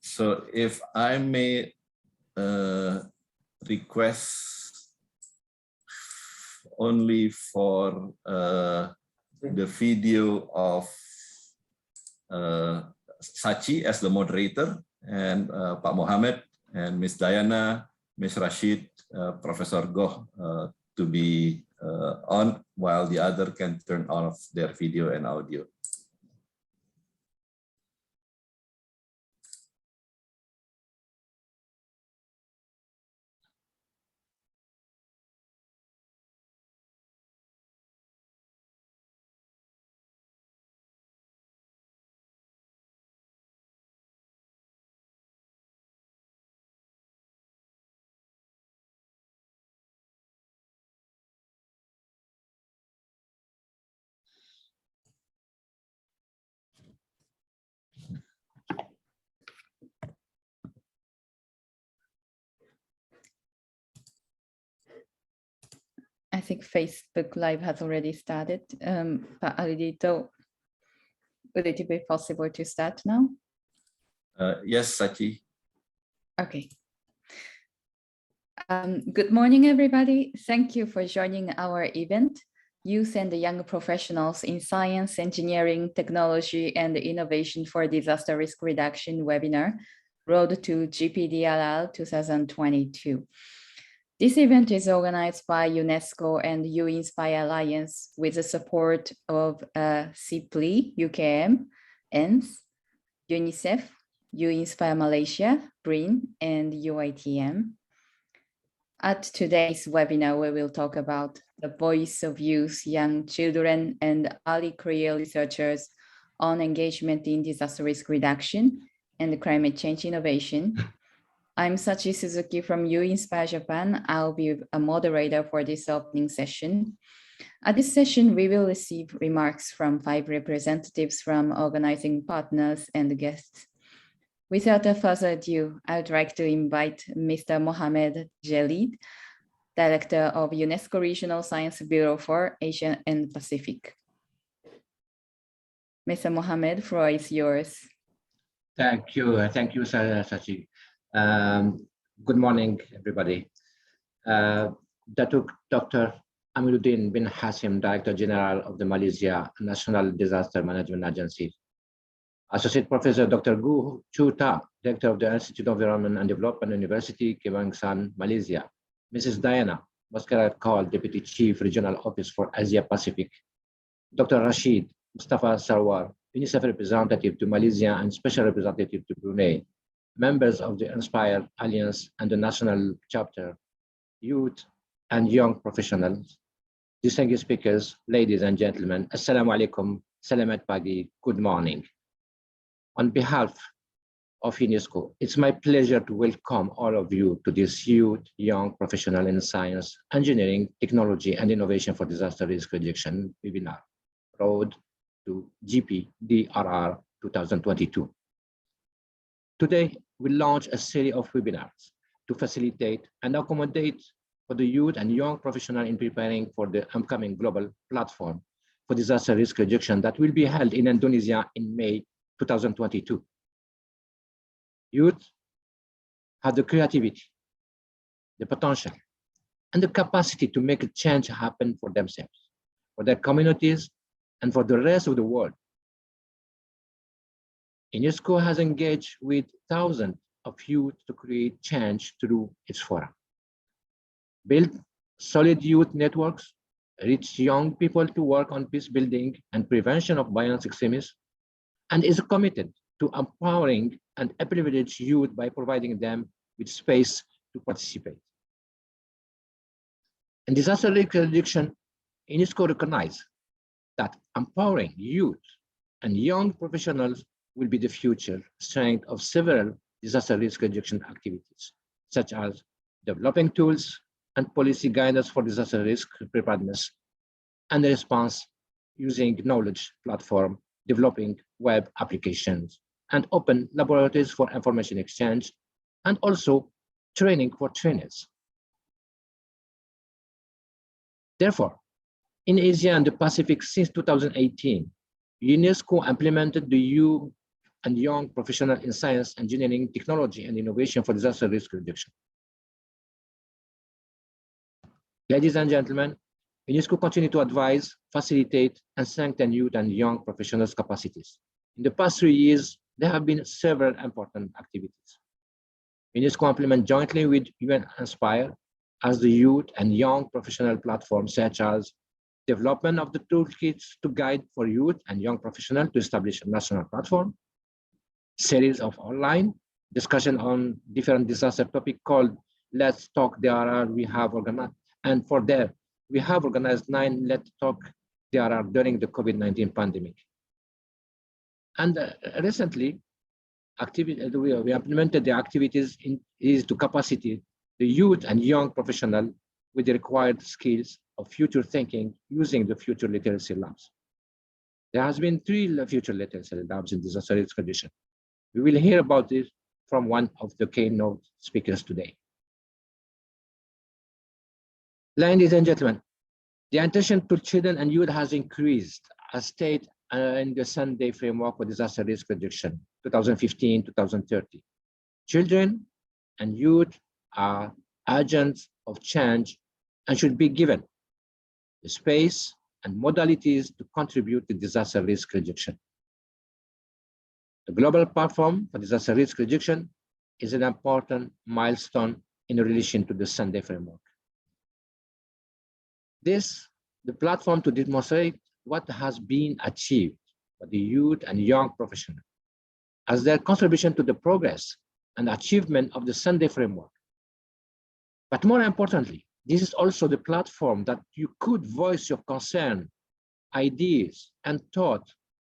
So if I may request only for the video of Sachi as the moderator, and Pak Mohamed and Ms. Diana, Ms. Rashid, Professor Goh to be on, while the other can turn off their video and audio. I think Facebook Live has already started, but Alidito, would it be possible to start now? Yes, Sachi. Okay. Good morning, everybody. Thank you for joining our event, Youth and Young Professionals in Science, Engineering, Technology, and Innovation for Disaster Risk Reduction webinar, Road to GPDRR 2022. This event is organized by UNESCO and U-INSPIRE Alliance with the support of SEADPRI, UKM, ENS, UNICEF, U-INSPIRE Malaysia, BRIN and UiTM. At today's webinar, we will talk about the voice of youth, young children, and early career researchers on engagement in disaster risk reduction and climate change innovation. I'm Sachi Suzuki from U-INSPIRE Japan. I'll be a moderator for this opening session. At this session, we will receive remarks from 5 representatives from organizing partners and guests. Without further ado, I'd like to invite Mr. Mohamed Djelid, Director of UNESCO Regional Science Bureau for Asia and Pacific. Mr. Mohamed, floor is yours. Thank you, Sachi. Good morning, everybody. Dr. Amiruddin bin Hasim, Director General of the Malaysia National Disaster Management Agency. Associate Professor Dr. Gu Chu Ta, Director of the Institute of Environment and Development University, Kebangsaan, Malaysia. Mrs. Diana Mosquera, Deputy Chief Regional Office for Asia Pacific. Dr. Rashid Mustafa Sarwar, UNICEF representative to Malaysia and Special Representative to Brunei. Members of the INSPIRE Alliance and the National Chapter, youth and young professionals, distinguished speakers, ladies and gentlemen, Assalamu alaikum, Salamat pagi, good morning. On behalf of UNESCO, it's my pleasure to welcome all of you to this youth, young professional in science, engineering, technology, and innovation for disaster risk reduction webinar, Road to GPDRR 2022. Today, we launch a series of webinars to facilitate and accommodate for the youth and young professional in preparing for the upcoming global platform for disaster risk reduction that will be held in Indonesia in May 2022. Youth have the creativity, the potential, and the capacity to make a change happen for themselves, for their communities, and for the rest of the world. UNESCO has engaged with thousands of youth to create change through its forum. Build solid youth networks, reach young people to work on peace building and prevention of violence extremism, and is committed to empowering and privileged youth by providing them with space to participate. In disaster risk reduction, UNESCO recognizes that empowering youth and young professionals will be the future strength of several disaster risk reduction activities, such as developing tools and policy guidance for disaster risk preparedness and response using knowledge platform, developing web applications, and open laboratories for information exchange, and also training for trainers. Therefore, in Asia and the Pacific since 2018, UNESCO implemented the Youth and Young Professional in Science, Engineering, Technology, and Innovation for Disaster Risk Reduction. Ladies and gentlemen, UNESCO continues to advise, facilitate, and strengthen youth and young professionals' capacities. In the past 3 years, there have been several important activities. UNESCO implements jointly with U-INSPIRE as the youth and young professional platform, such as development of the toolkits to guide for youth and young professionals to establish a national platform, series of online discussion on different disaster topics called Let's Talk DRR we have organized, and for there, we have organized 9 Let's Talk DRR during the COVID-19 pandemic. And recently, we implemented the activities to capacitate the youth and young professional with the required skills of future thinking using the future literacy labs. There has been 3 future literacy labs in disaster risk reduction. We will hear about this from one of the keynote speakers today. Ladies and gentlemen, the attention to children and youth has increased as stated in the Sunday Framework for Disaster Risk Reduction, 2015-2030. Children and youth are agents of change and should be given the space and modalities to contribute to disaster risk reduction. The Global Platform for Disaster Risk Reduction is an important milestone in relation to the Sunday Framework. The platform to demonstrate what has been achieved by the youth and young professionals as their contribution to the progress and achievement of the Sunday Framework. But more importantly, this is also the platform that you could voice your concern, ideas, and thought,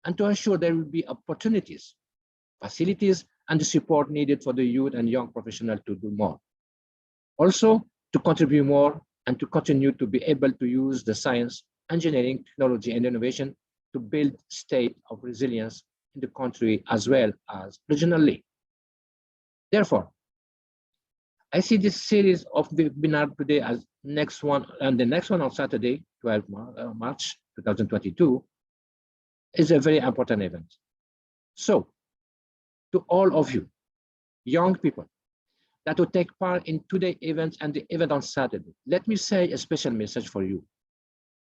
and to ensure there will be opportunities, facilities, and the support needed for the youth and young professionals to do more. Also, to contribute more and to continue to be able to use the science, engineering, technology, and innovation to build state of resilience in the country as well as regionally. Therefore, I see this series of webinar today as next one, and the next one on Saturday, 12 March 2022, is a very important event. So, to all of you, young people, that will take part in today's event and the event on Saturday, let me say a special message for you.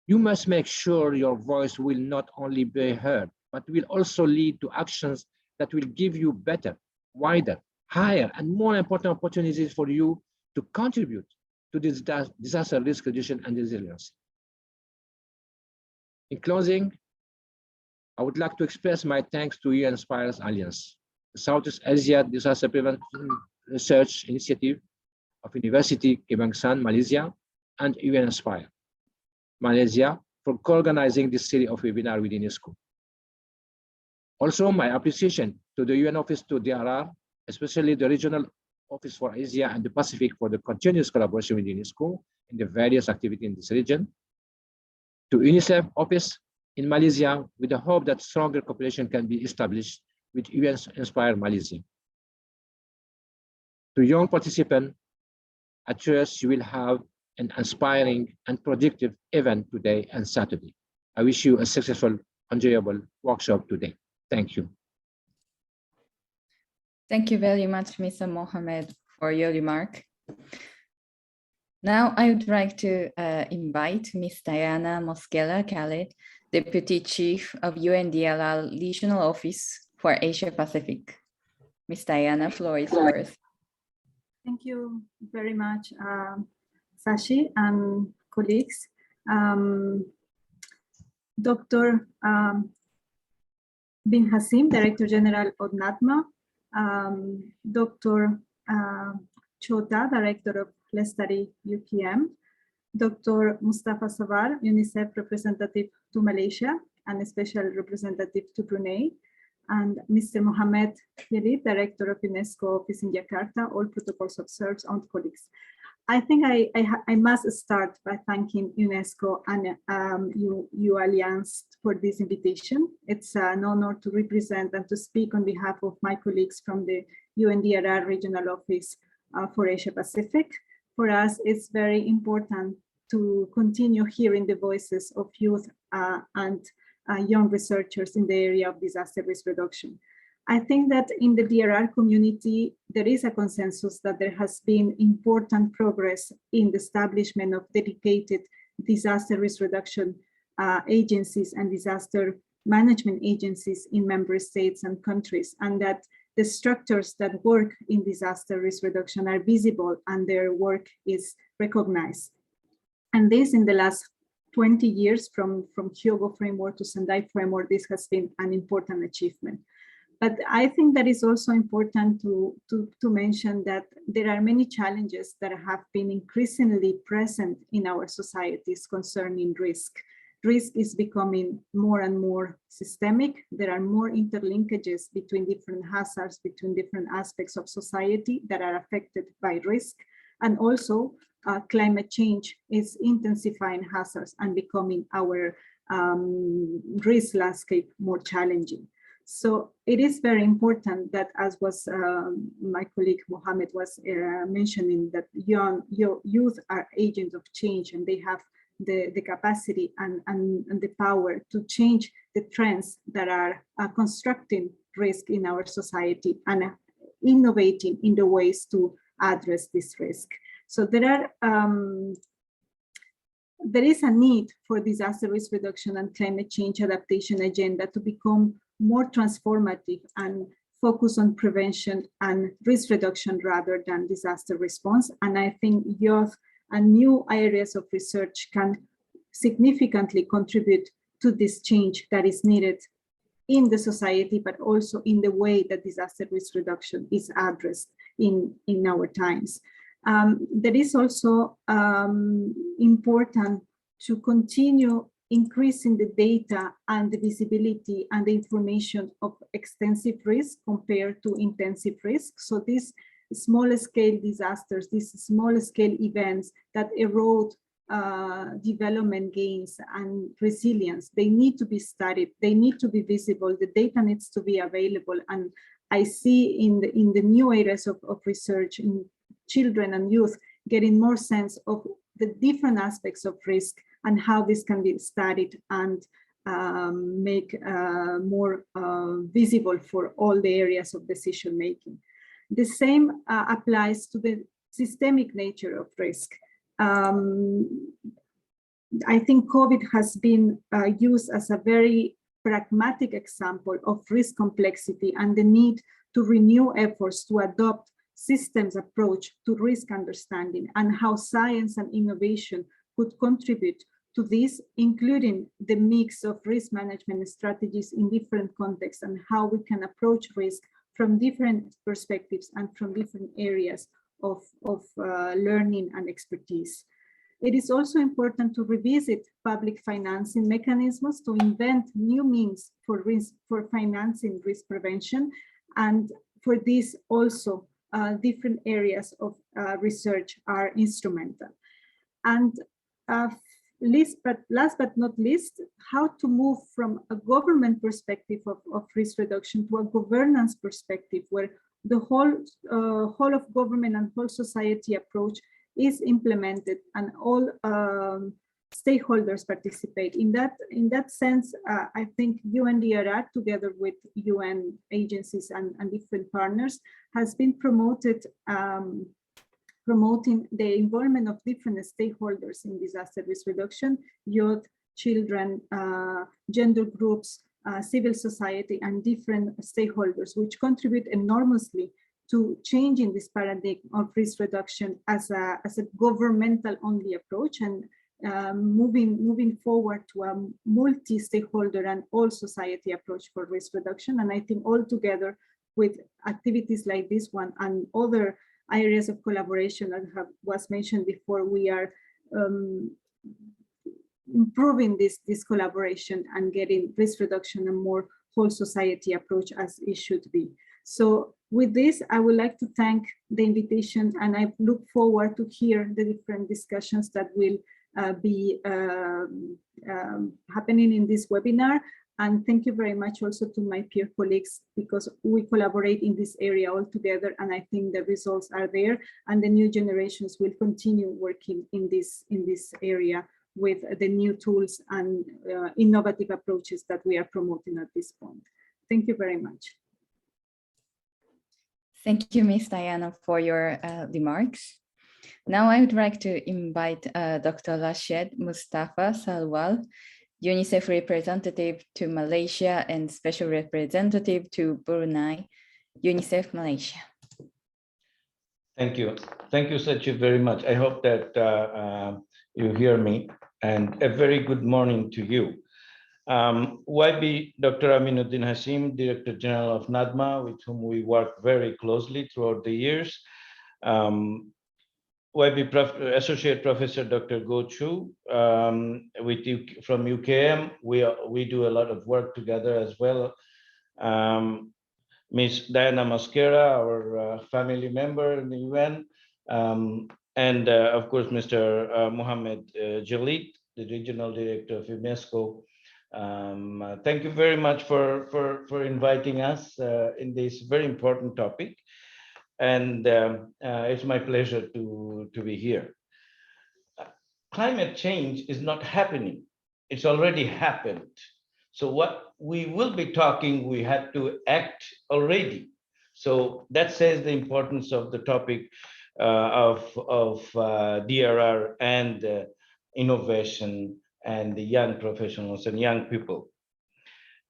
You must make sure your voice will not only be heard, but will also lead to actions that will give you better, wider, higher, and more important opportunities for you to contribute to this disaster risk reduction and resilience. In closing, I would like to express my thanks to U-INSPIRE Alliance, the Southeast Asia Disaster Prevention Research Initiative of University Kebangsaan Malaysia, and U-INSPIRE Malaysia for co-organizing this series of webinars with UNESCO. Also, my appreciation to the UN Office to DRR, especially the Regional Office for Asia and the Pacific for the continuous collaboration with UNESCO in the various activities in this region. To UNICEF Office in Malaysia with the hope that stronger cooperation can be established with U-INSPIRE Malaysia. To young participants, I trust you will have an inspiring and productive event today and Saturday. I wish you a successful, enjoyable workshop today. Thank you. Thank you very much, Mr. Mohamed, for your remark. Now, I would like to invite Ms. Diana Mosquera, Calle, Deputy Chief of UNDRR Regional Office for Asia Pacific. Ms. Diana, floor is yours. Thank you very much, Sashi and colleagues. Dr. Bin Hasim, Director General of NADMA, Dr. Chota, Director of Lestari UTM, Dr. Mustafa Savar, UNICEF Representative to Malaysia and Special Representative to Brunei, and Mr. Mohamed, Djelid, Director of UNESCO Office in Jakarta, all protocols observed, and colleagues. I think I must start by thanking UNESCO and U-Alliance for this invitation. It's an honor to represent and to speak on behalf of my colleagues from the UNDRR Regional Office for Asia Pacific. For us, it's very important to continue hearing the voices of youth and young researchers in the area of disaster risk reduction. I think that in the DRR community, there is a consensus that there has been important progress in the establishment of dedicated disaster risk reduction agencies and disaster management agencies in member states and countries, and that the structures that work in disaster risk reduction are visible and their work is recognized. And this in the last 20 years from Hyogo framework to Sendai framework, this has been an important achievement. But I think that is also important to mention that there are many challenges that have been increasingly present in our societies concerning risk. Risk is becoming more and more systemic. There are more interlinkages between different hazards, between different aspects of society that are affected by risk. And also climate change is intensifying hazards and becoming our risk landscape more challenging. So it is very important that, as was my colleague Mohamed was mentioning, that youth are agents of change, and they have the capacity and the power to change the trends that are constructing risk in our society and innovating in the ways to address this risk. So there is a need for disaster risk reduction and climate change adaptation agenda to become more transformative and focus on prevention and risk reduction rather than disaster response. And I think youth and new areas of research can significantly contribute to this change that is needed in the society, but also in the way that disaster risk reduction is addressed in our times. That is also important to continue increasing the data and the visibility and the information of extensive risk compared to intensive risk. So these small scale disasters, these small scale events that erode development gains and resilience, they need to be studied, they need to be visible, the data needs to be available. And I see in the new areas of research in children and youth getting more sense of the different aspects of risk and how this can be studied and make more visible for all the areas of decision making. The same applies to the systemic nature of risk. I think COVID has been used as a very pragmatic example of risk complexity and the need to renew efforts to adopt systems approach to risk understanding and how science and innovation could contribute to this, including the mix of risk management strategies in different contexts and how we can approach risk from different perspectives and from different areas of learning and expertise. It is also important to revisit public financing mechanisms to invent new means for financing risk prevention, and for this also different areas of research are instrumental. And last but not least, how to move from a government perspective of risk reduction to a governance perspective where the whole of government and whole society approach is implemented and all stakeholders participate. In that sense, I think UNDRR, together with UN agencies and different partners, has been promoting the involvement of different stakeholders in disaster risk reduction: youth, children, gender groups, civil society, and different stakeholders, which contribute enormously to changing this paradigm of risk reduction as a governmental only approach, and moving forward to a multi-stakeholder and all society approach for risk reduction. And I think all together with activities like this one and other areas of collaboration that was mentioned before, we are improving this collaboration and getting risk reduction and more whole society approach as it should be. So with this, I would like to thank the invitation, and I look forward to hear the different discussions that will be happening in this webinar. And thank you very much also to my peer colleagues, because we collaborate in this area all together, and I think the results are there, and the new generations will continue working in this area with the new tools and innovative approaches that we are promoting at this point. Thank you very much. Thank you, Ms. Diana, for your remarks. Now I would like to invite Dr. Rashid Mustafa Salwal, UNICEF representative to Malaysia and special representative to Brunei, UNICEF Malaysia. Thank you. Thank you, Sachi, very much. I hope that you hear me, and a very good morning to you. YB Dr. Aminuddin Hashim, Director General of NADMA, with whom we work very closely throughout the years. YB Associate Professor Dr. Go Chu, from UKM, we do a lot of work together as well. Ms. Diana Mosquera, our family member in the UN, and of course, Mr. Mohamed Djelid, the Regional Director of UNESCO. Thank you very much for inviting us in this very important topic. And it's my pleasure to be here. Climate change is not happening. It's already happened. So what we will be talking, we had to act already. So that says the importance of the topic of DRR and innovation and the young professionals and young people.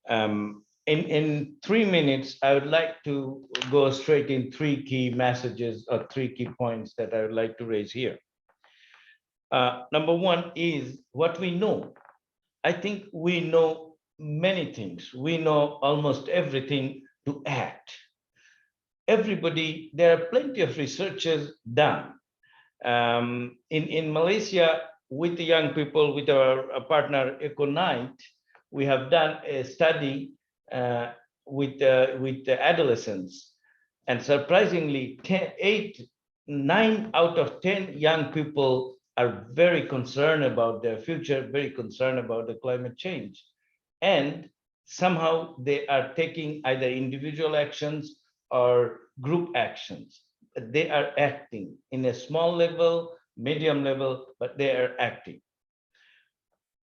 In 3 minutes, I would like to go straight in 3 key messages or 3 key points that I would like to raise here. Number 1 is what we know. I think we know many things. We know almost everything to act. Everybody, there are plenty of researches done. In Malaysia, with the young people, with our partner EcoNight, we have done a study with the adolescents, and surprisingly 9 out of 10 young people are very concerned about their future, very concerned about the climate change, and somehow they are taking either individual actions or group actions. They are acting in a small level, medium level, but they are acting.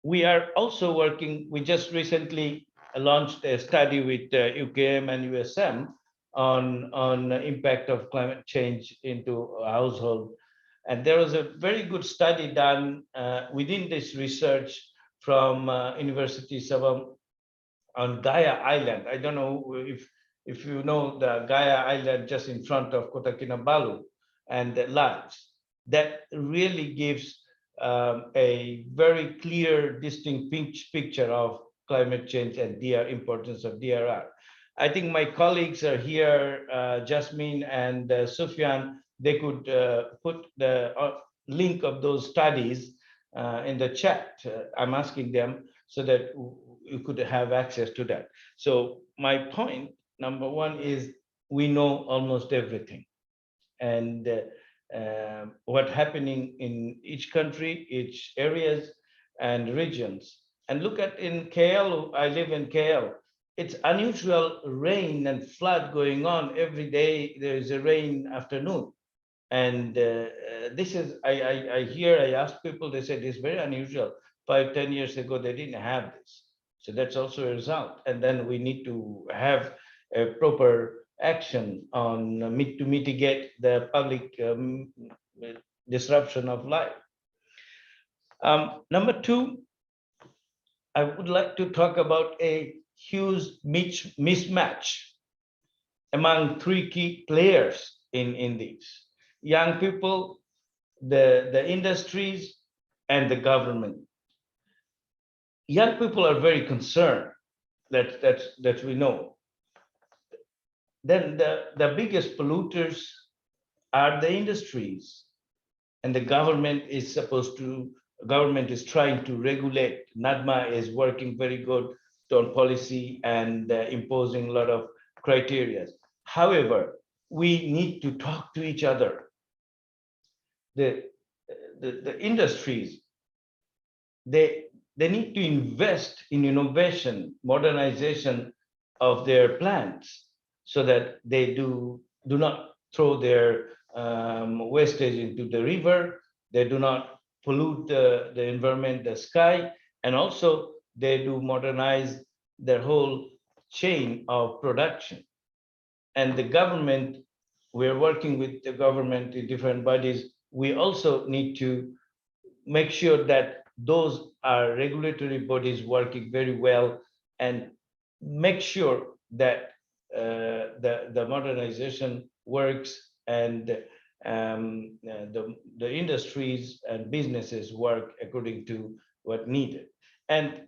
We are also working, we just recently launched a study with UKM and USM on the impact of climate change into a household. And there was a very good study done within this research from University Sabah on Gaia Island. I don't know if you know the Gaia Island just in front of Kota Kinabalu and the lands. That really gives a very clear, distinct picture of climate change and importance of DRR. I think my colleagues are here, Jasmine and Sufyan. They could put the link of those studies in the chat. I'm asking them so that you could have access to that. So my point, number 1, is we know almost everything. And what's happening in each country, each areas and regions. And look at in KL, I live in KL. It's unusual rain and flood going on every day. There is a rain afternoon. And this is, I ask people, they said it's very unusual. 5-10 years ago, they didn't have this. So that's also a result. And then we need to have a proper action on to mitigate the public disruption of life. Number 2, I would like to talk about a huge mismatch among 3 key players in these. Young people, the industries, and the government. Young people are very concerned, that we know. Then the biggest polluters are the industries, and the government is trying to regulate. NADMA is working very good on policy and imposing a lot of criteria. However, we need to talk to each other. The industries, they need to invest in innovation, modernization of their plants, so that they do not throw their wastage into the river. They do not pollute the environment, the sky, and also they do modernize their whole chain of production. And the government, we're working with the government in different bodies. We also need to make sure that those are regulatory bodies working very well and make sure that the modernization works and the industries and businesses work according to what needed. And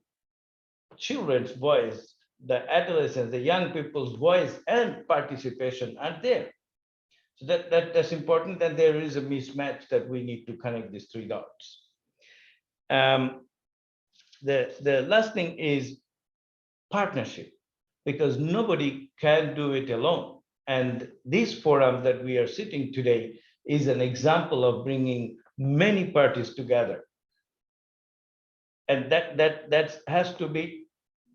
children's voice, the adolescents, the young people's voice and participation are there. So that's important, and there is a mismatch that we need to connect these three dots. The last thing is partnership, because nobody can do it alone. And this forum that we are sitting today is an example of bringing many parties together. And that has to be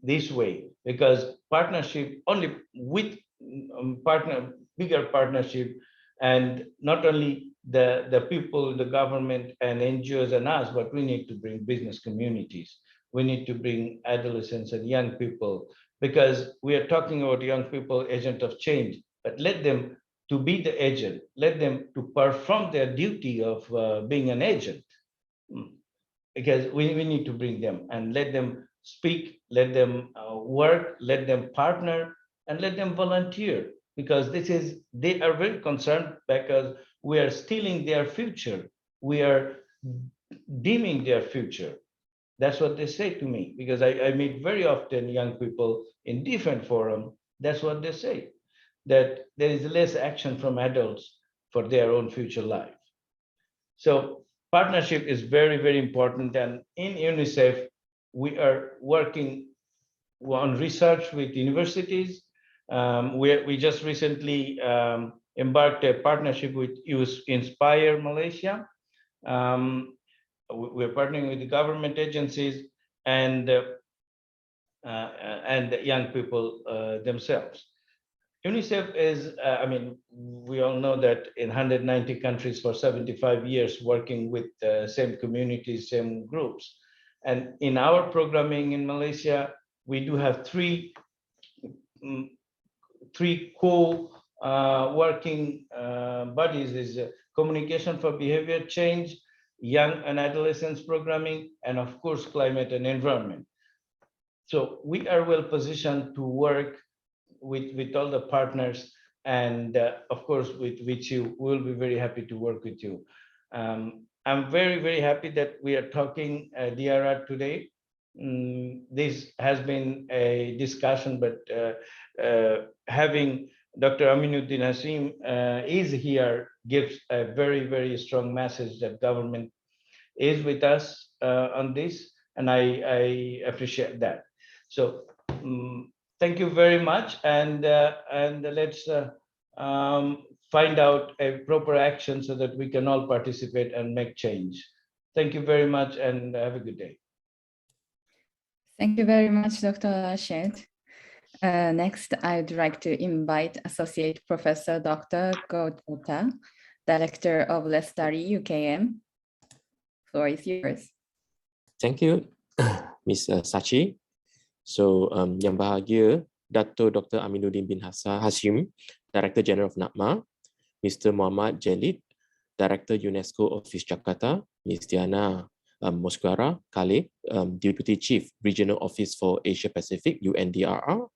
this way, because partnership only with bigger partnership, and not only the people, the government and NGOs and us, but we need to bring business communities. We need to bring adolescents and young people, because we are talking about young people, agent of change, but let them to be the agent, let them to perform their duty of being an agent, because we need to bring them and let them speak, let them work, let them partner, and let them volunteer, because they are very concerned, because we are stealing their future. We are dimming their future. That's what they say to me, because I meet very often young people in different forums. That's what they say, that there is less action from adults for their own future life. So partnership is very, very important. And in UNICEF, we are working on research with universities. We just recently embarked a partnership with U-INSPIRE Malaysia. We're partnering with the government agencies and the young people themselves. UNICEF is, we all know that in 190 countries for 75 years, working with the same communities, same groups. And in our programming in Malaysia, we do have three co-working bodies: is communication for behavior change, young and adolescents programming, and of course, climate and environment. So we are well positioned to work with all the partners, and of course, with you, we'll be very happy to work with you. I'm very, very happy that we are talking DRR today. This has been a discussion, but having Dr. Aminuddin Hasim is here gives a very, very strong message that government is with us on this, and I appreciate that. So thank you very much, and let's find out a proper action so that we can all participate and make change. Thank you very much, and have a good day. Thank you very much, Dr. Rashid. Next, I'd like to invite Associate Professor Dr. Goh Chota, Director of Let's Study UKM. Floor is yours. Thank you, Ms. Sachi. So, yang bahagia, Dato Dr. Aminuddin bin Hasim, Director General of NAPMA, Mr. Mohamed Djelid, Director UNESCO Office Jakarta, Ms. Diana Mosquera, Calle, Deputy Chief Regional Office for Asia Pacific, UNDRR,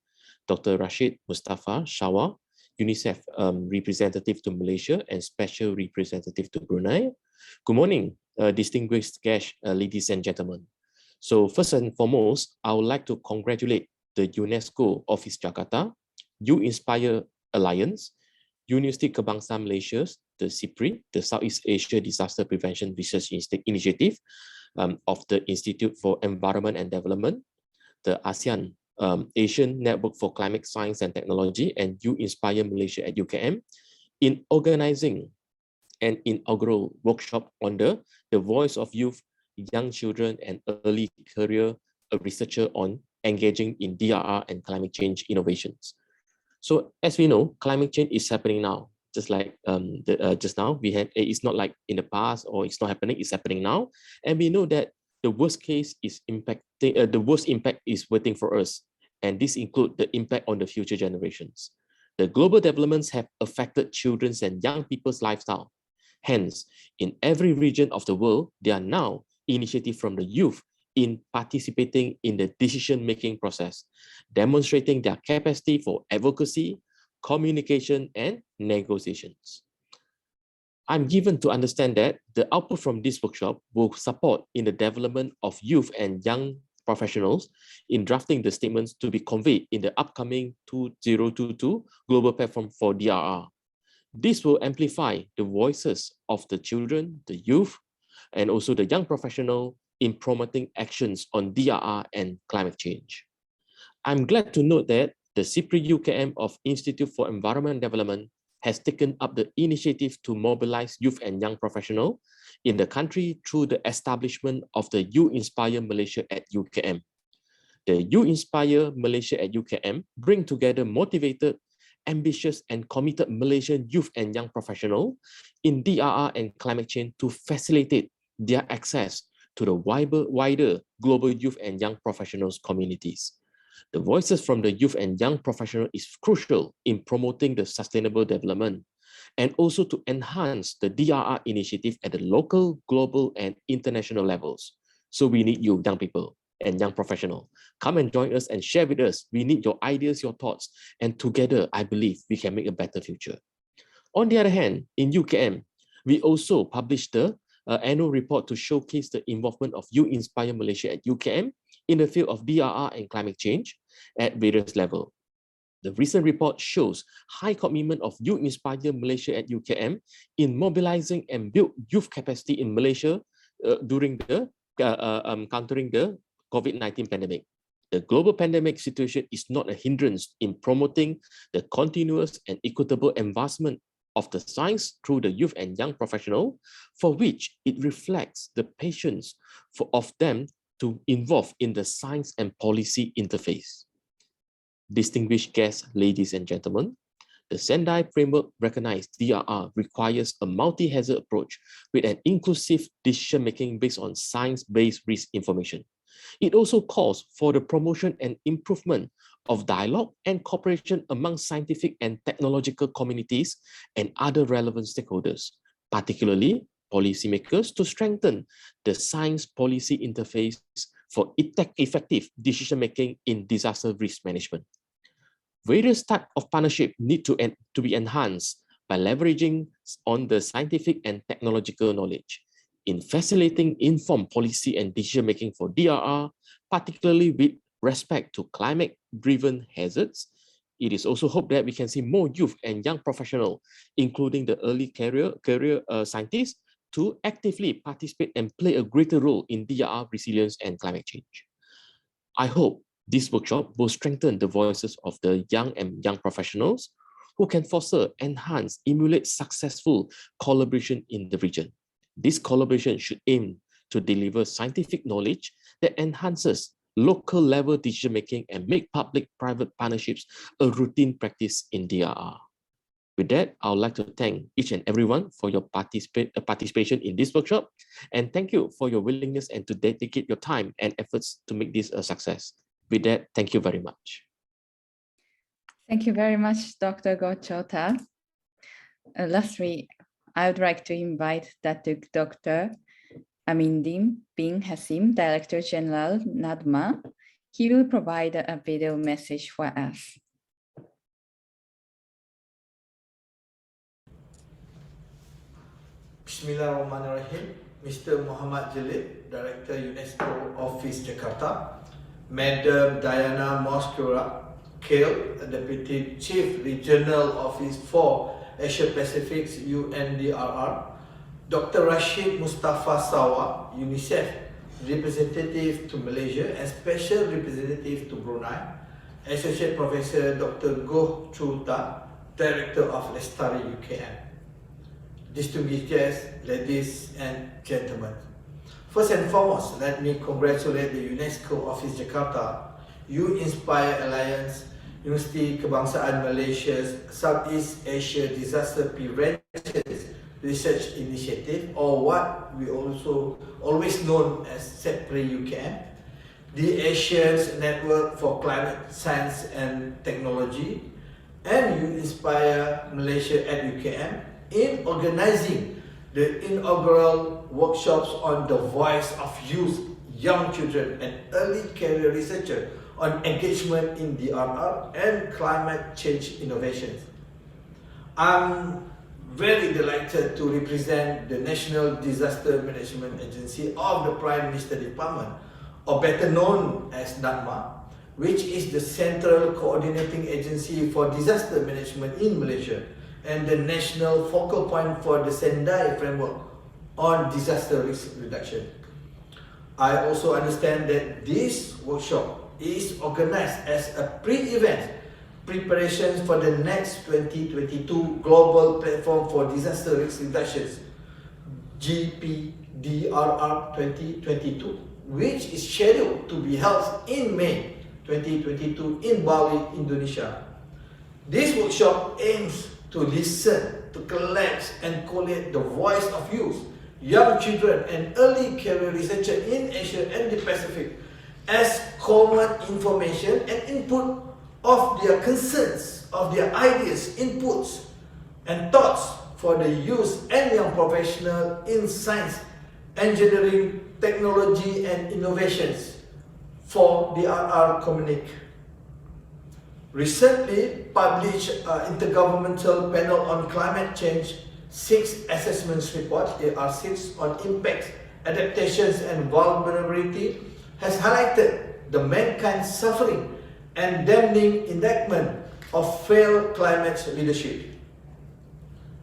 Dr. Rashid Mustafa Shawa, UNICEF Representative to Malaysia and Special Representative to Brunei. Good morning, distinguished guests, ladies and gentlemen. So first and foremost, I would like to congratulate the UNESCO Office Jakarta, U-INSPIRE Alliance, University Kebangsaan Malaysia, the SEADPRI, the Southeast Asia Disaster Prevention Research Initiative of the Institute for Environment and Development, the ASEAN Asian Network for Climate Science and Technology, and U-INSPIRE Malaysia at UKM in organizing an inaugural workshop on the voice of youth, young children, and early career researcher on engaging in DRR and climate change innovations. So as we know, climate change is happening now. just like just now, we had, it's not like in the past or it's not happening, it's happening now. And we know that the worst case is impacting, the worst impact is waiting for us. And this includes the impact on the future generations. The global developments have affected children's and young people's lifestyle. Hence, in every region of the world, there are now initiatives from the youth in participating in the decision-making process, demonstrating their capacity for advocacy, communication, and negotiations. I'm given to understand that the output from this workshop will support in the development of youth and young professionals in drafting the statements to be conveyed in the upcoming 2022 Global Platform for DRR. This will amplify the voices of the children, the youth, and also the young professional in promoting actions on DRR and climate change. I'm glad to note that the SEADPRI UKM of Institute for Environment Development has taken up the initiative to mobilize youth and young professionals in the country through the establishment of the U-INSPIRE Malaysia at UKM. The U-INSPIRE Malaysia at UKM bring together motivated, ambitious, and committed Malaysian youth and young professionals in DRR and climate change to facilitate their access to the wider global youth and young professionals communities. The voices from the youth and young professional is crucial in promoting the sustainable development and also to enhance the DRR initiative at the local, global, and international levels. So we need you, young people and young professionals. Come and join us and share with us. We need your ideas, your thoughts, and together, I believe we can make a better future. On the other hand, in UKM, we also published the annual report to showcase the involvement of U-INSPIRE Malaysia at UKM in the field of DRR and climate change at various levels. The recent report shows high commitment of U-INSPIRE Malaysia at UKM in mobilizing and build youth capacity in Malaysia during the countering the COVID-19 pandemic. The global pandemic situation is not a hindrance in promoting the continuous and equitable advancement of the science through the youth and young professional, for which it reflects the patience of them to involve in the science and policy interface. Distinguished guests, ladies and gentlemen, the Sendai framework recognized DRR requires a multi-hazard approach with an inclusive decision-making based on science-based risk information. It also calls for the promotion and improvement of dialogue and cooperation among scientific and technological communities and other relevant stakeholders, particularly policymakers, to strengthen the science policy interface for effective decision-making in disaster risk management. Various types of partnership need to be enhanced by leveraging on the scientific and technological knowledge in facilitating informed policy and decision-making for DRR, particularly with respect to climate-driven hazards. It is also hoped that we can see more youth and young professionals, including the early career scientists, to actively participate and play a greater role in DRR resilience and climate change. I hope this workshop will strengthen the voices of the young and young professionals who can foster, enhance, emulate successful collaboration in the region. This collaboration should aim to deliver scientific knowledge that enhances local level decision-making and make public-private partnerships a routine practice in DRR. With that, I would like to thank each and everyone for your participation in this workshop, and thank you for your willingness and to dedicate your time and efforts to make this a success. With that, thank you very much. Thank you very much, Dr. Goh-Chol-Ta. Lastly, I would like to invite Dr. Aminuddin bin Hasim, Director General, NADMA. He will provide a video message for us. Bismillahirrahmanirrahim. Mr. Mohamed Djelid, Director UNESCO Office Jakarta, Madam Diana Mosquera, Calle, Deputy Chief Regional Office for Asia Pacific, UNDRR, Dr. Rashid Mustafa Sawa, UNICEF Representative to Malaysia and Special Representative to Brunei, Associate Professor Dr. Goh-Chol-Ta, Director of Lestari UKM. Distinguished guests, ladies and gentlemen. First and foremost, let me congratulate the UNESCO Office Jakarta, U-INSPIRE Alliance, Universiti Kebangsaan Malaysia's Southeast Asia Disaster Prevention Research Initiative, or what we also always known as SETI UKM, the Asian Network for Climate Science and Technology, and U-INSPIRE Malaysia at UKM in organizing the inaugural workshops on the voice of youth, young children, and early career researchers on engagement in DRR and climate change innovations. I'm very delighted to represent the National Disaster Management Agency of the Prime Minister Department, or better known as NADMA, which is the Central Coordinating Agency for Disaster Management in Malaysia and the national focal point for the Sendai Framework on Disaster Risk Reduction. I also understand that this workshop is organized as a pre-event preparations for the next 2022 Global Platform for Disaster Risk Reductions, GPDRR 2022, which is scheduled to be held in May 2022 in Bali, Indonesia. This workshop aims to listen, to collect and collate the voice of youth, young children, and early career researchers in Asia and the Pacific as common information and input of their concerns, of their ideas, inputs, and thoughts for the youth and young professionals in science, engineering, technology, and innovations for the DRR community. Recently published Intergovernmental Panel on Climate Change 6 Assessments Report, AR6, on impacts, adaptations, and vulnerability has highlighted the mankind's suffering and damning enactment of failed climate leadership.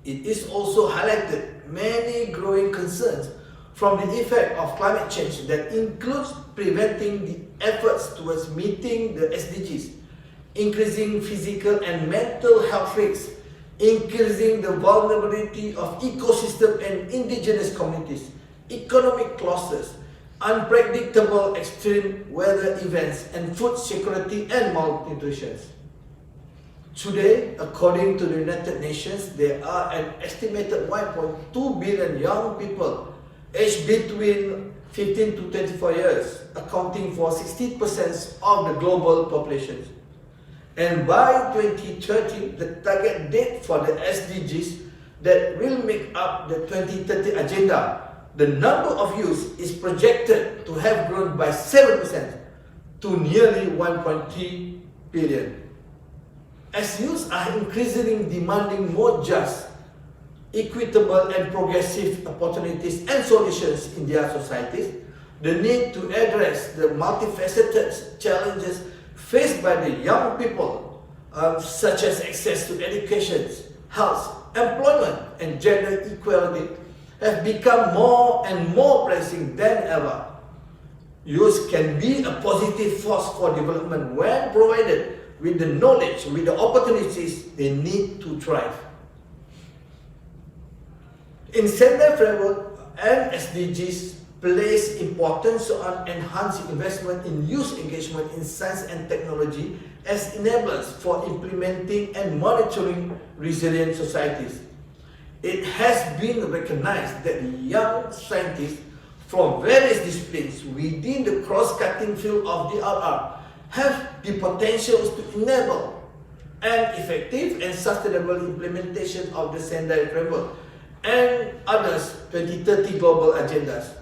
It is also highlighted many growing concerns from the effect of climate change that includes preventing the efforts towards meeting the SDGs, increasing physical and mental health risks, increasing the vulnerability of ecosystem and indigenous communities, economic clusters, unpredictable extreme weather events, and food security and malnutrition. Today, according to the United Nations, there are an estimated 1.2 billion young people aged between 15 to 24 years, accounting for 60% of the global population. And by 2030, the target date for the SDGs that will make up the 2030 agenda, the number of youth is projected to have grown by 7% to nearly 1.3 billion. As youth are increasingly demanding more just, equitable, and progressive opportunities and solutions in their societies, the need to address the multifaceted challenges faced by the young people, such as access to education, health, employment, and gender equality, have become more and more pressing than ever. Youth can be a positive force for development when provided with the knowledge, with the opportunities they need to thrive. In Sendai Framework and SDGs place importance on enhancing investment in youth engagement in science and technology as enablers for implementing and monitoring resilient societies. It has been recognized that young scientists from various disciplines within the cross-cutting field of DRR have the potential to enable an effective and sustainable implementation of the Sendai Framework and others 2030 global agendas.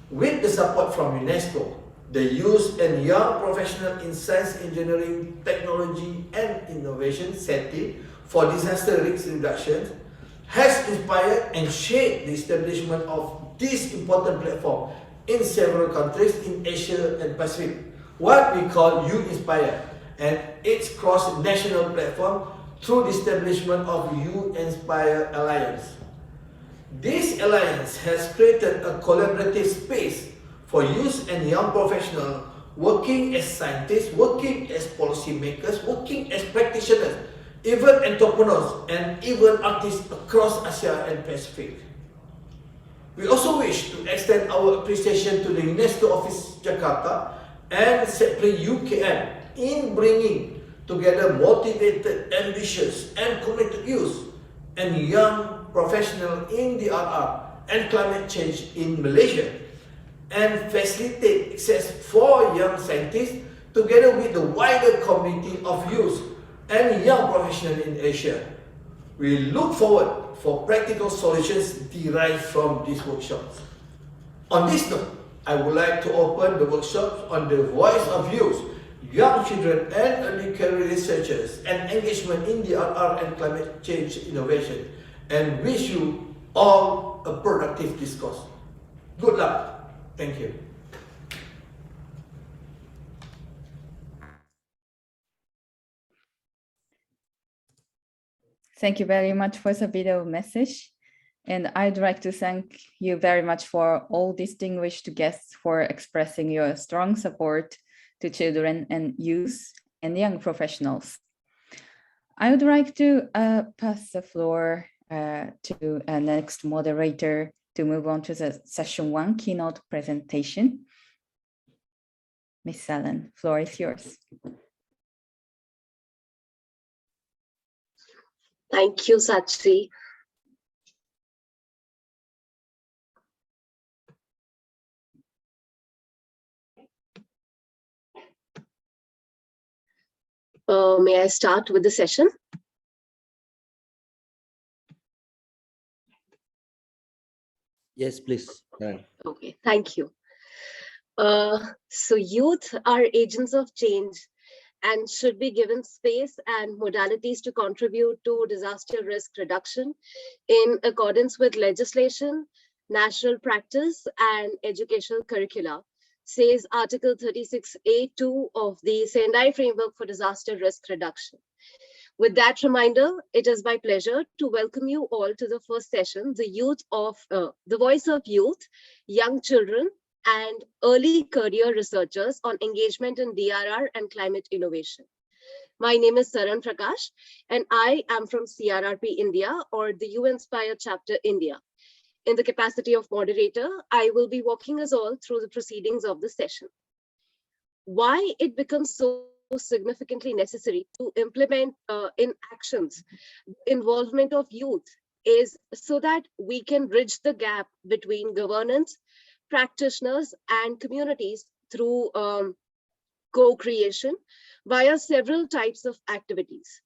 With the support from UNESCO, the youth and young professionals in science, engineering, technology, and innovation SETI for disaster risk reduction has inspired and shaped the establishment of this important platform in several countries in Asia and Pacific, what we call U-INSPIRE, and its cross-national platform through the establishment of U-INSPIRE Alliance. This alliance has created a collaborative space for youth and young professionals working as scientists, working as policymakers, working as practitioners, even entrepreneurs, and even artists across Asia and Pacific. We also wish to extend our appreciation to the UNESCO Office Jakarta and SETI UKM in bringing to gather motivated, ambitious, and committed youth and young professionals in DRR and climate change in Malaysia, and facilitate access for young scientists together with the wider community of youth and young professionals in Asia. We look forward for practical solutions derived from these workshops. On this note, I would like to open the workshops on the voice of youth, young children and early career researchers and engagement in DRR and climate change innovation, and wish you all a productive discourse. Good luck. Thank you. Thank you very much for the video message. And I'd like to thank you very much for all distinguished guests for expressing your strong support to children and youth and young professionals. I would like to pass the floor to a next moderator to move on to the session 1 keynote presentation. Ms. Allen, floor is yours. Thank you, Sachi. May I start with the session? Yes, please. Okay, thank you. So youth are agents of change and should be given space and modalities to contribute to disaster risk reduction in accordance with legislation, national practice, and educational curricula, says Article 36A2 of the Sendai Framework for Disaster Risk Reduction. With that reminder, it is my pleasure to welcome you all to the first session, the voice of youth, young children, and early career researchers on engagement in DRR and climate innovation. My name is Saran Prakash, and I am from CRRP India, or the U-INSPIRE Chapter India. In the capacity of moderator, I will be walking us all through the proceedings of the session. Why it becomes so significantly necessary to implement in actions involvement of youth is so that we can bridge the gap between governance, practitioners, and communities through co-creation via several types of activities.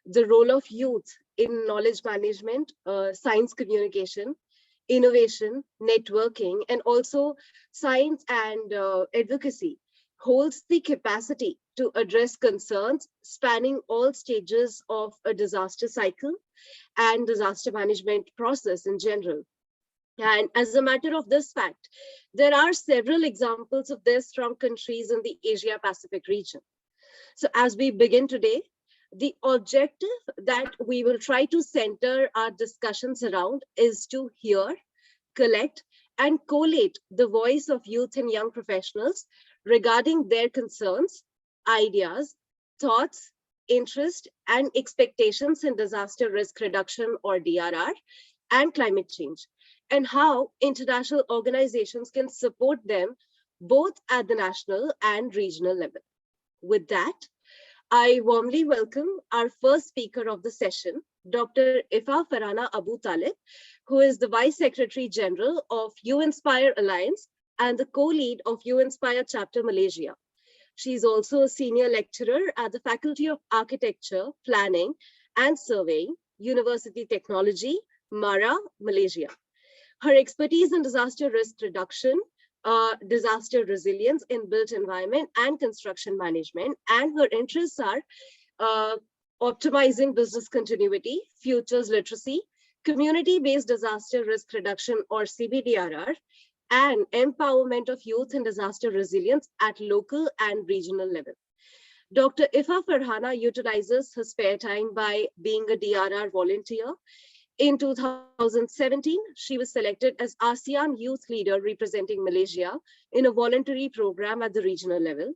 The role of youth in knowledge management, science communication, innovation, networking, and also science and advocacy holds the capacity to address concerns spanning all stages of a disaster cycle and disaster management process in general. And as a matter of this fact, there are several examples of this from countries in the Asia Pacific region. So as we begin today, the objective that we will try to center our discussions around is to hear, collect, and collate the voice of youth and young professionals regarding their concerns, ideas, thoughts, interest, and expectations in disaster risk reduction, or DRR, and climate change, and how international organizations can support them both at the national and regional level. With that, I warmly welcome our first speaker of the session, Dr. Ifa Farhana Abu Talib, who is the Vice Secretary General of U-INSPIRE Alliance and the co-lead of U-INSPIRE Chapter Malaysia. She's also a senior lecturer at the Faculty of Architecture, Planning and Surveying, University Technology, Mara, Malaysia. Her expertise in disaster risk reduction, disaster resilience in built environment and construction management, and her interests are optimizing business continuity, futures literacy, community-based disaster risk reduction, or CBDRR, and empowerment of youth and disaster resilience at local and regional level. Dr. Ifa Farhana utilizes her spare time by being a DRR volunteer. In 2017, she was selected as ASEAN Youth Leader representing Malaysia in a voluntary program at the regional level.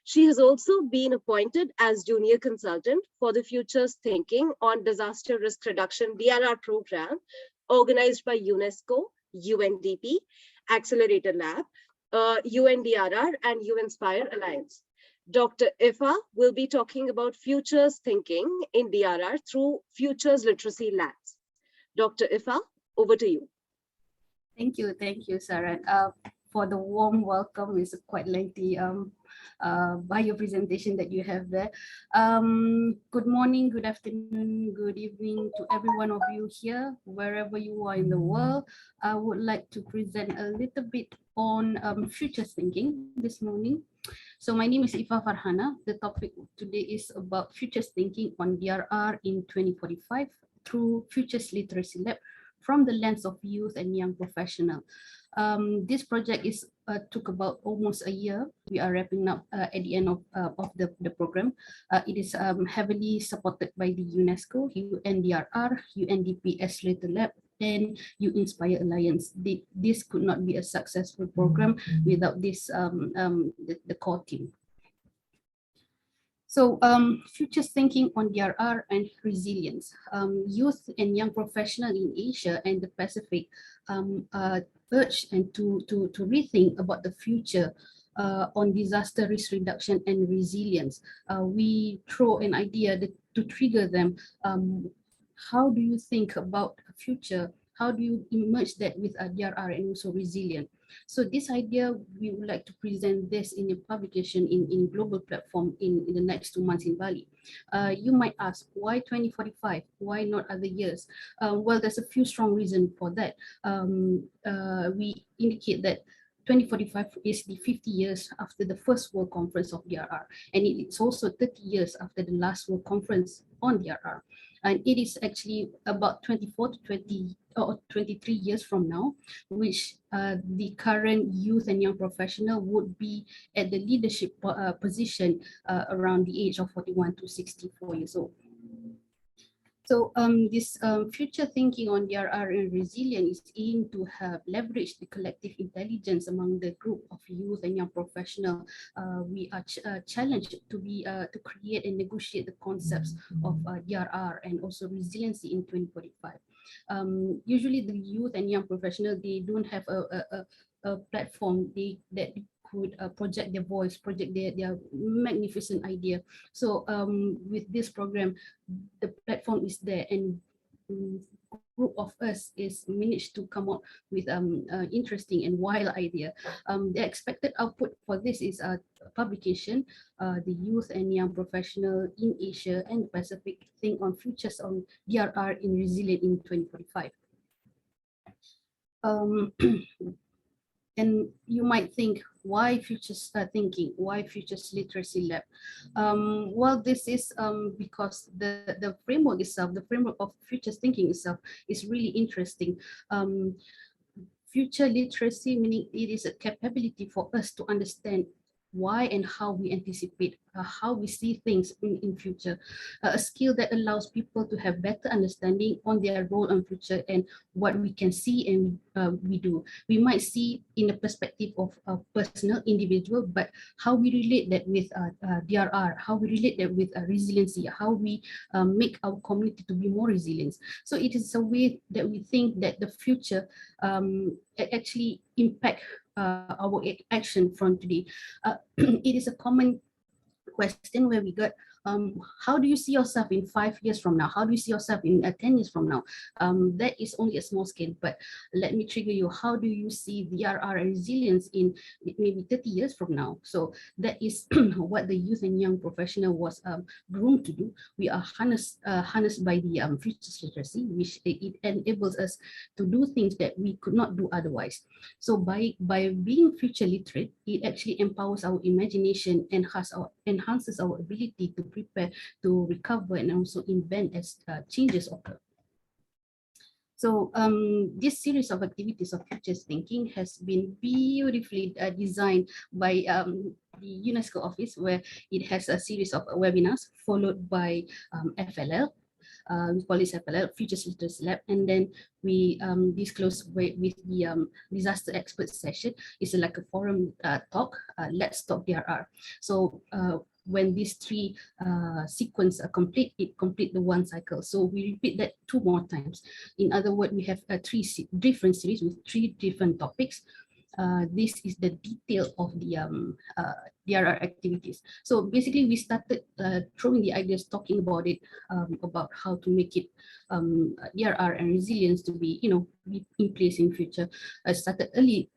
She has also been appointed as junior consultant for the Futures Thinking on Disaster Risk Reduction DRR program organized by UNESCO, UNDP, Accelerator Lab, UNDRR, and U-INSPIRE Alliance. Dr. Ifa will be talking about futures thinking in DRR through Futures Literacy Labs. Dr. Ifa, over to you. Thank you, Sarah, for the warm welcome. It's quite lengthy bio presentation that you have there. Good morning, good afternoon, good evening to every one of you here, wherever you are in the world. I would like to present a little bit on futures thinking this morning. So my name is Ifa Farhana. The topic today is about futures thinking on DRR in 2045 through Futures Literacy Lab from the lens of youth and young professional. This project took about almost a year. We are wrapping up at the end of the program. It is heavily supported by the UNESCO, UNDRR, UNDP Accelerator Lab, and U-INSPIRE Alliance. This could not be a successful program without this the core team. So futures thinking on DRR and resilience. Youth and young professionals in Asia and the Pacific urged and to rethink about the future on disaster risk reduction and resilience. We throw an idea to trigger them. How do you think about the future? How do you merge that with DRR and also resilient? So this idea, we would like to present this in a publication in global platform in the next 2 months in Bali. You might ask, why 2045? Why not other years? Well, there's a few strong reasons for that. We indicate that 2045 is the 50 years after the first World Conference of DRR, and it's also 30 years after the last World Conference on DRR. And it is actually about 24 to 20 or 23 years from now, which the current youth and young professional would be at the leadership position around the age of 41 to 64 years old. So this future thinking on DRR and resilience is aimed to have leveraged the collective intelligence among the group of youth and young professionals. We are challenged to create and negotiate the concepts of DRR and also resiliency in 2045. Usually the youth and young professionals, they don't have a platform that could project their voice, project their magnificent idea. So with this program, the platform is there, and group of us is managed to come up with interesting and wild idea. The expected output for this is a publication, the youth and young professional in Asia and the Pacific think on futures on DRR in resilient in 2045. And you might think, why futures thinking? Why futures literacy lab? Well, this is because the framework itself, the framework of futures thinking itself is really interesting. Future literacy, meaning it is a capability for us to understand why and how we anticipate, how we see things in future, a skill that allows people to have better understanding on their role in future and what we can see and we do. We might see in the perspective of a personal individual, but how we relate that with DRR, how we relate that with resiliency, how we make our community to be more resilient. So it is a way that we think that the future actually impact our action from today. It is a common question where we got, how do you see yourself in 5 years from now? How do you see yourself in 10 years from now? That is only a small scale, but let me trigger you. How do you see DRR and resilience in maybe 30 years from now? So that is what the youth and young professional was groomed to do. We are harnessed by the futures literacy, which it enables us to do things that we could not do otherwise. So by being future literate, it actually empowers our imagination and enhances our ability to prepare, to recover, and also invent as changes occur. So this series of activities of futures thinking has been beautifully designed by the UNESCO office, where it has a series of webinars followed by FLL. We call this FLL, Futures Literacy Lab, and then we disclose with the disaster expert session. It's like a forum talk, Let's Talk DRR. So when these three sequence are complete, it complete the one cycle. So we repeat that 2 more times. In other words, we have 3 different series with 3 different topics. this is the detail of the DRR activities. So basically, we started throwing the ideas, talking about it, about how to make it DRR and resilience to be, be in place in future. I started early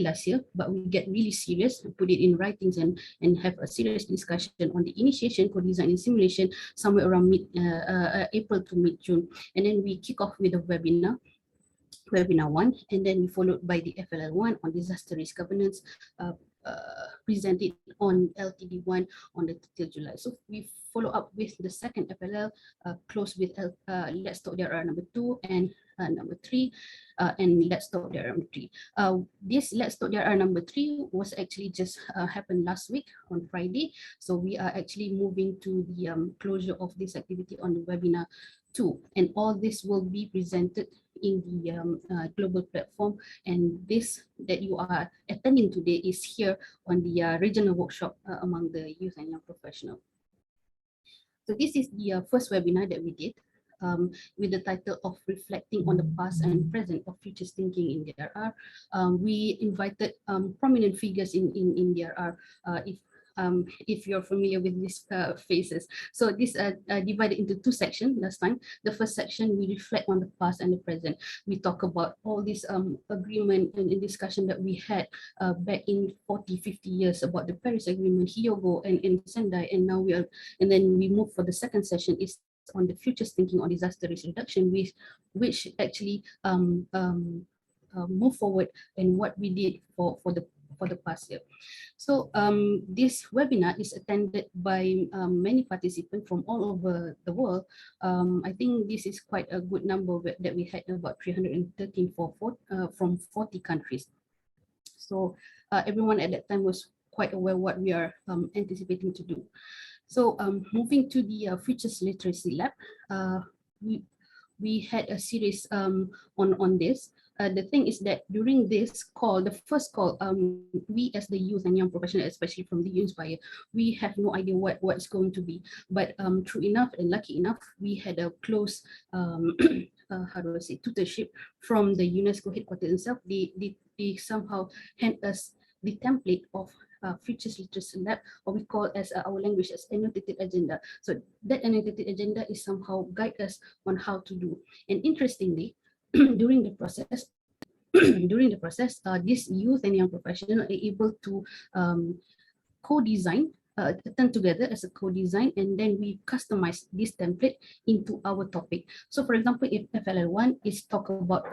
last year, but we get really serious, put it in writings and have a serious discussion on the initiation, co-design and simulation somewhere around April to mid-June. And then we kick off with a webinar 1, and then we followed by the FLL1 on disaster risk governance, presented on LTD1 on the 30th July. So we follow up with the second FLL, close with Let's Talk DRR number 2 and number 3, and Let's Talk DRR number 3. This Let's Talk DRR number 3 was actually just happened last week on Friday. So we are actually moving to the closure of this activity on the webinar 2, and all this will be presented in the global platform, and this that you are attending today is here on the regional workshop among the youth and young professionals. So this is the first webinar that we did with the title of Reflecting on the Past and Present of Futures Thinking in DRR. We invited prominent figures in DRR, if you're familiar with these phases. So this divided into 2 sections last time. The first section, we reflect on the past and the present. We talk about all this agreement and discussion that we had back in 40, 50 years about the Paris Agreement, Hyogo and Sendai, and now and then we move for the second session is on the futures thinking on disaster risk reduction, which actually move forward and what we did for the past year. So this webinar is attended by many participants from all over the world. I think this is quite a good number that we had, about 313 from 40 countries. So everyone at that time was quite aware what we are anticipating to do. So moving to the Futures Literacy Lab, we had a series on this. The thing is that during this call, the first call, we as the youth and young professionals, especially from the U-INSPIRE, we have no idea what it's going to be. But true enough and lucky enough, we had a close, how do I say, tutorship from the UNESCO headquarters itself. They somehow hand us the template of Futures Literacy Lab, or we call as our language as annotated agenda. So that annotated agenda is somehow guide us on how to do. And interestingly, during the process, this youth and young professional are able to co-design, turn together as a co-design, and then we customize this template into our topic. So for example, if FLL1 is talk about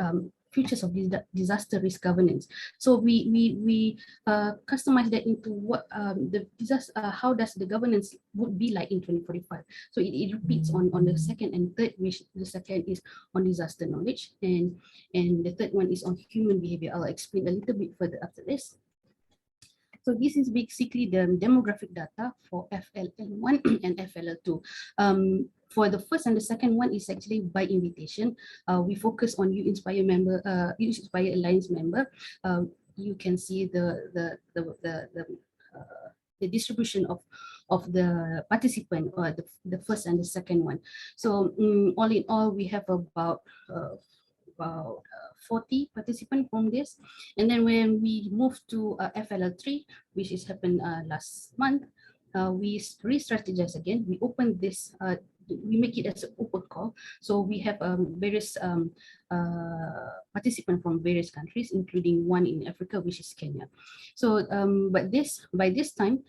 futures of disaster risk governance. So we customize that into what the disaster, how does the governance would be like in 2045. So it repeats on the second and third, which the second is on disaster knowledge, and the third one is on human behavior. I'll explain a little bit further after this. So this is basically the demographic data for FLL1 and FLL2. For the first and the second one is actually by invitation. We focus on U-INSPIRE member, U-INSPIRE Alliance member. You can see the distribution of the participant, the first and the second one. So all in all, we have about 40 participants from this. And then when we move to FLL3, which is happened last month, we re-strategize again. We open this, we make it as an open call. So we have various participants from various countries, including one in Africa, which is Kenya. So, but by this time,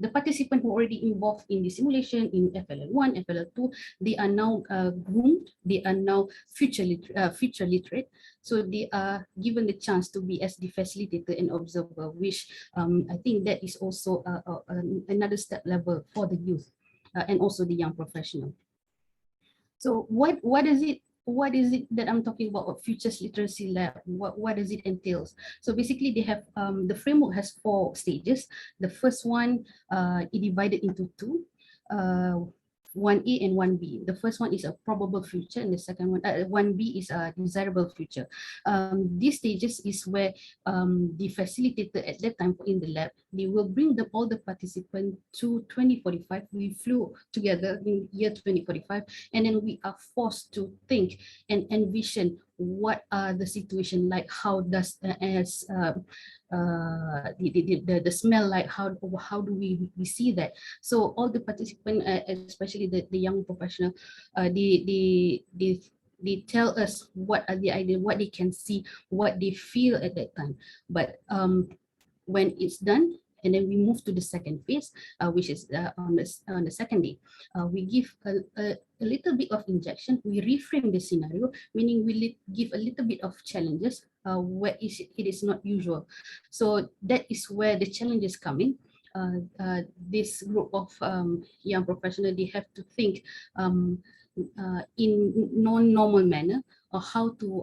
the participants who are already involved in the simulation in FLL1, FLL2, they are now groomed, they are now future literate. So they are given the chance to be as the facilitator and observer, which I think that is also another step level for the youth and also the young professional. So what is it that I'm talking about Futures Literacy Lab? What does it entails? So basically they have, the framework has 4 stages. The first one, it divided into 2, 1A and 1B. The first one is a probable future, and the second one, 1B is a desirable future. These stages is where the facilitator at that time in the lab, they will bring all the participants to 2045. We flew together in year 2045, and then we are forced to think and envision what are the situation like, how does the smell like, how do we see that. So all the participants, especially the young professional, they tell us what are the idea, what they can see, what they feel at that time. But when it's done, and then we move to the second phase, which is on the second day, we give a little bit of injection. We reframe the scenario, meaning we give a little bit of challenges where it is not usual. So that is where the challenges come in. This group of young professionals, they have to think in non-normal manner, or how to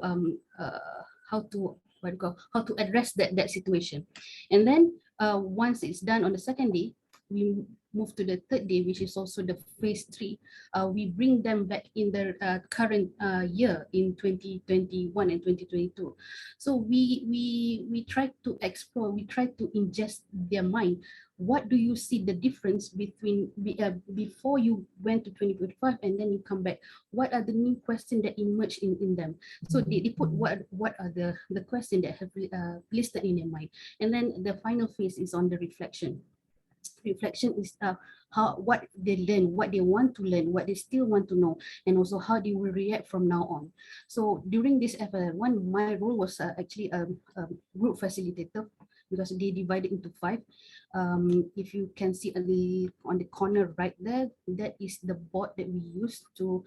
address that situation. And then once it's done on the second day, we move to the third day, which is also the phase 3. We bring them back in the current year in 2021 and 2022. So we try to explore, we try to ingest their mind. What do you see the difference between before you went to 2025 and then you come back? What are the new questions that emerge in them? So they put what are the questions that have listed in their mind. And then the final phase is on the reflection. Reflection is what they learn, what they want to learn, what they still want to know, and also how they will react from now on. So during this FLL1, my role was actually a group facilitator, because they divided into 5. If you can see on the corner right there, that is the board that we use to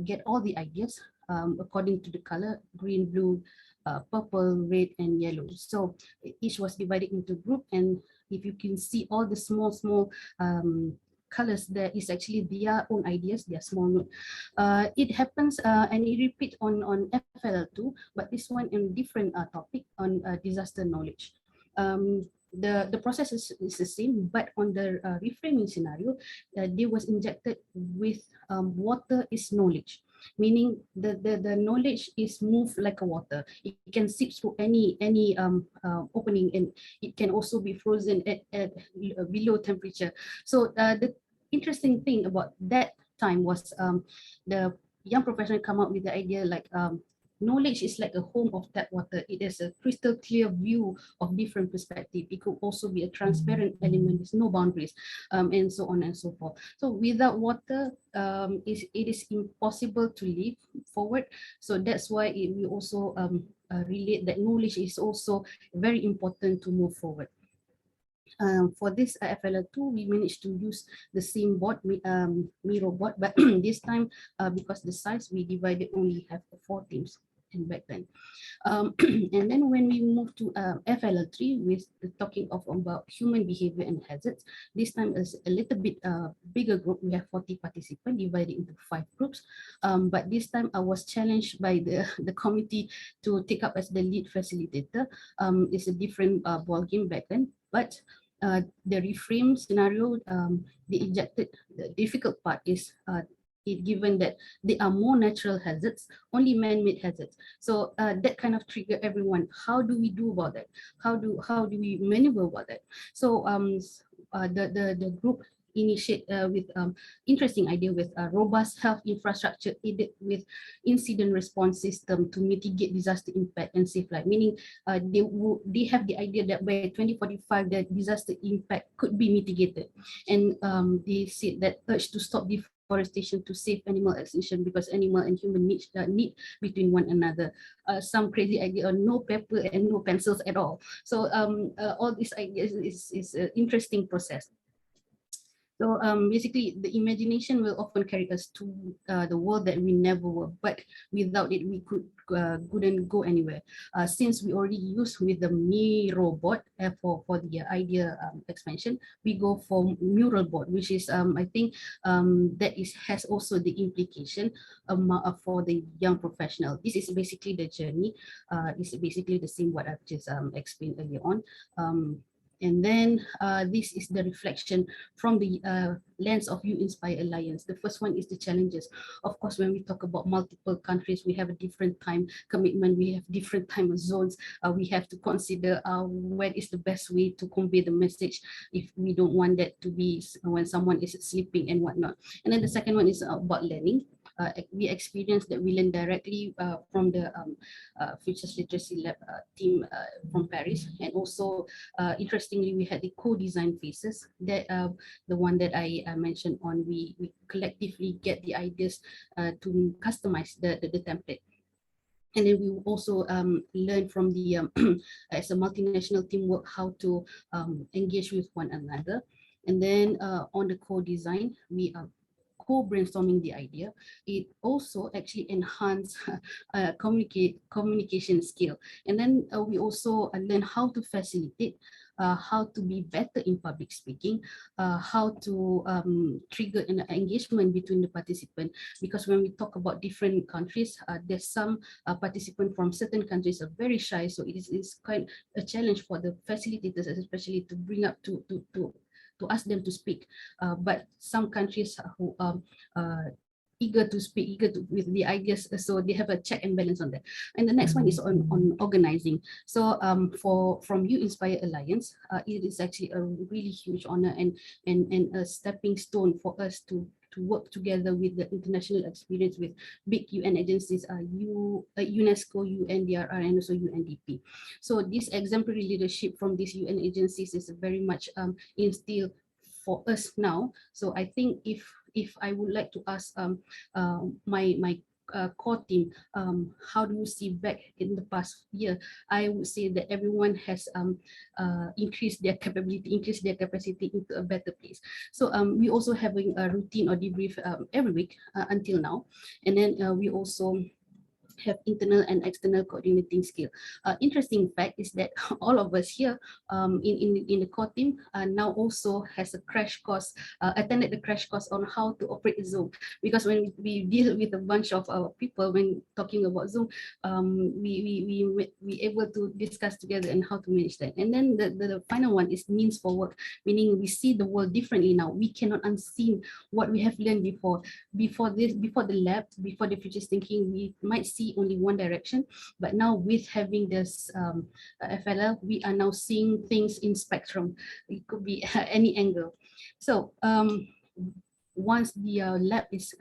get all the ideas according to the color: green, blue, purple, red, and yellow. So each was divided into group, and if you can see all the small colors, there is actually their own ideas, their small note. It happens and it repeats on FLL2, but this one in different topic on disaster knowledge. The process is the same, but on the reframing scenario, they was injected with water is knowledge, meaning the knowledge is moved like a water. It can seep through any opening, and it can also be frozen at below temperature. So the interesting thing about that time was the young professional come up with the idea like knowledge is like a home of tap water. It is a crystal clear view of different perspectives. It could also be a transparent element with no boundaries, and so on and so forth. So without water, it is impossible to live forward. So that's why we also relate that knowledge is also very important to move forward. For this FLL2, we managed to use the same board, Miro board, but this time, because the size, we divided only have 4 teams. And back then, and then when we move to FLL3, with talking about human behavior and hazards, this time is a little bit bigger group. We have 40 participants divided into 5 groups, but this time I was challenged by the committee to take up as the lead facilitator. It's a different ball game back then, but the reframe scenario, the difficult part is given that they are more natural hazards, only man-made hazards. So that kind of trigger everyone. How do we do about that? How do we maneuver about that? So the group initiate with interesting idea with robust health infrastructure aided with incident response system to mitigate disaster impact and save life. Meaning they have the idea that by 2045 the disaster impact could be mitigated, and they said that urge to stop deforestation to save animal extinction, because animal and human need between one another. Some crazy idea on no paper and no pencils at all. So all these ideas is an interesting process. So basically, the imagination will often carry us to the world that we never were, but without it, we couldn't go anywhere. Since we already use with the Miro board for the idea expansion, we go for mural board, which is I think that has also the implication for the young professional. This is basically the journey. It's basically the same what I've just explained earlier on. And then this is the reflection from the lens of U-INSPIRE Alliance. The first one is the challenges. Of course, when we talk about multiple countries, we have a different time commitment, we have different time zones. We have to consider what is the best way to convey the message if we don't want that to be when someone is sleeping and whatnot. And then the second one is about learning. we experienced that we learned directly from the Futures Literacy Lab team from Paris. And also, interestingly, we had the co-design phases that the one that I mentioned on, we collectively get the ideas to customize the template. And then we also learn from the, as a multinational teamwork, how to engage with one another. And then on the co-design, we are co-brainstorming the idea. It also actually enhance communication skill. And then we also learn how to facilitate, how to be better in public speaking, how to trigger an engagement between the participant. Because when we talk about different countries, there's some participants from certain countries are very shy. So it is quite a challenge for the facilitators, especially to bring up to ask them to speak, but some countries who are eager to speak, with the ideas, so they have a check and balance on that. And the next one is on organizing. So from U-INSPIRE Alliance, it is actually a really huge honor and a stepping stone for us to work together with the international experience with big UN agencies, UNESCO, UNDRR, and also UNDP. So this exemplary leadership from these UN agencies is very much instilled for us now. So I think if I would like to ask my core team, how do you see back in the past year? I would say that everyone has increased their capability, increased their capacity into a better place. So we also having a routine or debrief every week until now. And then we also have internal and external coordinating skill. Interesting fact is that all of us here in the core team now also has a crash course, attended the crash course on how to operate Zoom. Because when we deal with a bunch of people when talking about Zoom, we able to discuss together and how to manage that. And then the final one is means for work, meaning we see the world differently now. We cannot unseen what we have learned before. Before the lab, before the futures thinking, we might see only one direction, but now with having this FLL, we are now seeing things in spectrum. It could be any angle. So once the lab is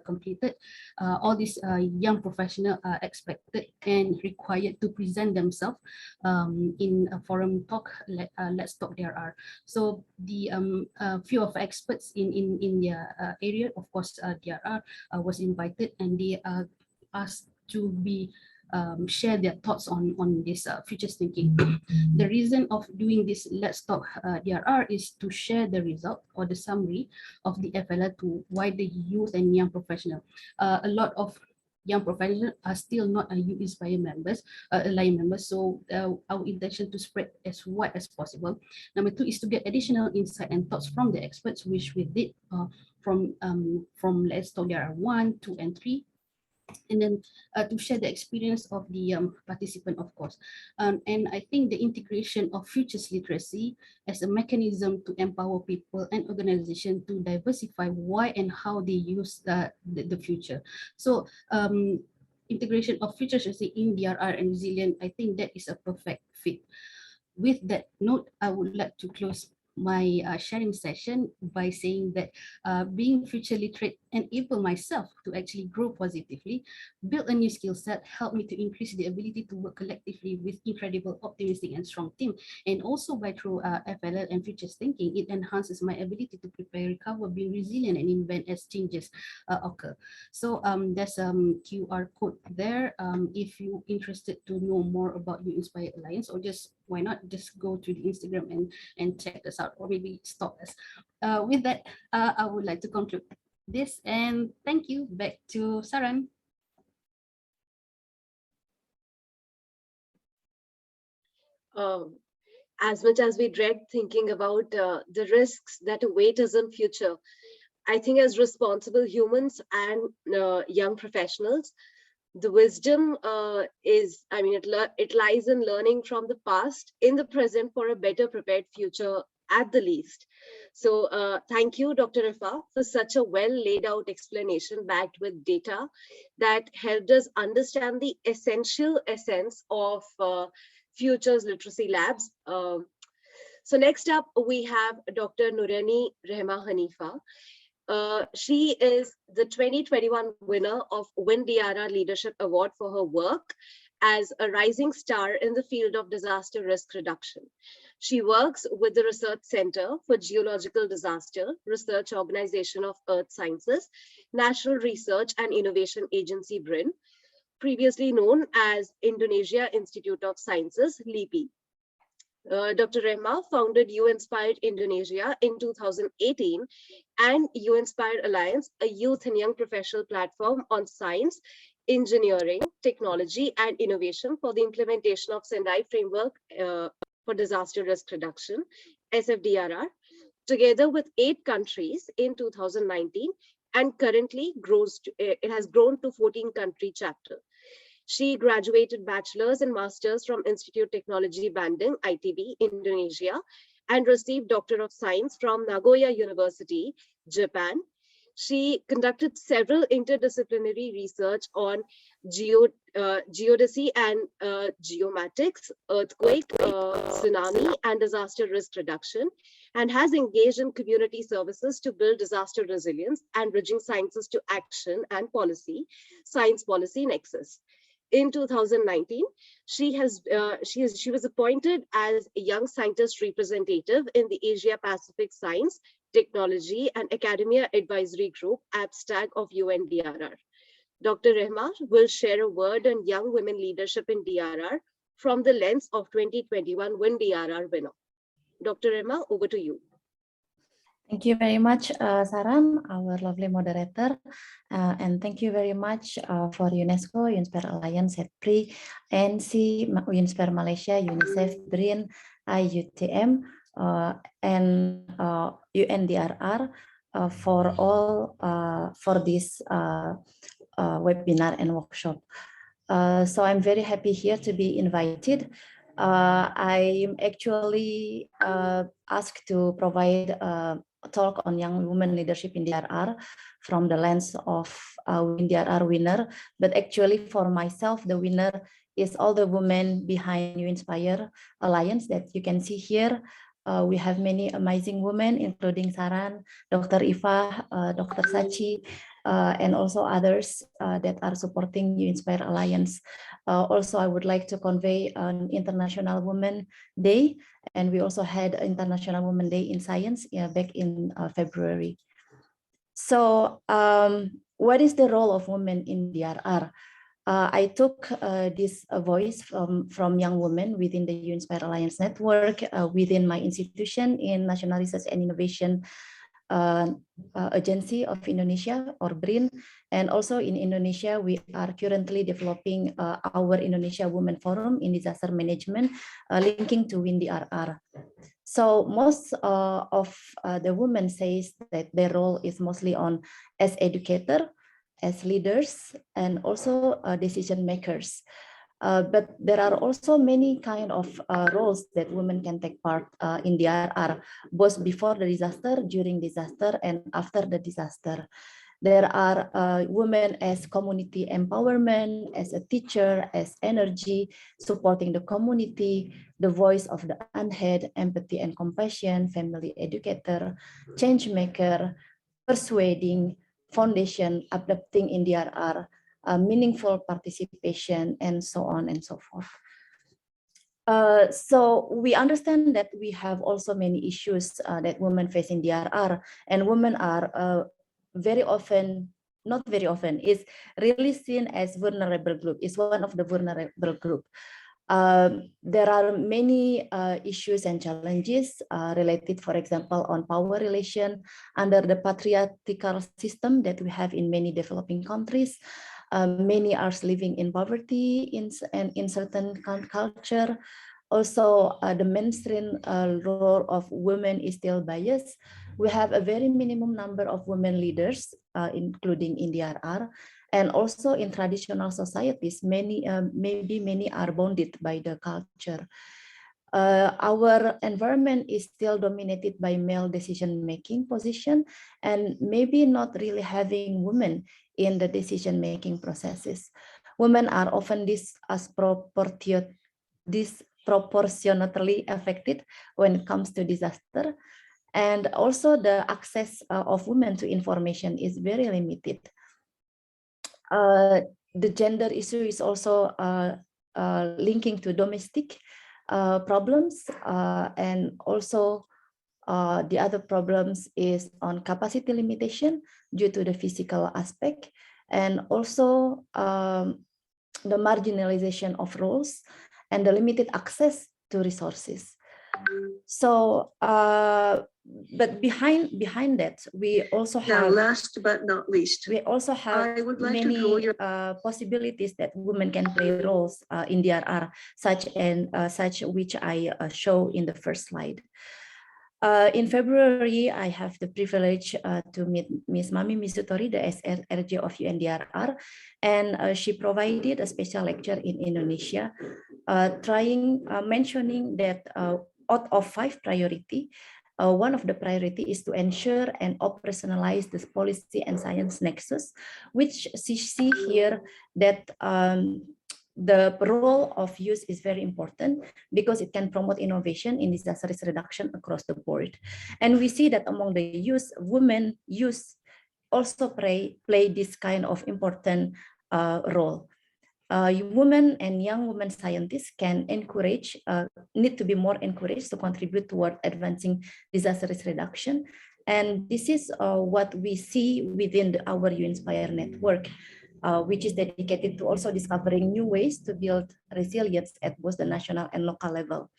completed, all these young professionals are expected and required to present themselves in a forum talk, Let's Talk DRR. So the few of experts in their area, of course, DRR was invited, and they are asked to be share their thoughts on this futures thinking. The reason of doing this Let's Talk DRR is to share the result or the summary of the FLL to wider youth and young professionals. A lot of young professionals are still not U-INSPIRE members, Alliance members, so our intention to spread as wide as possible. Number two is to get additional insight and thoughts from the experts, which we did from Let's Talk DRR 1, 2, and 3. And then to share the experience of the participant, of course. And I think the integration of futures literacy as a mechanism to empower people and organizations to diversify why and how they use the future. So integration of futures literacy in DRR and resilient, I think that is a perfect fit. With that note, I would like to close my sharing session by saying that being future literate enabled myself to actually grow positively, build a new skill set, help me to increase the ability to work collectively with incredible, optimistic, and strong team. And also by through FLL and futures thinking, it enhances my ability to prepare, recover, be resilient, and invent as changes occur. So there's a QR code there. If you're interested to know more about U-INSPIRE Alliance, or just why not just go to the Instagram and check us out, or maybe stalk us. With that, I would like to conclude this, and thank you. Back to Saran. As much as we dread thinking about the risks that await us in future, I think as responsible humans and young professionals, the wisdom is, I mean, it lies in learning from the past in the present for a better prepared future at the least. So thank you, Dr. Rifa, for such a well laid out explanation backed with data that helped us understand the essential essence of futures literacy labs. So next up, we have Dr. Nurani Rehma Hanifa. She is the 2021 winner of UNDRR Leadership Award for her work as a rising star in the field of disaster risk reduction. She works with the Research Center for Geological Disaster Research Organization of Earth Sciences, National Research and Innovation Agency BRIN, previously known as Indonesia Institute of Sciences, LIPI. Dr. Rehma founded U-INSPIRE Indonesia in 2018 and U-INSPIRE Alliance, a youth and young professional platform on science, engineering, technology, and innovation for the implementation of Sendai Framework for Disaster Risk Reduction, SFDRR, together with 8 countries in 2019, and currently it has grown to 14-country chapter. She graduated bachelor's and master's from Institute Technology Bandung, ITB, Indonesia, and received Doctor of Science from Nagoya University, Japan. She conducted several interdisciplinary research on geodesy and geomatics, earthquake, tsunami, and disaster risk reduction, and has engaged in community services to build disaster resilience and bridging sciences to action and policy, science policy nexus. In 2019, she was appointed as a young scientist representative in the Asia Pacific Science, Technology and Academia Advisory Group, APSTAG of UNDRR. Dr. Rehma will share a word on young women leadership in DRR from the lens of 2021 UNDRR winner. Dr. Rehma, over to you. Thank you very much, Saran, our lovely moderator. And thank you very much for UNESCO, U-INSPIRE Alliance, SETI, ANC, U-INSPIRE Malaysia, UNICEF, BRIN, UiTM, and UNDRR for this webinar and workshop. So I'm very happy here to be invited. I'm actually asked to provide a talk on young women leadership in DRR from the lens of UNDRR winner, but actually for myself, the winner is all the women behind U-INSPIRE Alliance that you can see here. We have many amazing women, including Saran, Dr. Ifa, Dr. Sachi, and also others that are supporting U-INSPIRE Alliance. Also, I would like to convey an International Women Day, and we also had International Women Day in Science back in February. So what is the role of women in DRR? I took this voice from young women within the U-INSPIRE Alliance network, within my institution in National Research and Innovation Agency of Indonesia, or BRIN, and also in Indonesia, we are currently developing our Indonesia Women Forum in Disaster Management, linking to UNDRR. So most of the women says that their role is mostly on as educator, as leaders, and also decision makers. But there are also many kind of roles that women can take part in DRR, both before the disaster, during disaster, and after the disaster. There are women as community empowerment, as a teacher, as energy, supporting the community, the voice of the unheard, empathy and compassion, family educator, change maker, persuading, foundation, uplifting in DRR, meaningful participation, and so on and so forth. So we understand that we have also many issues that women face in DRR, and women are very often, not very often, is really seen as vulnerable group, is one of the vulnerable group. There are many issues and challenges related, for example, on power relation under the patriarchal system that we have in many developing countries. Many are living in poverty in certain culture. Also, the mainstream role of women is still biased. We have a very minimum number of women leaders, including in DRR. And also in traditional societies, maybe many are bounded by the culture. Our environment is still dominated by male decision-making position, and maybe not really having women in the decision-making processes. Women are often disproportionately affected when it comes to disaster. And also the access of women to information is very limited. The gender issue is also linking to domestic problems, and also the other problems is on capacity limitation due to the physical aspect, and also the marginalization of roles and the limited access to resources. So, but behind that, we also have, last but not least, we also have I would like many to draw your possibilities that women can play roles in DRR, such which I show in the first slide. In February, I have the privilege to meet Ms. Mami Misutori, the SRG of UNDRR, and she provided a special lecture in Indonesia, mentioning that out of 5 priorities, one of the priority is to ensure and operationalize this policy and science nexus, which she see here that the role of youth is very important because it can promote innovation in disaster risk reduction across the board. And we see that among the youth, women youth also play this kind of important role. Women and young women scientists can need to be more encouraged to contribute toward advancing disaster risk reduction. And this is what we see within our U-INSPIRE network, which is dedicated to also discovering new ways to build resilience at both the national and local level.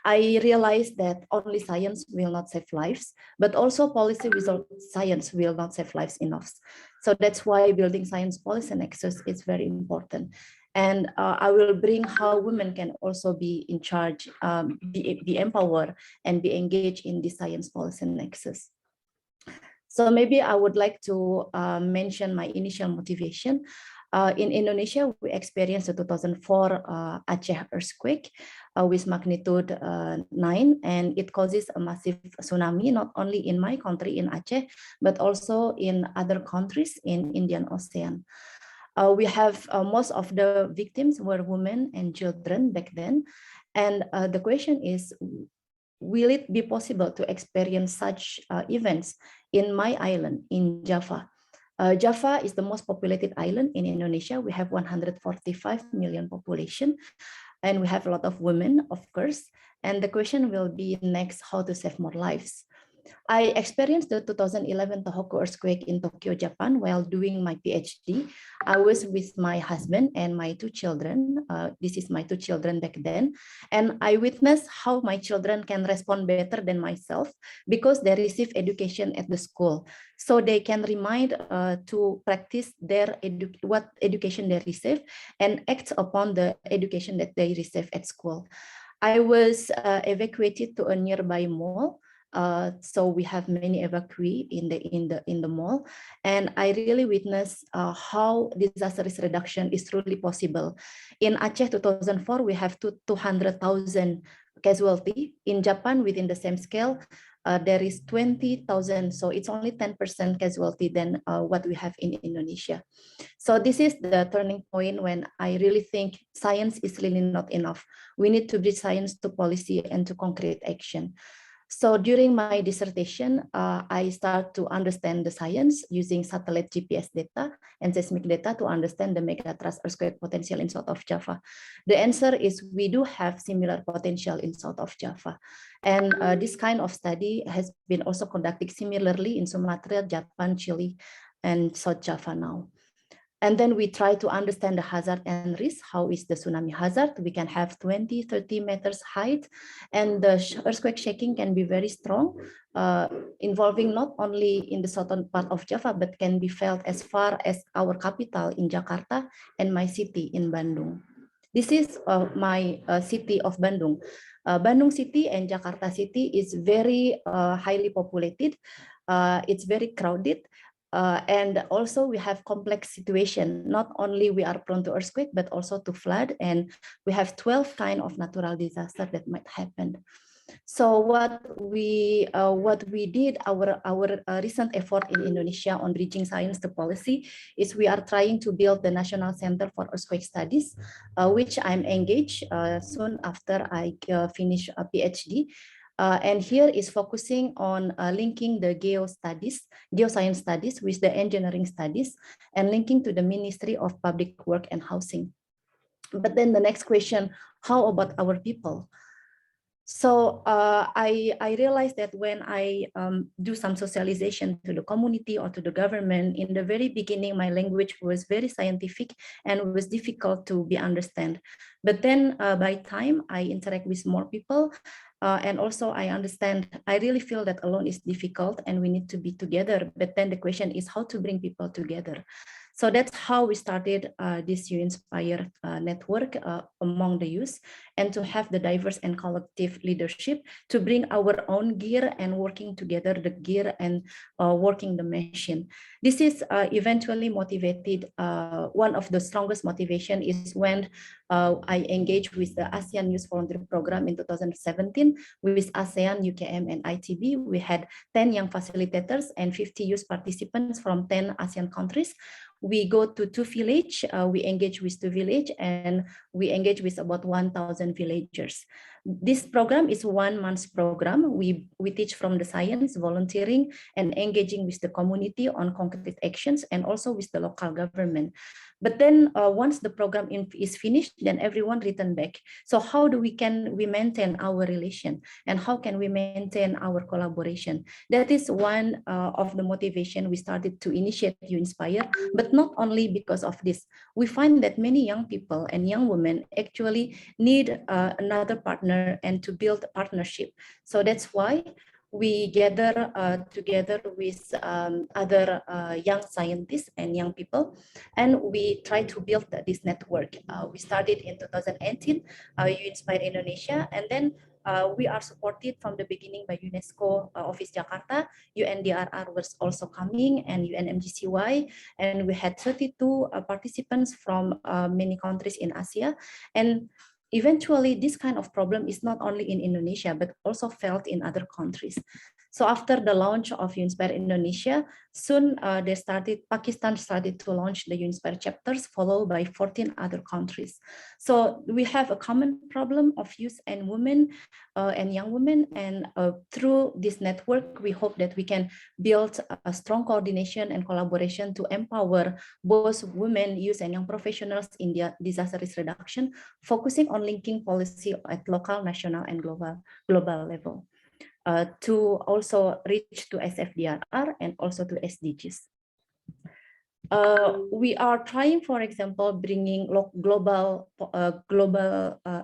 I realized that only science will not save lives, but also policy without science will not save lives enough. So that's why building science policy nexus is very important. And I will bring how women can also be in charge, be empowered and be engaged in the science policy nexus. So maybe I would like to mention my initial motivation. In Indonesia, we experienced the 2004 Aceh earthquake with magnitude 9, and it causes a massive tsunami, not only in my country, in Aceh, but also in other countries in Indian Ocean. We have most of the victims were women and children back then. And the question is, will it be possible to experience such events in my island, in Java? Java is the most populated island in Indonesia. We have 145 million population, and we have a lot of women, of course. And the question will be next, how to save more lives. I experienced the 2011 Tohoku earthquake in Tokyo, Japan, while doing my PhD. I was with my husband and my 2 children. This is my 2 children back then. And I witnessed how my children can respond better than myself because they receive education at the school. So they can remind to practice what education they receive and act upon the education that they receive at school. I was evacuated to a nearby mall. So we have many evacuees in the mall, and I really witnessed how disaster risk reduction is truly possible. In Aceh 2004, we have 200,000 casualty. In Japan, within the same scale, there is 20,000. So it's only 10% casualty than what we have in Indonesia. So this is the turning point when I really think science is really not enough. We need to bridge science to policy and to concrete action. So during my dissertation, I start to understand the science using satellite GPS data and seismic data to understand the megathrust earthquake potential in South of Java. The answer is we do have similar potential in South of Java. And this kind of study has been also conducted similarly in Sumatra, Japan, Chile, and South Java now. And then we try to understand the hazard and risk. How is the tsunami hazard? We can have 20, 30 meters height, and the earthquake shaking can be very strong, involving not only in the southern part of Java, but can be felt as far as our capital in Jakarta and my city in Bandung. This is my city of Bandung. Bandung city and Jakarta city is very highly populated. It's very crowded. And also we have complex situation. Not only we are prone to earthquake, but also to flood. And we have 12 kind of natural disaster that might happen. So what we did, our recent effort in Indonesia on bridging science to policy is we are trying to build the National Center for Earthquake Studies, which I'm engaged soon after I finish a PhD. And here is focusing on linking the geoscience studies with the engineering studies and linking to the Ministry of Public Work and Housing. But then the next question, how about our people? So I realized that when I do some socialization to the community or to the government, in the very beginning, my language was very scientific and was difficult to be understood. But then by time I interact with more people, and also I understand, I really feel that alone is difficult and we need to be together. But then the question is how to bring people together. So that's how we started this UINSPIRE network among the youth, and to have the diverse and collective leadership to bring our own gear and working together the gear and working the machine. This is eventually motivated. One of the strongest motivation is when I engaged with the ASEAN Youth Volunteer Program in 2017 with ASEAN, UKM, and ITB. We had 10 young facilitators and 50 youth participants from 10 ASEAN countries. We go to 2 villages, we engage with 2 villages, and we engage with about 1,000 villagers. This program is 1 month program. We teach from the science, volunteering, and engaging with the community on concrete actions, and also with the local government. But then once the program is finished, then everyone return back. So how do we maintain our relation, and how can we maintain our collaboration? That is one of the motivation we started to initiate UINSPIRE, but not only because of this. We find that many young people and young women actually need another partner and to build a partnership. So that's why we gather together with other young scientists and young people, and we try to build this network. We started in 2018, UINSPIRE Indonesia, and then we are supported from the beginning by UNESCO Office Jakarta. UNDRR was also coming, and UNMGCY, and we had 32 participants from many countries in Asia. And eventually, this kind of problem is not only in Indonesia, but also felt in other countries. So after the launch of UINSPIRE Indonesia, soon Pakistan started to launch the UINSPIRE chapters, followed by 14 other countries. So we have a common problem of youth and women and young women. And through this network, we hope that we can build a strong coordination and collaboration to empower both women, youth, and young professionals in their disaster risk reduction, focusing on linking policy at local, national, and global level. To also reach to SFDRR and also to SDGs. We are trying, for example, bringing global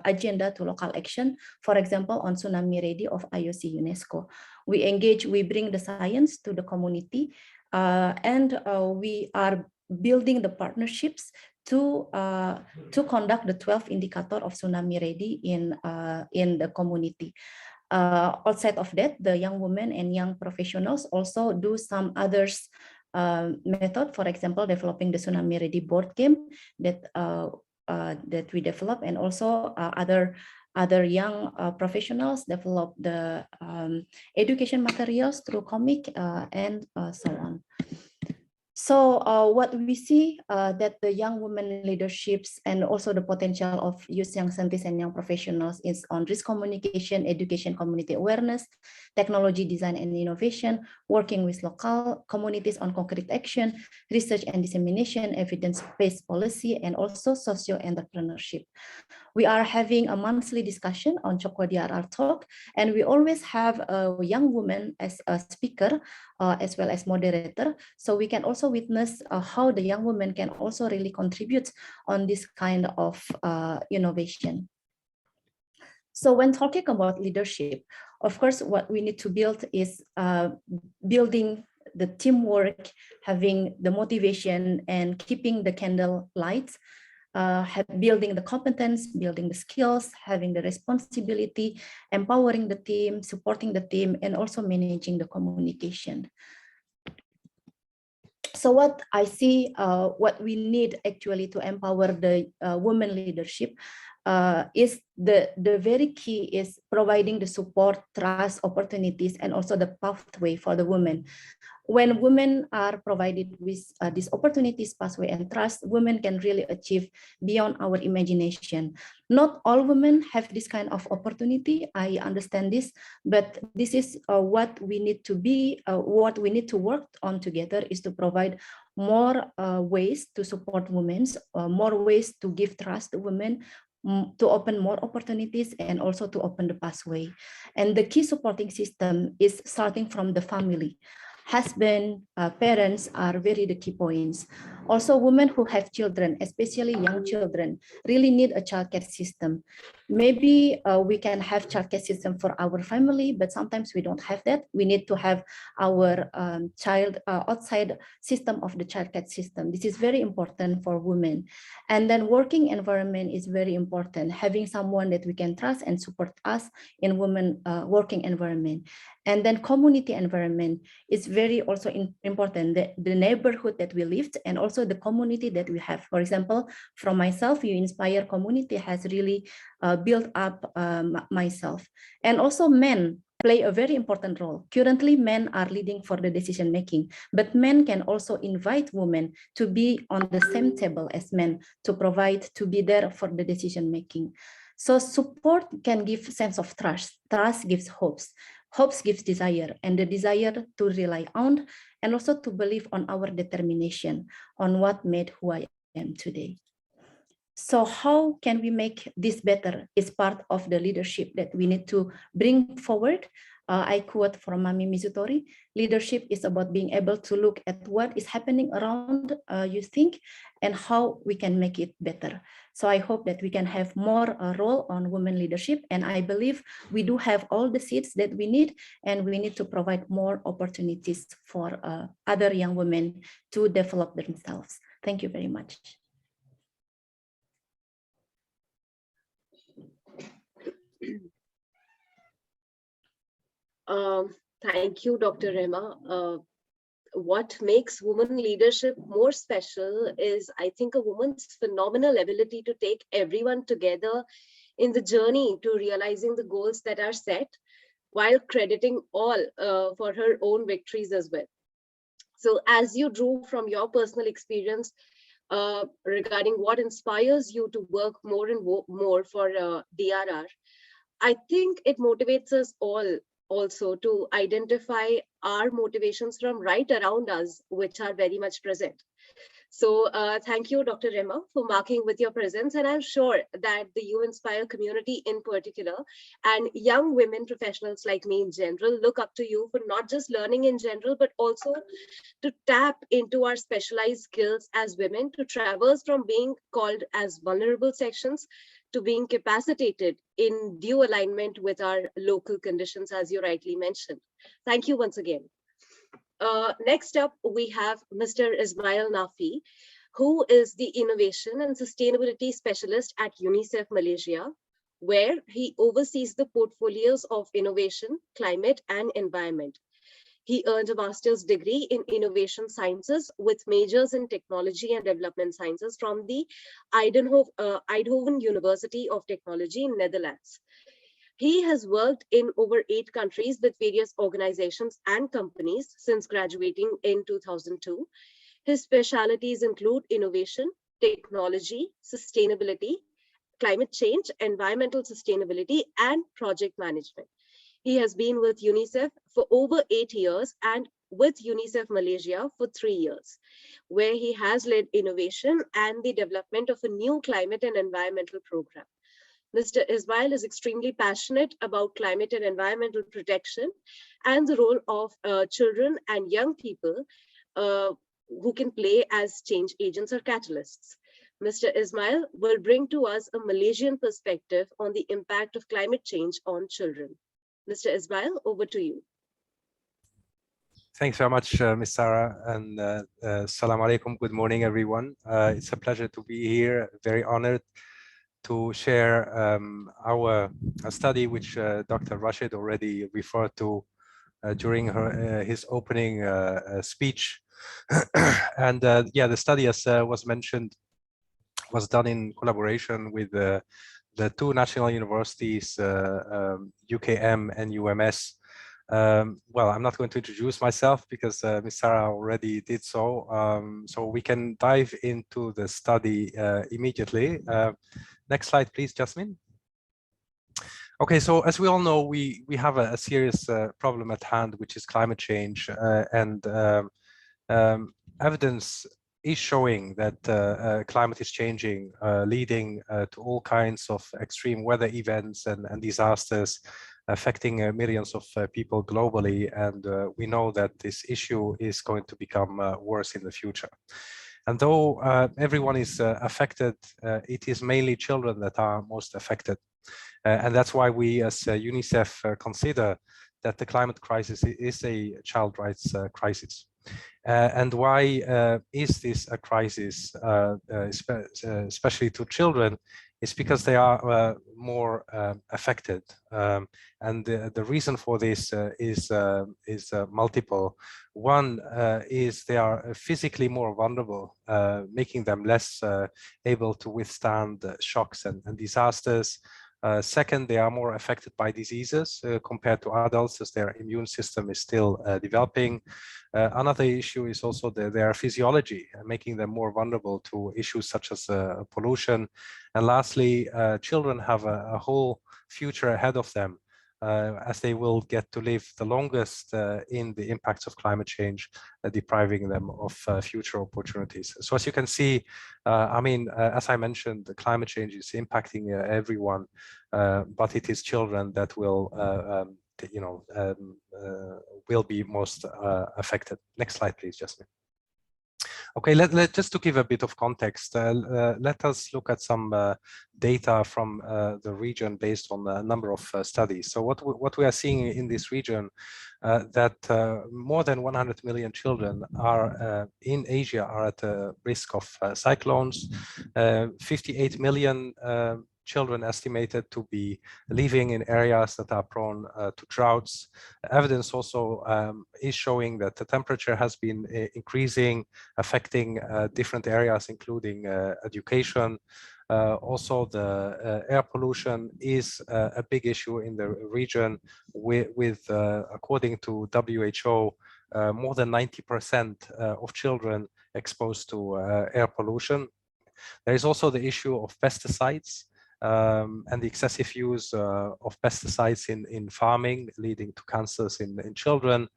agenda to local action, for example, on Tsunami Ready of IOC UNESCO. We bring the science to the community, and we are building the partnerships to conduct the 12 indicator of Tsunami Ready in the community. Outside of that, the young women and young professionals also do some others method, for example, developing the Tsunami Ready board game that we develop, and also other young professionals develop the education materials through comic and so on. So what we see that the young women leaderships and also the potential of youth, young scientists, and young professionals is on risk communication, education, community awareness, technology design and innovation, working with local communities on concrete action, research and dissemination, evidence-based policy, and also socio-entrepreneurship. We are having a monthly discussion on GPDRR talk, and we always have a young woman as a speaker as well as moderator. So we can also witness how the young women can also really contribute on this kind of innovation. So when talking about leadership, of course, what we need to build is building the teamwork, having the motivation and keeping the candle light, building the competence, building the skills, having the responsibility, empowering the team, supporting the team, and also managing the communication. So what I see, what we need actually to empower the women leadership, is the very key is providing the support, trust, opportunities, and also the pathway for the women. When women are provided with these opportunities, pathway, and trust, women can really achieve beyond our imagination. Not all women have this kind of opportunity. I understand this, but this is what we need to be, what we need to work on together is to provide more ways to support women, more ways to give trust to women, to open more opportunities, and also to open the pathway. And the key supporting system is starting from the family. Husband, parents are very the key points. Also, women who have children, especially young children, really need a childcare system. Maybe we can have childcare system for our family, but sometimes we don't have that. We need to have our child outside system of the childcare system. This is very important for women. And then working environment is very important. Having someone that we can trust and support us in women working environment. And then community environment is very also important, the neighborhood that we lived and also the community that we have. For example, from myself, U-INSPIRE community has really built up myself. And also men play a very important role. Currently, men are leading for the decision making, but men can also invite women to be on the same table as men, to provide, to be there for the decision making. So support can give sense of trust. Trust gives hopes. Hopes gives desire, and the desire to rely on and also to believe on our determination on what made who I am today. So how can we make this better is part of the leadership that we need to bring forward. I quote from Mami Mizutori, leadership is about being able to look at what is happening around you think and how we can make it better. So I hope that we can have more role on women leadership. And I believe we do have all the seats that we need, and we need to provide more opportunities for other young women to develop themselves. Thank you very much. Thank you, Dr. Rema. What makes women leadership more special is, I think, a woman's phenomenal ability to take everyone together in the journey to realizing the goals that are set, while crediting all for her own victories as well. So as you drew from your personal experience regarding what inspires you to work more and more for DRR, I think it motivates us all also to identify our motivations from right around us, which are very much present. So thank you, Dr. Rema, for marking with your presence. And I'm sure that the U-INSPIRE community in particular and young women professionals like me in general look up to you for not just learning in general, but also to tap into our specialized skills as women, to traverse from being called as vulnerable sections to being capacitated in due alignment with our local conditions, as you rightly mentioned. Thank you once again. Next up, we have Mr. Ismail Nafi, who is the Innovation and Sustainability Specialist at UNICEF Malaysia, where he oversees the portfolios of innovation, climate, and environment. He earned a master's degree in innovation sciences with majors in technology and development sciences from the Eindhoven University of Technology in Netherlands. He has worked in over 8 countries with various organizations and companies since graduating in 2002. His specialities include innovation, technology, sustainability, climate change, environmental sustainability, and project management. He has been with UNICEF for over 8 years and with UNICEF Malaysia for 3 years, where he has led innovation and the development of a new climate and environmental program. Mr. Ismail is extremely passionate about climate and environmental protection and the role of children and young people who can play as change agents or catalysts. Mr. Ismail will bring to us a Malaysian perspective on the impact of climate change on children. Mr. Ismail, over to you. Thanks very much, Ms. Sarah, and Assalamu alaikum. Good morning, everyone. It's a pleasure to be here. Very honored to share our study, which Dr. Rashid already referred to during his opening speech. And yeah, the study, as was mentioned, was done in collaboration with the the two national universities, UKM and UMS. Well, I'm not going to introduce myself because Ms. Sarah already did so. So we can dive into the study immediately. Next slide, please, Jasmine. Okay, so as we all know, we have a serious problem at hand, which is climate change, and evidence is showing that climate is changing, leading to all kinds of extreme weather events and disasters affecting millions of people globally. And we know that this issue is going to become worse in the future. And though everyone is affected, it is mainly children that are most affected. And that's why we as UNICEF consider that the climate crisis is a child rights crisis. And why is this a crisis, especially to children? It's because they are more affected. And the reason for this is multiple. One is they are physically more vulnerable, making them less able to withstand shocks and disasters. Second, they are more affected by diseases compared to adults, as their immune system is still developing. Another issue is also their physiology, making them more vulnerable to issues such as pollution. And lastly, children have a whole future ahead of them, as they will get to live the longest in the impacts of climate change, depriving them of future opportunities. So as you can see, I mean, as I mentioned, the climate change is impacting everyone, but it is children that will, will be most affected. Next slide, please, Jasmine. Okay, just to give a bit of context, let us look at some data from the region based on a number of studies. So what we are seeing in this region, that more than 100 million children are in Asia are at risk of cyclones, 58 million children estimated to be living in areas that are prone to droughts. Evidence also is showing that the temperature has been increasing, affecting different areas, including education. Also, the air pollution is a big issue in the region with according to WHO, more than 90% of children exposed to air pollution. There is also the issue of pesticides. And the excessive use of pesticides in farming, leading to cancers in children.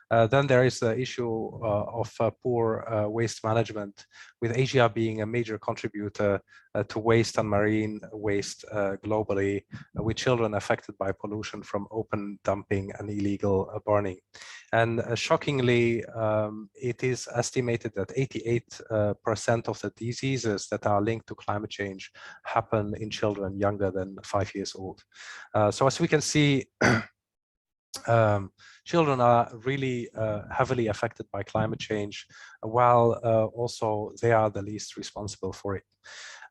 Then there is the issue of poor waste management, with Asia being a major contributor to waste and marine waste globally, with children affected by pollution from open dumping and illegal burning. And shockingly, it is estimated that 88% of the diseases that are linked to climate change happen in children younger than 5 years old. So as we can see, children are really heavily affected by climate change, while also they are the least responsible for it.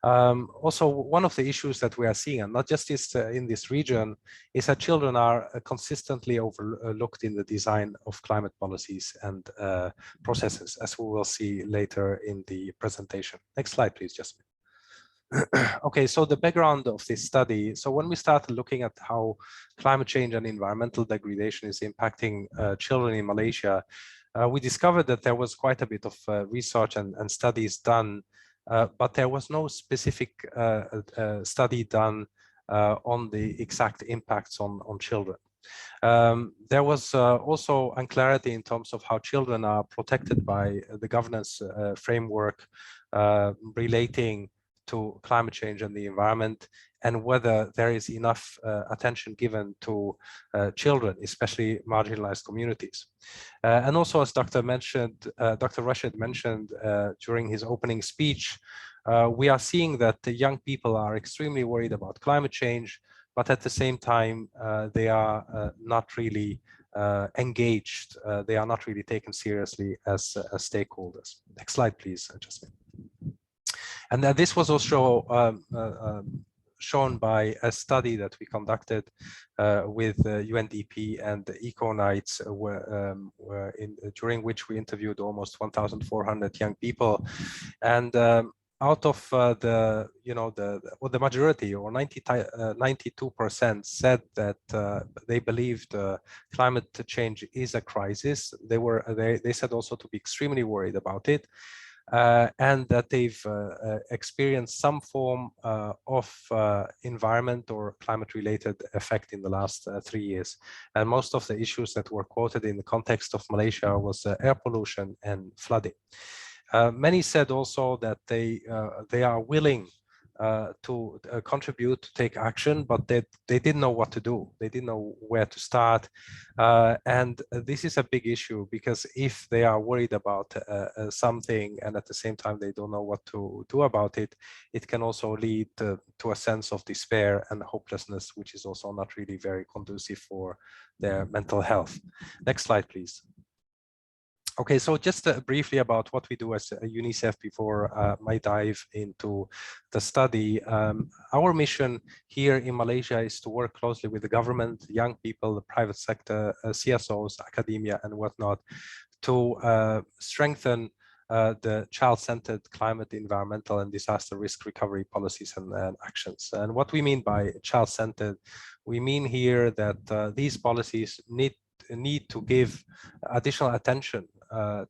Also, one of the issues that we are seeing, and not just in this region, is that children are consistently overlooked in the design of climate policies and processes, as we will see later in the presentation. Next slide, please, Jasmine. Okay, so the background of this study. So when we started looking at how climate change and environmental degradation is impacting children in Malaysia, we discovered that there was quite a bit of research and studies done, but there was no specific study done on the exact impacts on children. There was also unclarity in terms of how children are protected by the governance framework relating to climate change and the environment, and whether there is enough attention given to children, especially marginalized communities. And also, as Dr. Rashid mentioned during his opening speech, we are seeing that the young people are extremely worried about climate change, but at the same time, they are not really engaged. They are not really taken seriously as stakeholders. Next slide, please, Jasmine. And this was also shown by a study that we conducted with UNDP and EcoNights, during which we interviewed almost 1,400 young people. And out of the majority, or 92% said that they believed climate change is a crisis. They said also to be extremely worried about it. And that they've experienced some form of environment or climate-related effect in the last 3 years. And most of the issues that were quoted in the context of Malaysia was air pollution and flooding. Many said also that they are willing to contribute, to take action, but they didn't know what to do. They didn't know where to start. And this is a big issue, because if they are worried about something and at the same time they don't know what to do about it, it can also lead to a sense of despair and hopelessness, which is also not really very conducive for their mental health. Next slide, please. Okay, so just briefly about what we do as UNICEF before my dive into the study. Our mission here in Malaysia is to work closely with the government, young people, the private sector, CSOs, academia, and whatnot, to strengthen the child-centered climate, environmental, and disaster risk recovery policies and actions. And what we mean by child-centered, we mean here that these policies need to give additional attention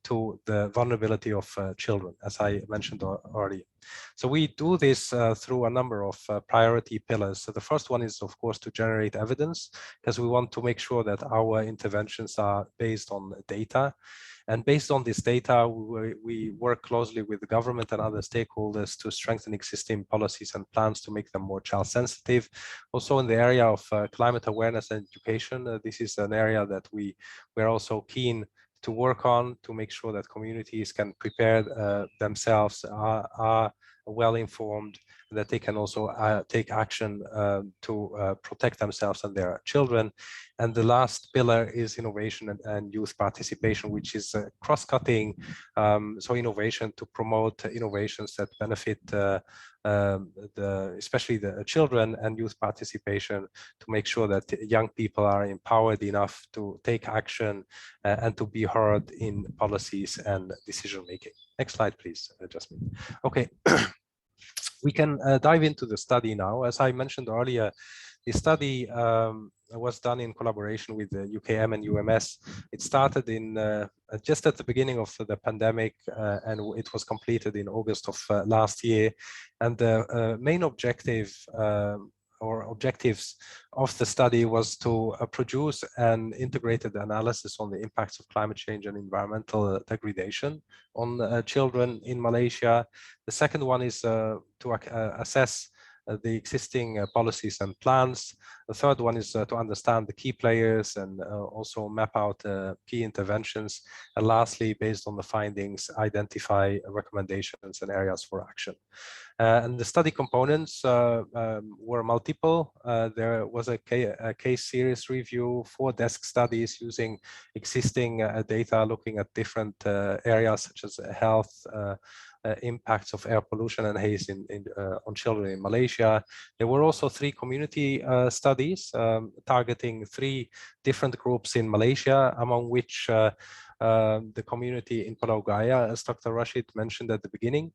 to the vulnerability of children, as I mentioned already. So we do this through a number of priority pillars. So the first one is, of course, to generate evidence, because we want to make sure that our interventions are based on data. And based on this data, we work closely with the government and other stakeholders to strengthen existing policies and plans to make them more child sensitive. Also in the area of climate awareness and education, this is an area that we're also keen to work on, to make sure that communities can prepare themselves, are well informed, that they can also take action to protect themselves and their children. And the last pillar is innovation and youth participation, which is cross-cutting, so innovation to promote innovations that benefit especially the children, and youth participation to make sure that young people are empowered enough to take action and to be heard in policies and decision making. Next slide, please, Jasmine. Okay. We can dive into the study now. As I mentioned earlier, the study was done in collaboration with the UKM and UMS. It started in just at the beginning of the pandemic, and it was completed in August of last year. And the main objective or objectives of the study was to produce an integrated analysis on the impacts of climate change and environmental degradation on children in Malaysia. The second one is to assess the existing policies and plans. The third one is to understand the key players and also map out key interventions. And lastly, based on the findings, identify recommendations and areas for action. And the study components were multiple. There was a case series review, 4 desk studies using existing data, looking at different areas such as health, impacts of air pollution and haze on children in Malaysia. There were also 3 community studies targeting 3 different groups in Malaysia, among which the community in Pulau Gaya, as Dr. Rashid mentioned at the beginning.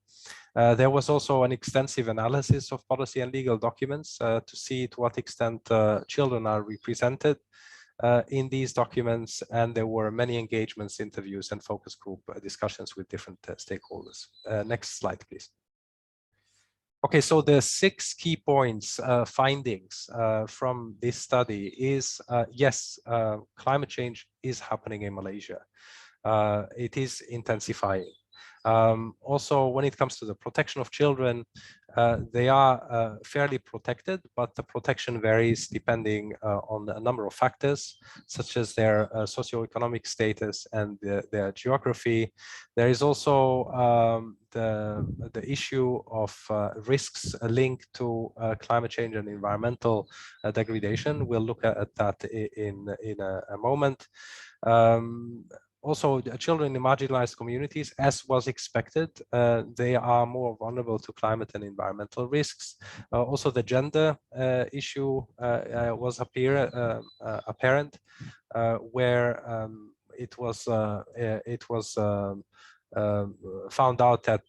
There was also an extensive analysis of policy and legal documents to see to what extent children are represented in these documents, and there were many engagements, interviews, and focus group discussions with different stakeholders. Next slide, please. Okay, so the 6 key points, findings from this study is, yes, climate change is happening in Malaysia. It is intensifying. Also, when it comes to the protection of children, they are fairly protected, but the protection varies depending on a number of factors, such as their socioeconomic status and their geography. There is also the issue of risks linked to climate change and environmental degradation. We'll look at that in a moment. Also, children in marginalized communities, as was expected, they are more vulnerable to climate and environmental risks. Also, the gender issue was apparent, where it was found out that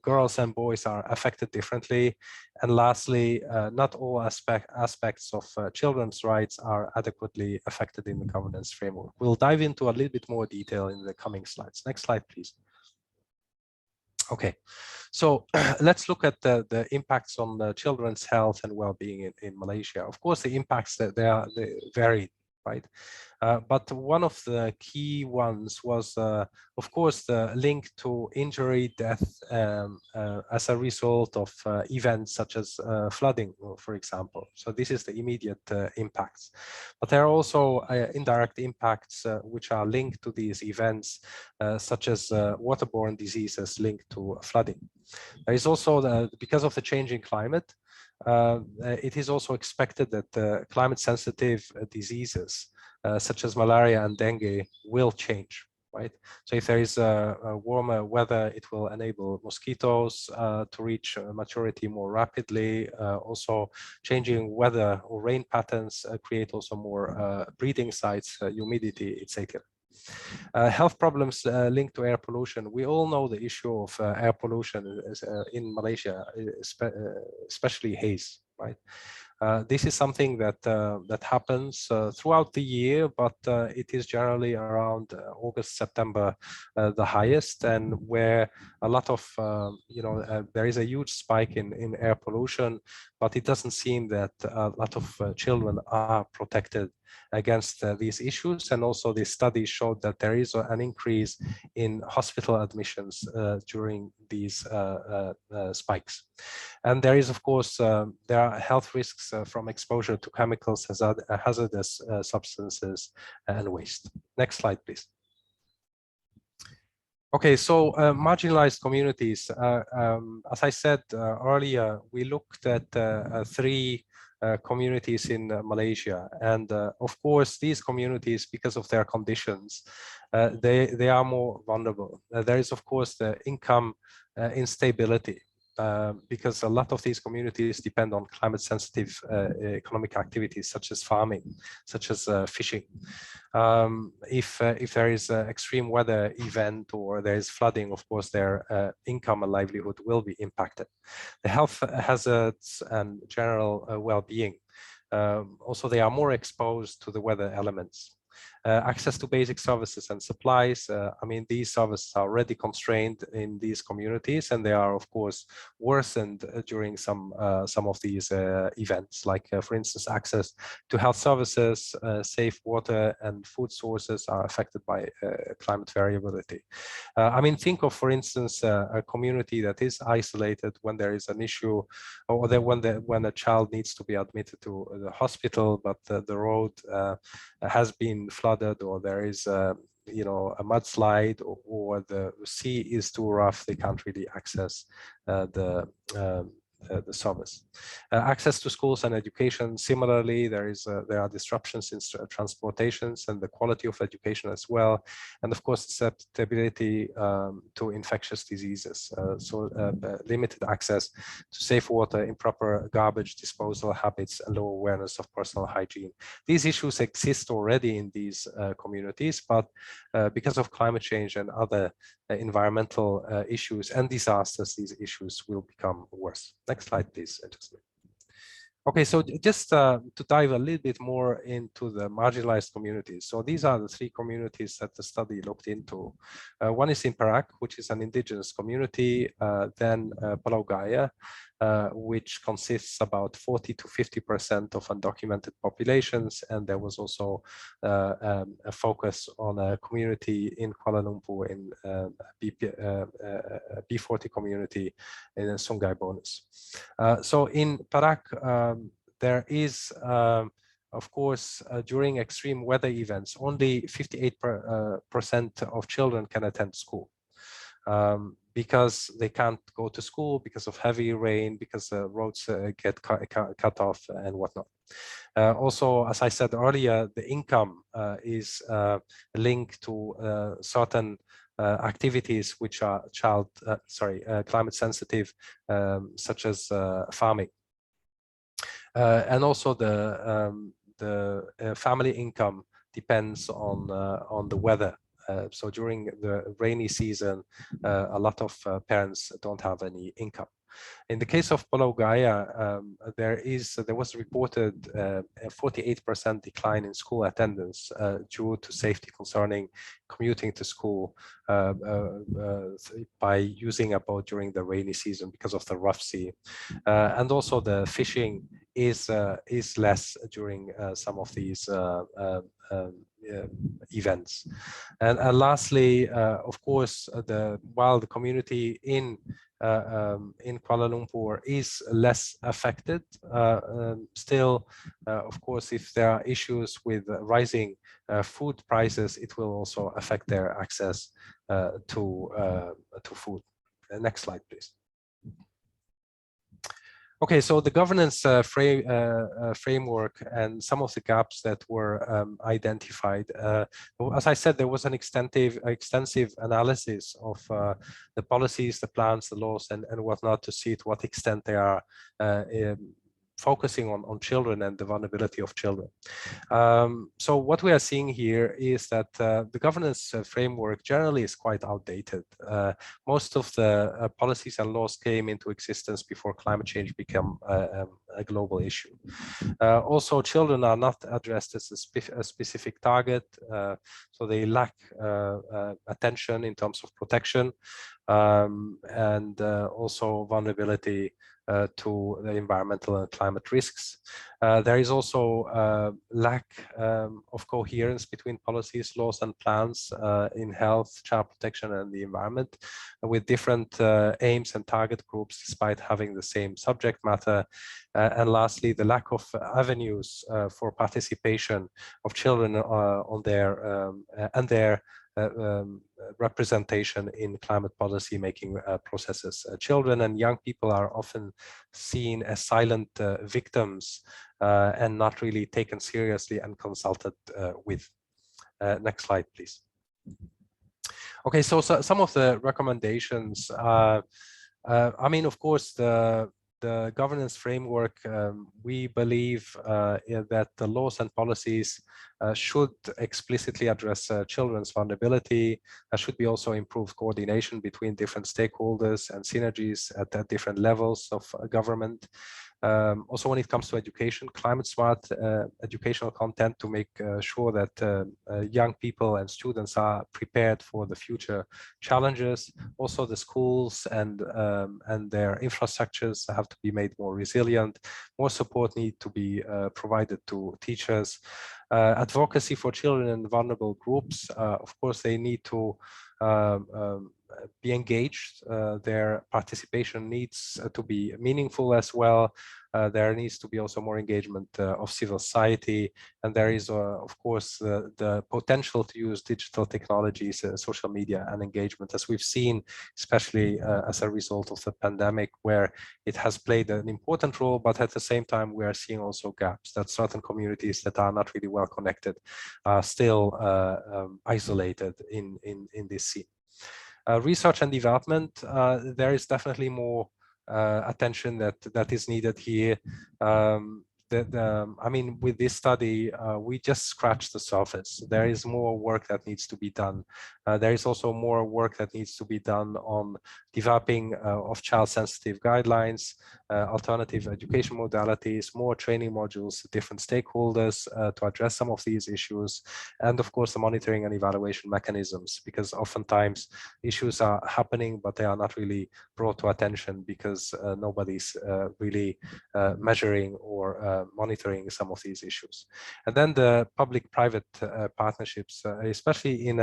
girls and boys are affected differently. And lastly, not all aspects of children's rights are adequately affected in the governance framework. We'll dive into a little bit more detail in the coming slides. Next slide, please. Okay, so let's look at the impacts on the children's health and well-being in Malaysia. Of course, the impacts that they vary, right? But one of the key ones was, of course, the link to injury, death as a result of events such as flooding, for example. So this is the immediate impacts. But there are also indirect impacts which are linked to these events, such as waterborne diseases linked to flooding. There is also, because of the changing climate, it is also expected that climate-sensitive diseases such as malaria and dengue will change, right? So if there is a warmer weather, it will enable mosquitoes to reach maturity more rapidly. Also, changing weather or rain patterns create also more breeding sites, humidity, etc. Health problems linked to air pollution. We all know the issue of air pollution in Malaysia, especially haze, right? This is something that that happens throughout the year, but it is generally around August, September, the highest, and where a lot of there is a huge spike in air pollution, but it doesn't seem that a lot of children are protected against these issues. And also the studies showed that there is an increase in hospital admissions during these spikes. And there is, of course, there are health risks from exposure to chemicals, hazardous substances, and waste. Next slide, please. Okay, so marginalized communities. As I said earlier, we looked at 3 communities in Malaysia, and of course these communities, because of their conditions, they are more vulnerable. There is of course the income instability, because a lot of these communities depend on climate sensitive economic activities such as farming, such as fishing. If there is an extreme weather event or there is flooding, of course their income and livelihood will be impacted. The health hazards and general well-being, also they are more exposed to the weather elements. Access to basic services and supplies. I mean, these services are already constrained in these communities, and they are, of course, worsened during some of these events. Like, for instance, access to health services, safe water, and food sources are affected by climate variability. I mean, think of, for instance, a community that is isolated when there is an issue, or when a child needs to be admitted to the hospital, but the road has been flooded, or there is a mudslide, or the sea is too rough, they can't really access the service. Access to schools and education. Similarly, there are disruptions in transportations and the quality of education as well, and of course susceptibility to infectious diseases. Limited access to safe water, improper garbage disposal habits, and low awareness of personal hygiene. These issues exist already in these communities, but because of climate change and other environmental issues and disasters, these issues will become worse. Next slide, please. Okay, so just to dive a little bit more into the marginalized communities. So these are the 3 communities that the study looked into. One is in Perak, which is an indigenous community, then Pulau Gaya, which consists about 40 to 50% of undocumented populations. And there was also a focus on a community in Kuala Lumpur in B40 community in Sungai Bonus. So in Perak, there is, of course, during extreme weather events, only 58% of children can attend school. Because they can't go to school because of heavy rain, because the roads get cut off and whatnot. Also, as I said earlier, the income is linked to certain activities which are climate sensitive, such as farming. And also the family income depends on the weather So during the rainy season, a lot of parents don't have any income. In the case of Pulau Gaya, there was reported a 48% decline in school attendance due to safety concerning commuting to school by using a boat during the rainy season because of the rough sea, and also the fishing is less during some of these events. And lastly, of course, while the community in Kuala Lumpur is less affected, still, of course, if there are issues with rising food prices, it will also affect their access to food. Next slide, please. Okay, so the governance framework and some of the gaps that were identified. As I said, there was an extensive analysis of the policies, the plans, the laws, and whatnot to see to what extent they are focusing on children and the vulnerability of children. So what we are seeing here is that the governance framework generally is quite outdated. Most of the policies and laws came into existence before climate change became a global issue. Also, children are not addressed as a specific target, so they lack attention in terms of protection, and also vulnerability to the environmental and climate risks. There is also lack of coherence between policies, laws, and plans in health, child protection, and the environment, with different aims and target groups despite having the same subject matter. And lastly, the lack of avenues for participation of children on their representation in climate policy making processes. Children and young people are often seen as silent victims and not really taken seriously and consulted with. Next slide, please. Okay, so some of the recommendations. I mean, of course, the governance framework, we believe that the laws and policies should explicitly address children's vulnerability. There should be also improved coordination between different stakeholders and synergies at different levels of government. Also, when it comes to education, climate smart educational content to make sure that young people and students are prepared for the future challenges. Also, the schools and their infrastructures have to be made more resilient. More support need to be provided to teachers. Advocacy for children and vulnerable groups. Of course, they need to be engaged. Their participation needs to be meaningful as well. There needs to be also more engagement of civil society, and there is, of course, the potential to use digital technologies, social media, and engagement, as we've seen, especially as a result of the pandemic, where it has played an important role, but at the same time, we are seeing also gaps that certain communities that are not really well connected are still isolated in this scene. Research and development, there is definitely more attention that is needed here. I mean, with this study, we just scratched the surface. There is more work that needs to be done. There is also more work that needs to be done on developing of child-sensitive guidelines, alternative education modalities, more training modules, different stakeholders to address some of these issues, and of course the monitoring and evaluation mechanisms, because oftentimes issues are happening, but they are not really brought to attention because nobody's really measuring or monitoring some of these issues. And then the public-private partnerships, especially in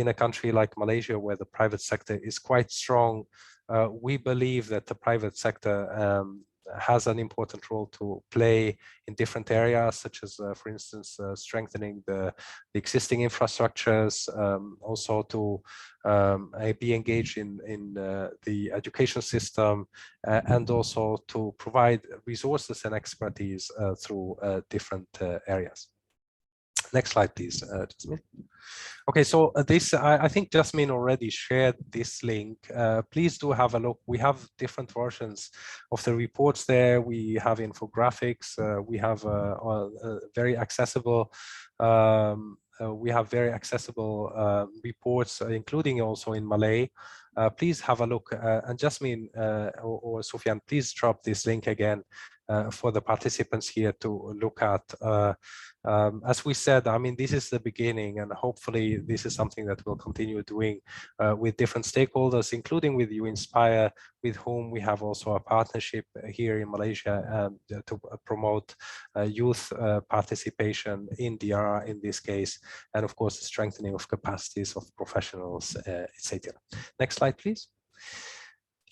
a country like Malaysia, where the private sector is quite strong. We believe that the private sector has an important role to play in different areas, such as, for instance, strengthening the existing infrastructures, also to be engaged in the education system, and also to provide resources and expertise through different areas. Next slide, please, Jasmine. Okay, so this, I think Jasmine already shared this link. Please do have a look. We have different versions of the reports there. We have infographics. We have a very accessible we have very accessible reports, including also in Malay. Please have a look. And Jasmine or Sufyan, please drop this link again for the participants here to look at. As we said, I mean, this is the beginning, and hopefully this is something that we'll continue doing with different stakeholders, including with UINSPIRE, with whom we have also a partnership here in Malaysia to promote youth participation in DRR in this case, and of course, the strengthening of capacities of professionals, etc. Next slide, please.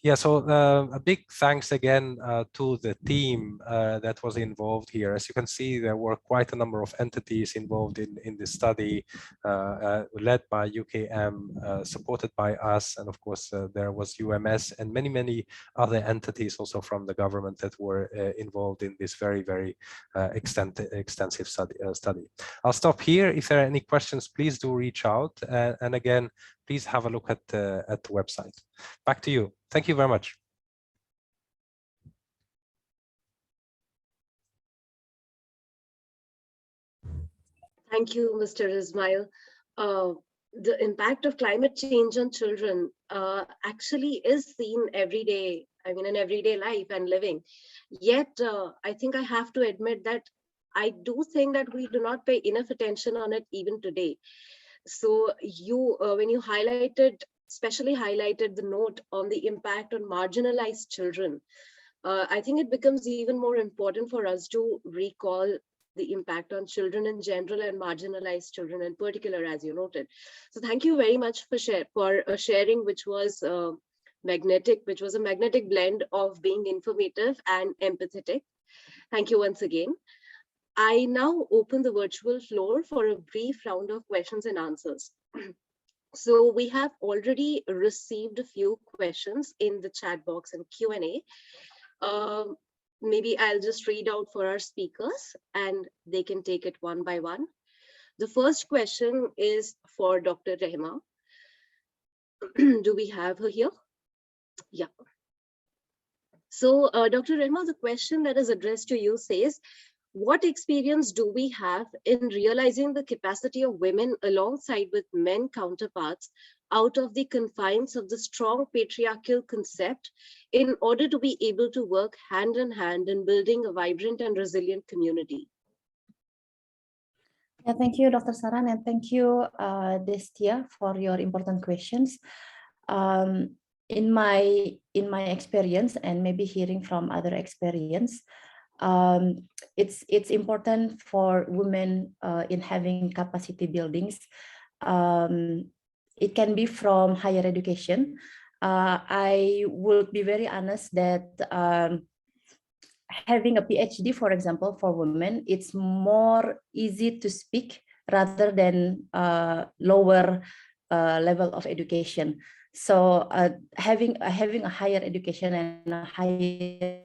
Yeah, so a big thanks again to the team that was involved here. As you can see, there were quite a number of entities involved in this study, led by UKM, supported by us, and of course there was UMS and many other entities also from the government that were involved in this very extensive study. I'll stop here. If there are any questions, please do reach out, and again, please have a look at the website. Back to you. Thank you very much. Thank you, Mr. Ismail. The impact of climate change on children actually is seen every day, I mean, in everyday life and living. Yet, I think I have to admit that I do think that we do not pay enough attention on it even today. So you, when you especially highlighted the note on the impact on marginalized children, I think it becomes even more important for us to recall the impact on children in general and marginalized children in particular, as you noted. So thank you very much for sharing, which was magnetic, which was a magnetic blend of being informative and empathetic. Thank you once again. I now open the virtual floor for a brief round of questions and answers. So we have already received a few questions in the chat box and Q&A. Maybe I'll just read out for our speakers and they can take it one by one. The first question is for Dr. Rehma. Do we have her here? Yeah. So Dr. Rehma, the question that is addressed to you says, what experience do we have in realizing the capacity of women alongside with men counterparts out of the confines of the strong patriarchal concept in order to be able to work hand in hand in building a vibrant and resilient community? Yeah, thank you, Dr. Saran, and thank you, Destia, for your important questions. In my experience, and maybe hearing from other experience, it's important for women in having capacity buildings. It can be from higher education. I would be very honest that having a PhD, for example, for women, it's more easy to speak rather than lower level of education. So having a higher education and a higher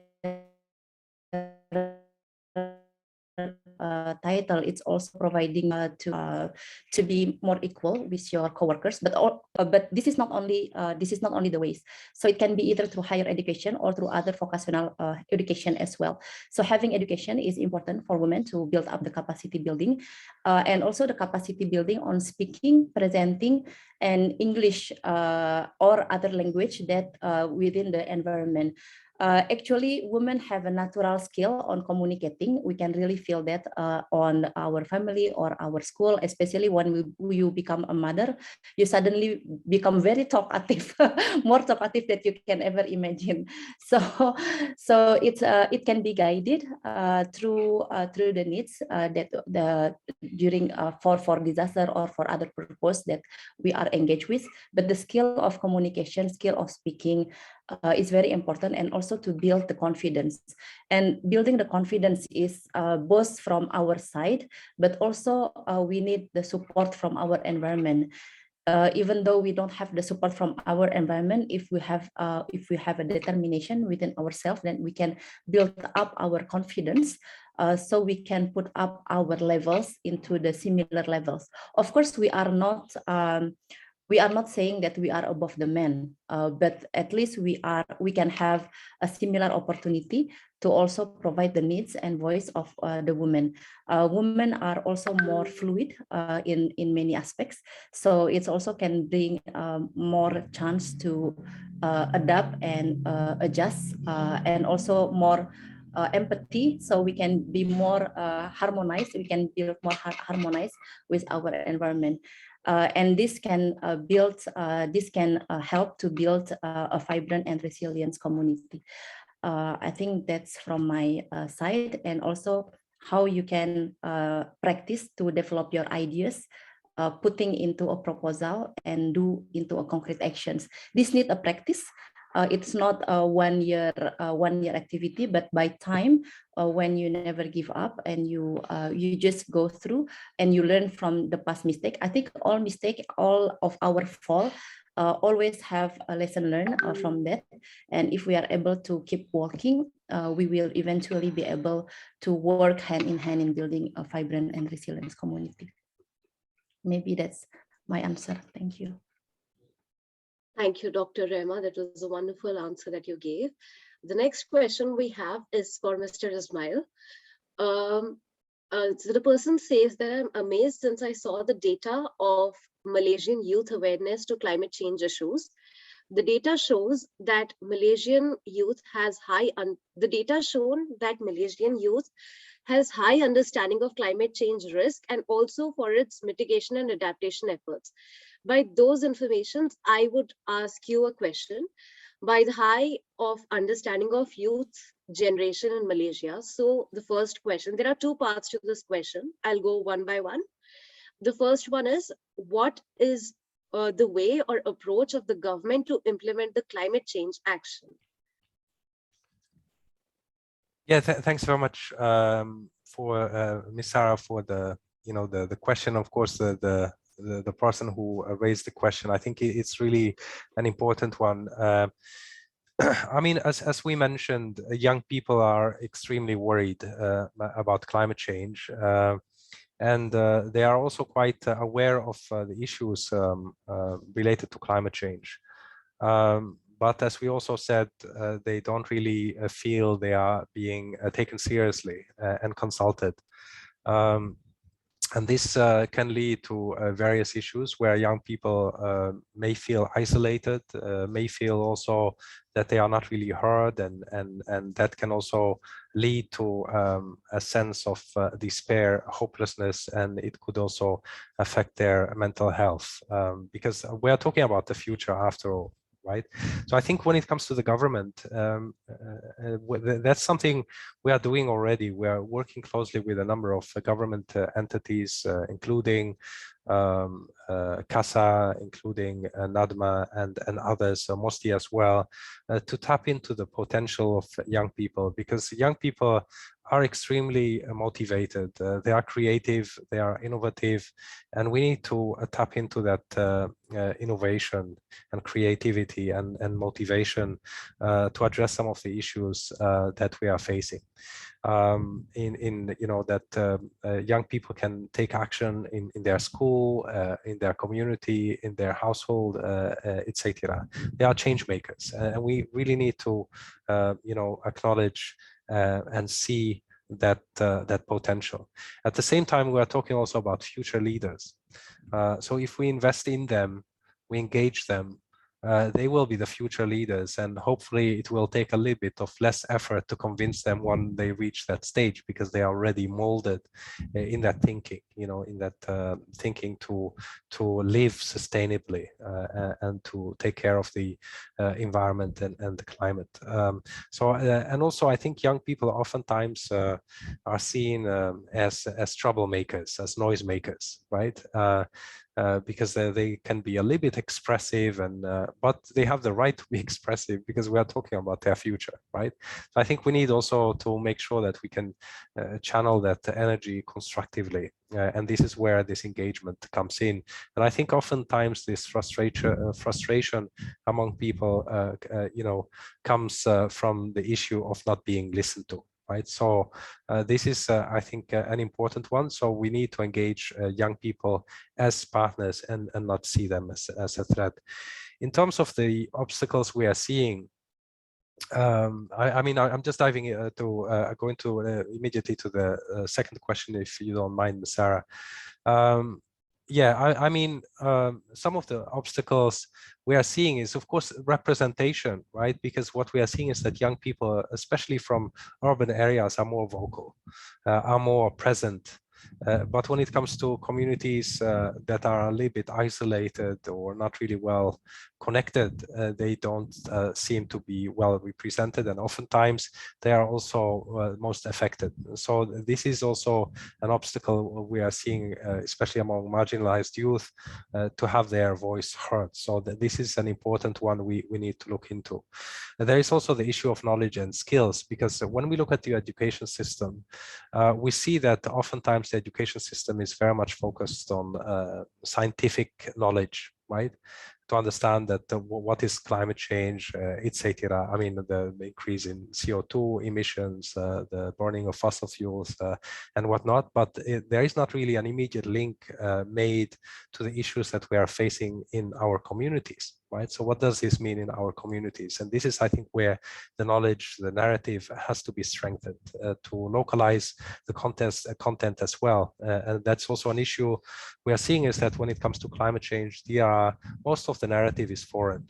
title, it's also providing to be more equal with your coworkers. But this is not only the ways. So it can be either through higher education or through other vocational education as well. So having education is important for women to build up the capacity building, and also the capacity building on speaking, presenting, and English or other language that within the environment. Actually, women have a natural skill on communicating. We can really feel that on our family or our school, especially when you become a mother, you suddenly become very talkative, more talkative than you can ever imagine. So it can be guided through the needs that during for disaster or for other purpose that we are engaged with. But the skill of communication, skill of speaking, is very important, and also to build the confidence. And building the confidence is both from our side, but also we need the support from our environment. Even though we don't have the support from our environment, if we have a determination within ourselves, then we can build up our confidence. So we can put up our levels into the similar levels. Of course, we are not we are not saying that we are above the men, but at least we can have a similar opportunity to also provide the needs and voice of the women. Women are also more fluid in many aspects, so it also can bring more chance to adapt and adjust, and also more empathy, so we can be more harmonized, we can build more harmonized with our environment. And this can help to build a vibrant and resilient community. I think that's from my side, and also how you can practice to develop your ideas, putting into a proposal and do into a concrete actions. This need a practice. It's not a one year activity, but by time, when you never give up and you just go through and you learn from the past mistake. I think all of our fault always have a lesson learned from that. And if we are able to keep working, we will eventually be able to work hand in hand in building a vibrant and resilient community. Maybe that's my answer. Thank you. Thank you, Dr. Rema. That was a wonderful answer that you gave. The next question we have is for Mr. Ismail. So the person says that I'm amazed since I saw the data of Malaysian youth awareness to climate change issues. The data shows that Malaysian youth has high understanding of climate change risk and also for its mitigation and adaptation efforts. By those informations, I would ask you a question. By the high of understanding of youth generation in Malaysia, so the first question, there are two parts to this question. I'll go one by one. The first one is, what is the way or approach of the government to implement the climate change action? Yeah, thanks very much for Ms. Sarah for the question. Of course, the person who raised the question, I think it's really an important one. I mean, as we mentioned, young people are extremely worried about climate change, and they are also quite aware of the issues related to climate change. But as we also said, they don't really feel they are being taken seriously and consulted. And this can lead to various issues where young people may feel isolated, may feel also that they are not really heard, and that can also lead to a sense of despair, hopelessness, and it could also affect their mental health, because we are talking about the future after all. Right. So I think when it comes to the government, that's something we are doing already. We are working closely with a number of government entities, including CASA, including NADMA and others, MOSTI as well, to tap into the potential of young people, because young people are extremely motivated. They are creative, they are innovative, and we need to tap into that innovation and creativity and motivation to address some of the issues that we are facing. That young people can take action in their school, in their community, in their household, etc. They are change makers, and we really need to acknowledge and see that potential. At the same time, we are talking also about future leaders. So if we invest in them, we engage them, they will be the future leaders, and hopefully it will take a little bit of less effort to convince them when they reach that stage, because they are already molded in that thinking, in that thinking to live sustainably and to take care of the environment and the climate. And also I think young people oftentimes are seen as troublemakers, as noisemakers, right? Because they can be a little bit expressive, but they have the right to be expressive because we are talking about their future, right? So I think we need also to make sure that we can channel that energy constructively, and this is where this engagement comes in. And I think oftentimes this frustration among people, comes from the issue of not being listened to. right? So this is, I think, an important one. So we need to engage young people as partners and not see them as a threat. In terms of the obstacles we are seeing, I mean, I'm just diving going to immediately to the second question, if you don't mind, Ms. Sarah. Yeah, I mean, some of the obstacles we are seeing is, of course, representation, right? Because what we are seeing is that young people, especially from urban areas, are more vocal, are more present. But when it comes to communities that are a little bit isolated or not really well connected, they don't seem to be well represented, and oftentimes they are also most affected. So this is also an obstacle we are seeing, especially among marginalized youth, to have their voice heard. So this is an important one we need to look into. There is also the issue of knowledge and skills, because when we look at the education system, we see that oftentimes the education system is very much focused on scientific knowledge, right? To understand that what is climate change, etc. I mean, the increase in CO2 emissions, the burning of fossil fuels, and whatnot. But there is not really an immediate link made to the issues that we are facing in our communities, right? So what does this mean in our communities? And this is, I think, where the knowledge, the narrative has to be strengthened to localize the content as well. And that's also an issue we are seeing, is that when it comes to climate change, most of the narrative is foreign.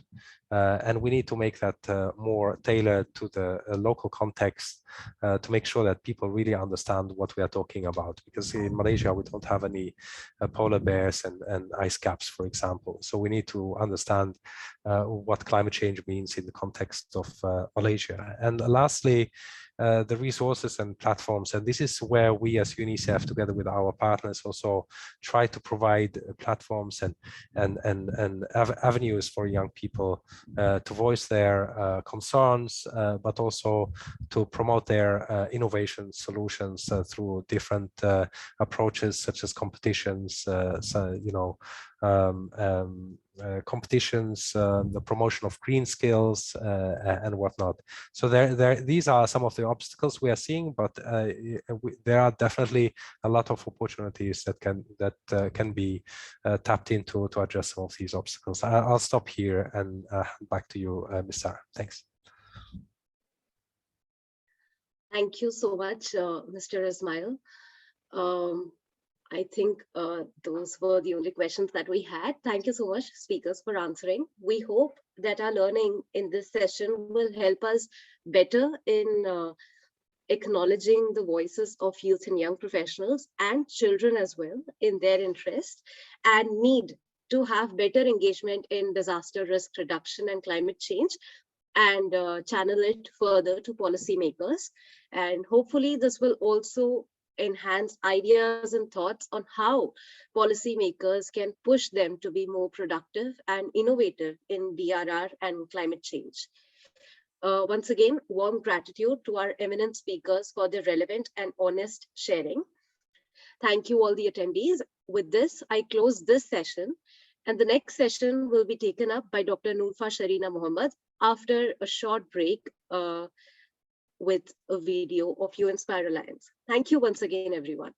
And we need to make that more tailored to the local context to make sure that people really understand what we are talking about. Because in Malaysia, we don't have any polar bears and ice caps, for example. So we need to understand what climate change means in the context of Malaysia. And lastly, the resources and platforms. And this is where we as UNICEF, together with our partners, also try to provide platforms and avenues for young people to voice their concerns, but also to promote their innovation solutions through different approaches, such as competitions, competitions, the promotion of green skills and whatnot. So these are some of the obstacles we are seeing, but there are definitely a lot of opportunities that can be tapped into to address some of these obstacles. I'll stop here and back to you, Ms. Sarah. Thanks. Thank you so much, Mr. Ismail. I think those were the only questions that we had. Thank you so much, speakers, for answering. We hope that our learning in this session will help us better in acknowledging the voices of youth and young professionals and children as well in their interest and need to have better engagement in disaster risk reduction and climate change, and channel it further to policymakers. And hopefully this will also enhance ideas and thoughts on how policymakers can push them to be more productive and innovative in BRR and climate change. Once again, warm gratitude to our eminent speakers for their relevant and honest sharing. Thank you all the attendees. With this, I close this session, and the next session will be taken up by Dr. Noorfa Sharina Mohamed after a short break with a video of U-INSPIRE Alliance. Thank you once again, everyone.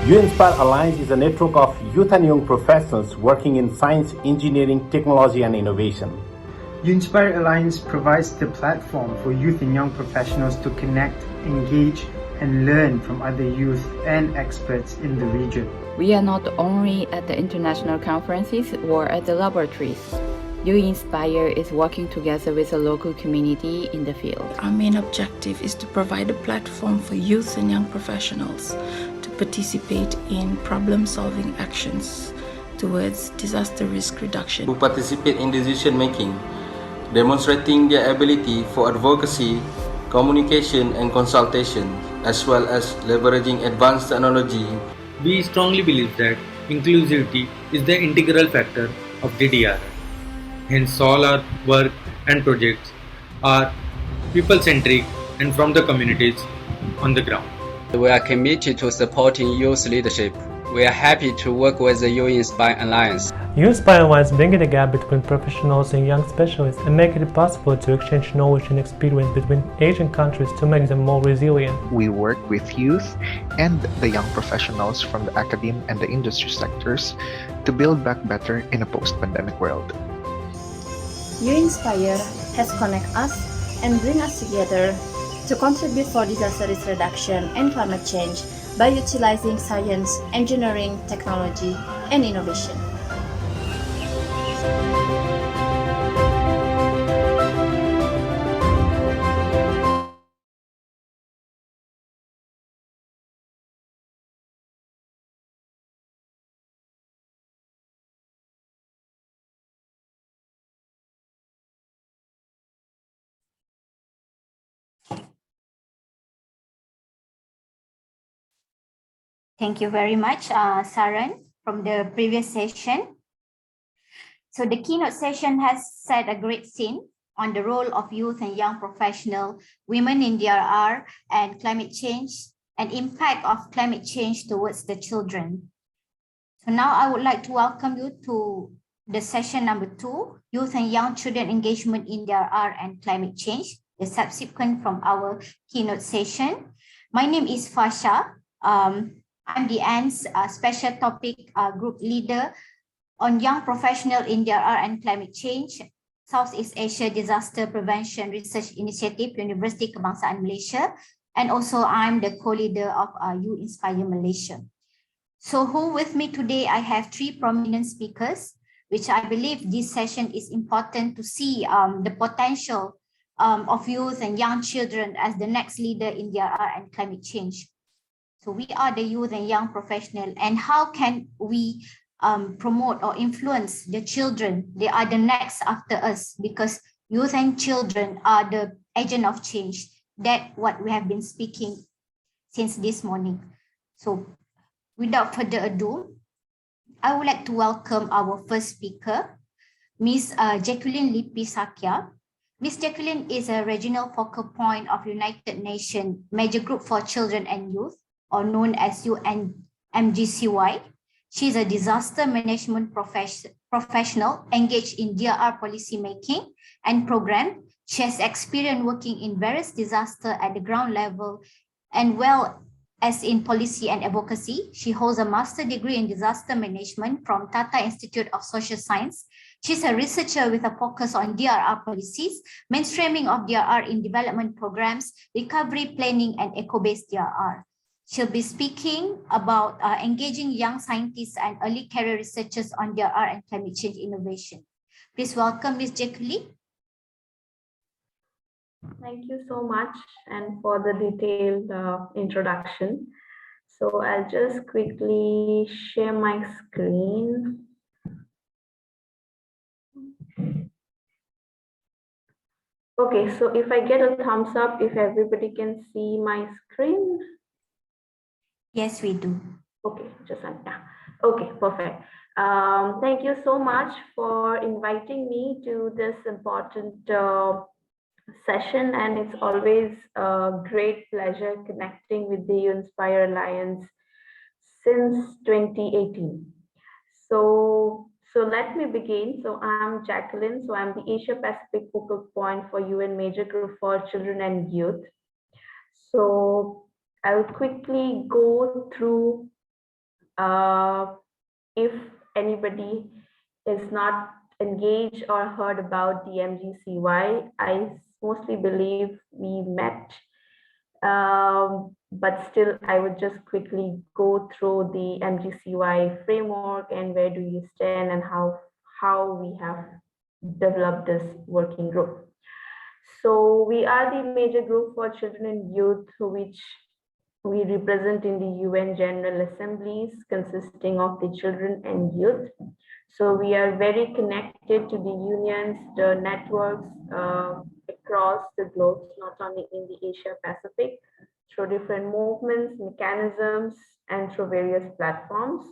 U-INSPIRE Alliance is a network of youth and young professionals working in science, engineering, technology, and innovation. U-INSPIRE Alliance provides the platform for youth and young professionals to connect, engage, and learn from other youth and experts in the region. We are not only at the international conferences or at the laboratories. U-INSPIRE is working together with the local community in the field. Our main objective is to provide a platform for youth and young professionals to participate in problem-solving actions towards disaster risk reduction. To participate in decision-making, demonstrating their ability for advocacy, communication and consultation, as well as leveraging advanced technology. We strongly believe that inclusivity is the integral factor of GPDRR. Hence, all our work and projects are people-centric and from the communities on the ground. We are committed to supporting youth leadership. We are happy to work with the U-INSPIRE Alliance. U-INSPIRE Alliance bridges the gap between professionals and young specialists and make it possible to exchange knowledge and experience between Asian countries to make them more resilient. We work with youth and the young professionals from the academe and the industry sectors to build back better in a post-pandemic world. U-INSPIRE has connected us and bring us together to contribute for disaster risk reduction and climate change by utilizing science, engineering, technology, and innovation. Thank you very much, Saran, from the previous session. So the keynote session has set a great scene on the role of youth and young professionals, women in DRR, and climate change, and impact of climate change towards the children. So now I would like to welcome you to the session number 2, Youth and Young Children Engagement in DRR and Climate Change, the subsequent from our keynote session. My name is Fasha. I'm the ANS Special Topic Group Leader on Young Professional in DRR and Climate Change, Southeast Asia Disaster Prevention Research Initiative, University Kebangsaan Malaysia, and also I'm the co-leader of U-INSPIRE Malaysia. So who with me today, I have 3 prominent speakers, which I believe this session is important to see the potential of youth and young children as the next leader in DRR and climate change. So we are the youth and young professional, and how can we promote or influence the children? They are the next after us, because youth and children are the agent of change. That's what we have been speaking since this morning. So without further ado, I would like to welcome our first speaker, Ms. Jacqueline Lipi Sakya. Ms. Jacqueline is a regional focal point of United Nations Major Group for Children and Youth, or known as UNMGCY. She is a disaster management professional engaged in DRR policy making and program. She has experience working in various disasters at the ground level and well as in policy and advocacy. She holds a master's degree in disaster management from Tata Institute of Social Science. She's a researcher with a focus on DRR policies, mainstreaming of DRR in development programs, recovery planning, and eco-based DRR. She'll be speaking about engaging young scientists and early career researchers on DRR and climate change innovation. Please welcome Ms. Jacqueline. Thank you so much and for the detailed introduction. So I'll just quickly share my screen. Okay, so if I get a thumbs up, if everybody can see my screen. Yes, we do. Okay, just yeah. Okay, perfect. Thank you so much for inviting me to this important session, and it's always a great pleasure connecting with the U-INSPIRE Alliance since 2018. So let me begin. So I'm Jacqueline. So I'm the Asia Pacific focal point for UN Major Group for Children and Youth. So I'll quickly go through If anybody is not engaged or heard about the MGCY, I mostly believe we met, but still I would just quickly go through the MGCY framework and where do you stand and how we have developed this working group. So we are the major group for children and youth, which we represent in the UN General Assemblies, consisting of the children and youth. So we are very connected to the unions, the networks across the globe, not only in the Asia Pacific, through different movements, mechanisms, and through various platforms.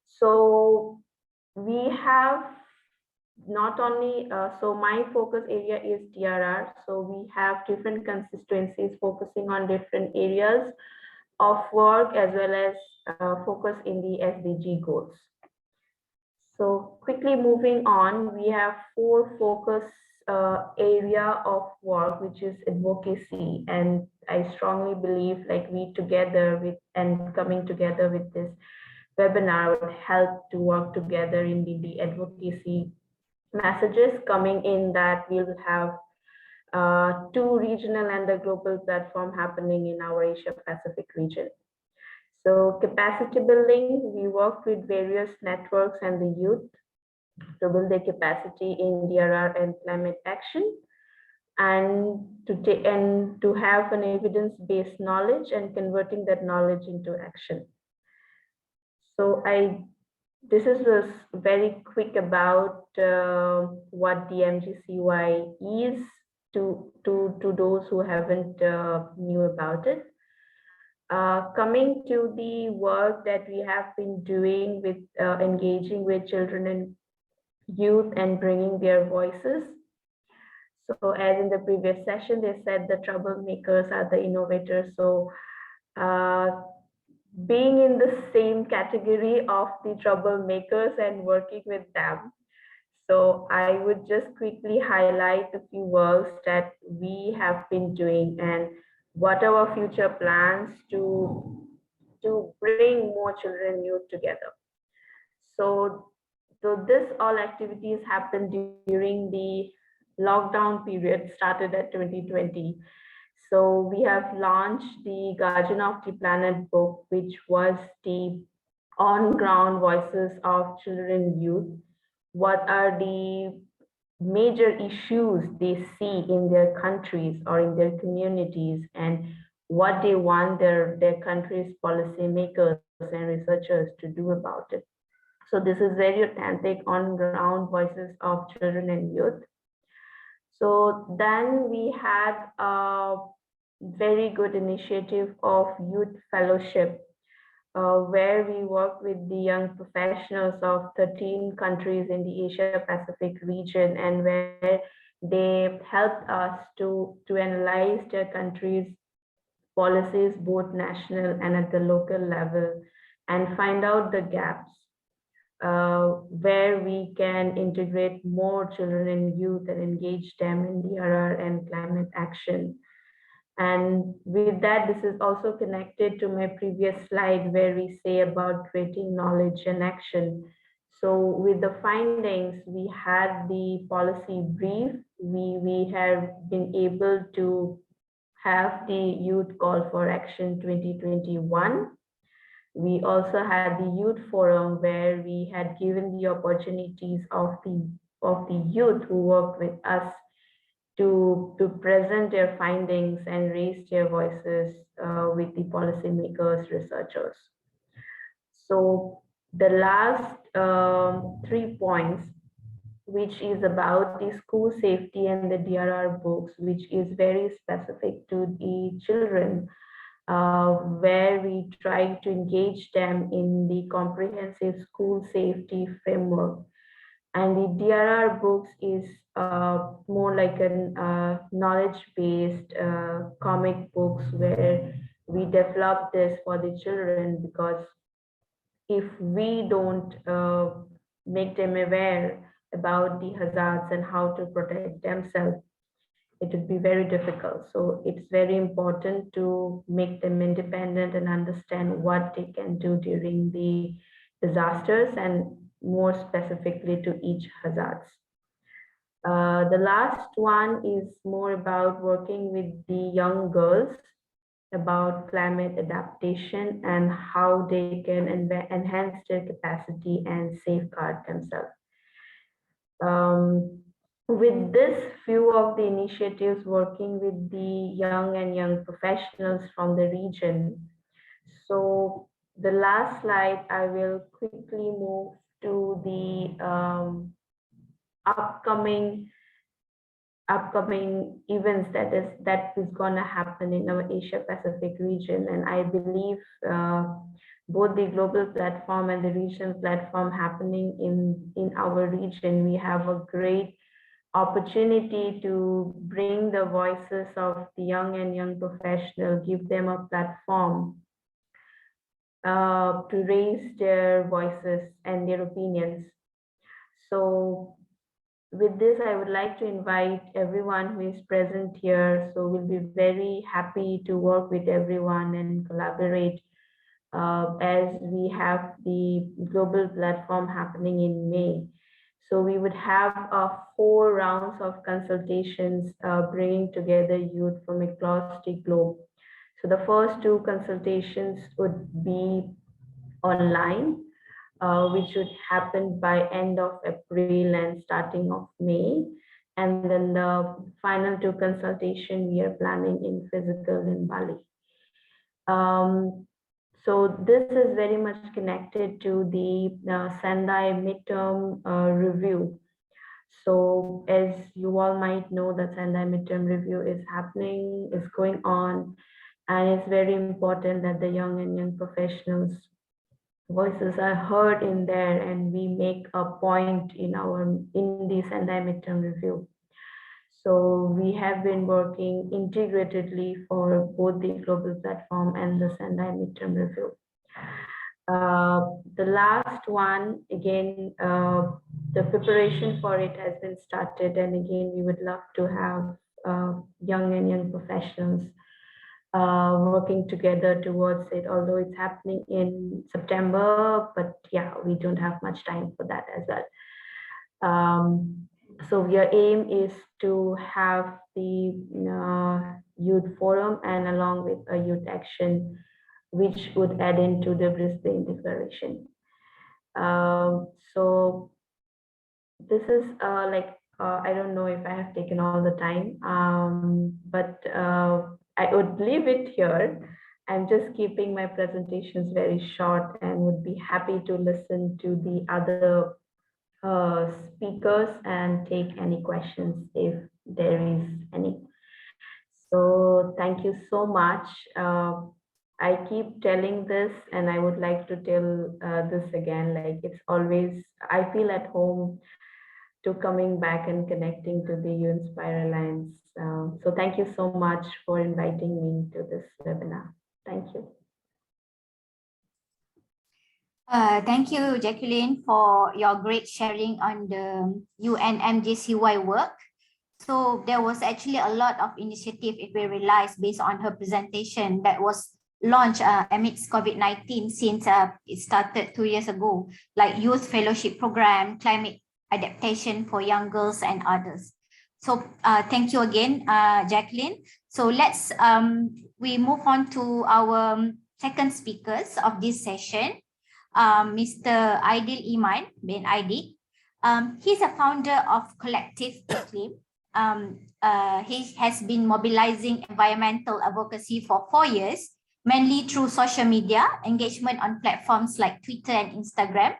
So we have not only, so my focus area is DRR. So we have different constituencies focusing on different areas of work as well as focus in the SDG goals. So quickly moving on, we have 4 focus area of work, which is advocacy. And I strongly believe like we together with and coming together with this webinar would help to work together in the advocacy messages coming in, that we'll have 2 regional and the global platform happening in our Asia Pacific region. So capacity building, we work with various networks and the youth to build their capacity in DRR and climate action, and to have an evidence-based knowledge and converting that knowledge into action. So this is just very quick about what the MGCY is to those who haven't knew about it. Coming to the work that we have been doing with engaging with children and youth and bringing their voices. So as in the previous session, they said the troublemakers are the innovators. So being in the same category of the troublemakers and working with them. So I would just quickly highlight a few works that we have been doing and what are our future plans to bring more children and youth together. So this all activities happened during the lockdown period, started at 2020. So we have launched the Guardian of the Planet book, which was the on-ground voices of children and youth. What are the major issues they see in their countries or in their communities, and what they want their country's policymakers and researchers to do about it. So this is very authentic on-ground voices of children and youth. So then we had a very good initiative of youth fellowship, where we work with the young professionals of 13 countries in the Asia Pacific region, and where they helped us to analyze their countries' policies, both national and at the local level, and find out the gaps where we can integrate more children and youth and engage them in DRR and climate action. And with that, this is also connected to my previous slide where we say about creating knowledge and action. So with the findings, we had the policy brief. We have been able to have the Youth Call for Action 2021. We also had the Youth Forum where we had given the opportunities of the youth who worked with us to present their findings and raise their voices with the policymakers, researchers. So the last 3 points, which is about the school safety and the DRR books, which is very specific to the children, where we try to engage them in the comprehensive school safety framework. And the DRR books is more like a knowledge-based comic books where we develop this for the children, because if we don't make them aware about the hazards and how to protect themselves, it would be very difficult. So it's very important to make them independent and understand what they can do during the disasters and more specifically to each hazards. The last one is more about working with the young girls about climate adaptation and how they can enhance their capacity and safeguard themselves. With this few of the initiatives working with the young professionals from the region. So the last slide, I will quickly move to the upcoming events that is going to happen in our Asia Pacific region. And I believe both the global platform and the regional platform happening in our region, we have a great opportunity to bring the voices of the young professionals, give them a platform to raise their voices and their opinions. So with this, I would like to invite everyone who is present here. So we'll be very happy to work with everyone and collaborate as we have the global platform happening in May. So we would have 4 rounds of consultations bringing together youth from across the globe. So the first 2 consultations would be online, which would happen by end of April and starting of May. And then the final 2 consultation we are planning in physical in Bali. So this is very much connected to the Sendai midterm review. So as you all might know, the Sendai midterm review is happening, is going on, and it's very important that the young professionals voices are heard in there, and we make a point in the Sendai midterm review. So we have been working integratedly for both the global platform and the Sendai midterm review. The last one, again, the preparation for it has been started, and again, we would love to have young professionals working together towards it, although it's happening in September, but yeah, we don't have much time for that as well. So your aim is to have the youth forum and along with a youth action, which would add into the Brisbane Declaration. So this is I don't know if I have taken all the time, but I would leave it here. I'm just keeping my presentations very short and would be happy to listen to the other speakers and take any questions if there is any. So thank you so much. I keep telling this, and I would like to tell this again, like it's always, I feel at home to coming back and connecting to the U-INSPIRE Alliance. So thank you so much for inviting me to this webinar. Thank you. Thank you, Jacqueline, for your great sharing on the UNMJCY work. So there was actually a lot of initiative, if we realize, based on her presentation that was launched amidst COVID-19 since it started 2 years ago, like youth fellowship program, climate adaptation for young girls and others. So thank you again, Jacqueline. So let's we move on to our second speakers of this session. Mr. Aidil Iman bin Aidik. He's a founder of Collective Iklim. He has been mobilizing environmental advocacy for 4 years, mainly through social media, engagement on platforms like Twitter and Instagram.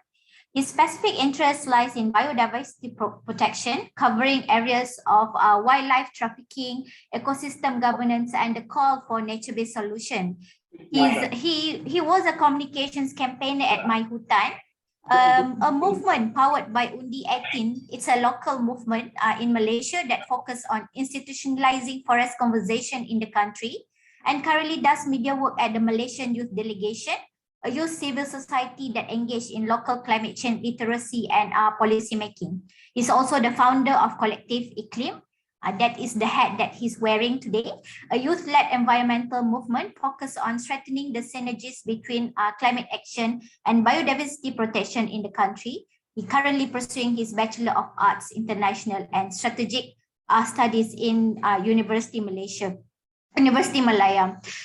His specific interest lies in biodiversity protection, covering areas of wildlife trafficking, ecosystem governance, and the call for nature-based solution. He was a communications campaigner at My Hutan, a movement powered by Undi 18. It's a local movement in Malaysia that focuses on institutionalizing forest conservation in the country, and currently does media work at the Malaysian Youth Delegation, a youth civil society that engage in local climate change literacy and policy making. He's also the founder of Collective Iklim, That is the hat that he's wearing today. A youth-led environmental movement focused on strengthening the synergies between climate action and biodiversity protection in the country. He's currently pursuing his Bachelor of Arts International and Strategic Studies in University Malaya.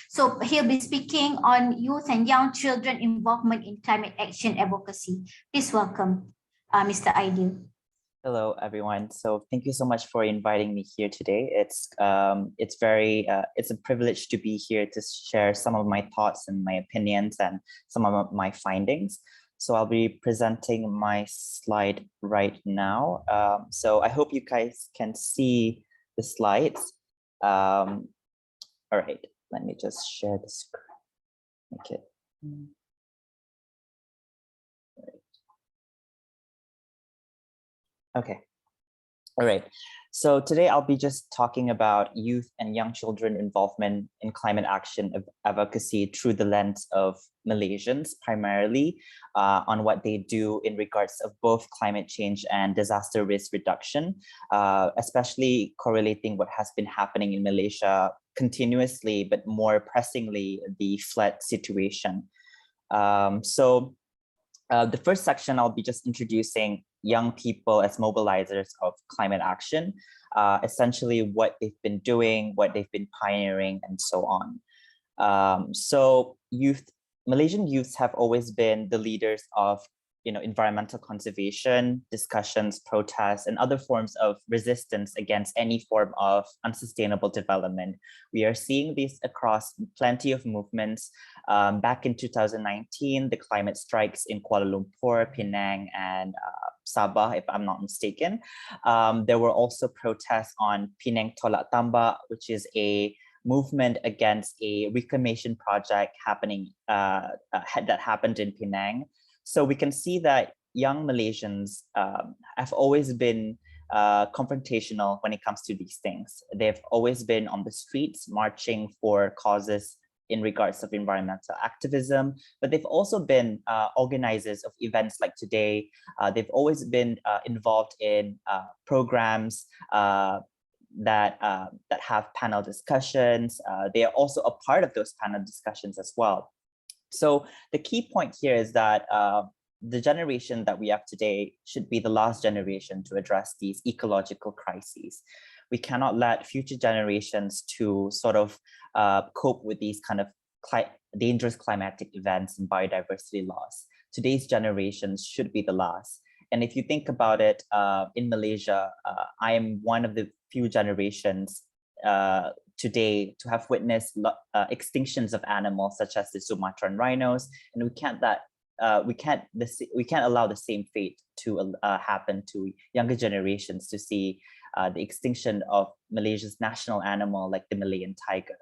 So he'll be speaking on youth and young children involvement in climate action advocacy. Please welcome Mr. Aidil. Hello, everyone. So thank you so much for inviting me here today. It's a privilege to be here to share some of my thoughts and my opinions and some of my findings. So I'll be presenting my slide right now. So I hope you guys can see the slides. All right, let me just share the screen. Make it. Okay. All right. So today I'll be just talking about youth and young children involvement in climate action advocacy through the lens of Malaysians, primarily on what they do in regards of both climate change and disaster risk reduction, especially correlating what has been happening in Malaysia continuously, but more pressingly, the flood situation. The first section, I'll be just introducing young people as mobilizers of climate action, essentially what they've been doing, what they've been pioneering, and so on. Malaysian youths have always been the leaders of environmental conservation, discussions, protests, and other forms of resistance against any form of unsustainable development. We are seeing this across plenty of movements. Back in 2019, the climate strikes in Kuala Lumpur, Penang, and Sabah, if I'm not mistaken. There were also protests on Penang Tolak Tambak, which is a movement against a reclamation project happening that happened in Penang. So we can see that young Malaysians have always been confrontational when it comes to these things. They've always been on the streets marching for causes in regards of environmental activism, but they've also been organizers of events like today. They've always been involved in programs that have panel discussions. They are also a part of those panel discussions as well. So the key point here is that the generation that we have today should be the last generation to address these ecological crises. We cannot let future generations to sort of cope with these kind of dangerous climatic events and biodiversity loss. Today's generations should be the last. And if you think about it, in Malaysia, I am one of the few generations today to have witnessed extinctions of animals such as the Sumatran rhinos, and we can't allow the same fate to happen to younger generations to see the extinction of Malaysia's national animal like the Malayan tiger.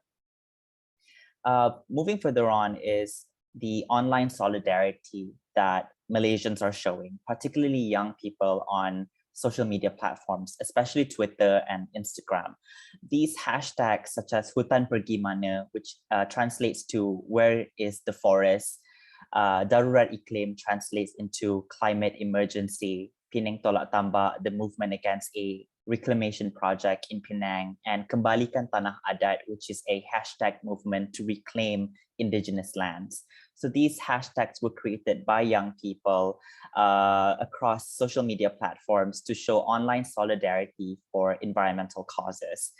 Moving further on is the online solidarity that Malaysians are showing, particularly young people on social media platforms, especially Twitter and Instagram. These hashtags such as Hutan Pergi Mana, which translates to where is the forest, Darurat Iklim translates into climate emergency, Penang Tolak Tambak, the movement against a reclamation project in Penang, and Kembalikan Tanah Adat, which is a hashtag movement to reclaim indigenous lands. So these hashtags were created by young people across social media platforms to show online solidarity for environmental causes.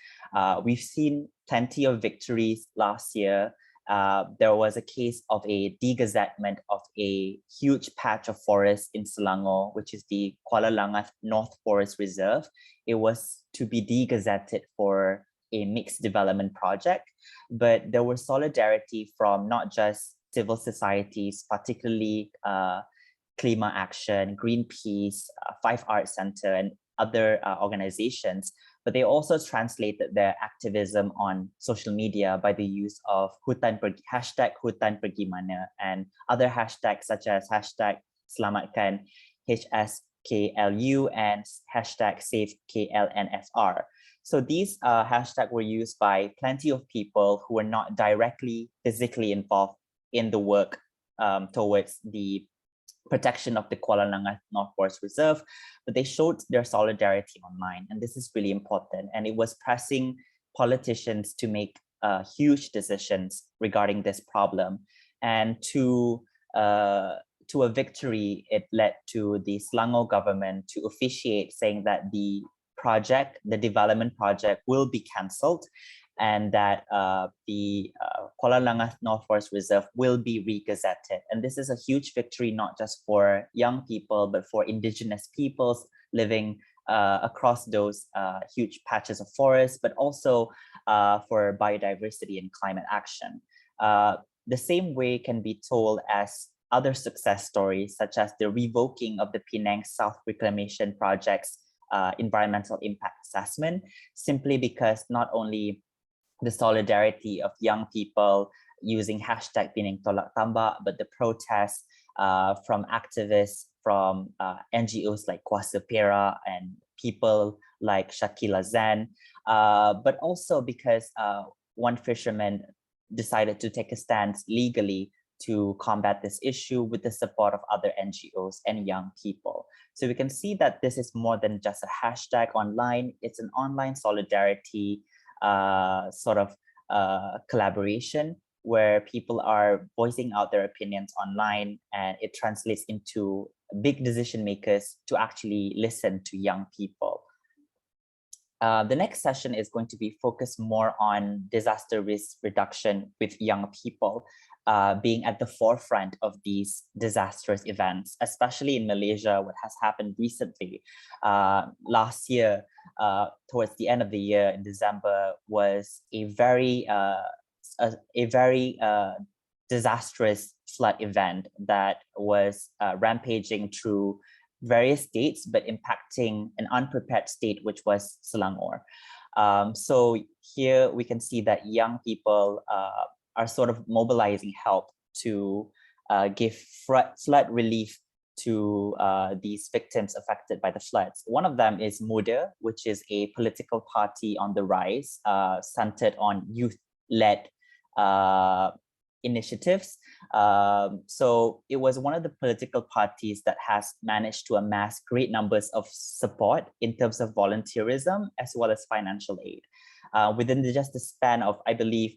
We've seen plenty of victories last year. There was a case of a degazettement of a huge patch of forest in Selangor, which is the Kuala Langat North Forest Reserve. It was to be degazetted for a mixed development project, but there was solidarity from not just civil societies, particularly Klima Action, Greenpeace, Five Arts Center, and other organizations, but they also translated their activism on social media by the use of hashtag Hutan Pergi Mana and other hashtags such as hashtag Selamatkan HSKLU and hashtag Save KLNFR. So these hashtags were used by plenty of people who were not directly physically involved in the work towards the protection of the Kuala North Forest Reserve, but they showed their solidarity online. And this is really important. And it was pressing politicians to make huge decisions regarding this problem. And to a victory, it led to the Selangor government to officiate, saying that the development project will be cancelled, and that the Kuala North Forest Reserve will be re-gazetted. And this is a huge victory, not just for young people, but for indigenous peoples living across those huge patches of forest, but also for biodiversity and climate action. The same way can be told as other success stories, such as the revoking of the Penang South Reclamation Project's environmental impact assessment, simply because not only the solidarity of young people using hashtag Penang Tolak Tambak, but the protests from activists from NGOs like Kuasa Perak and people like Shakila Zen, but also because one fisherman decided to take a stance legally to combat this issue with the support of other NGOs and young people. So we can see that this is more than just a hashtag online. It's an online solidarity sort of collaboration where people are voicing out their opinions online, and it translates into big decision makers to actually listen to young people. The next session is going to be focused more on disaster risk reduction with young people being at the forefront of these disastrous events, especially in Malaysia, what has happened recently. Last year, towards the end of the year in December, was a very disastrous flood event that was rampaging through various states, but impacting an unprepared state, which was Selangor. So here we can see that young people are sort of mobilizing help to give flood relief to these victims affected by the floods. One of them is MUDA, which is a political party on the rise, centered on youth-led initiatives. So it was one of the political parties that has managed to amass great numbers of support in terms of volunteerism as well as financial aid. Within just the span of, I believe,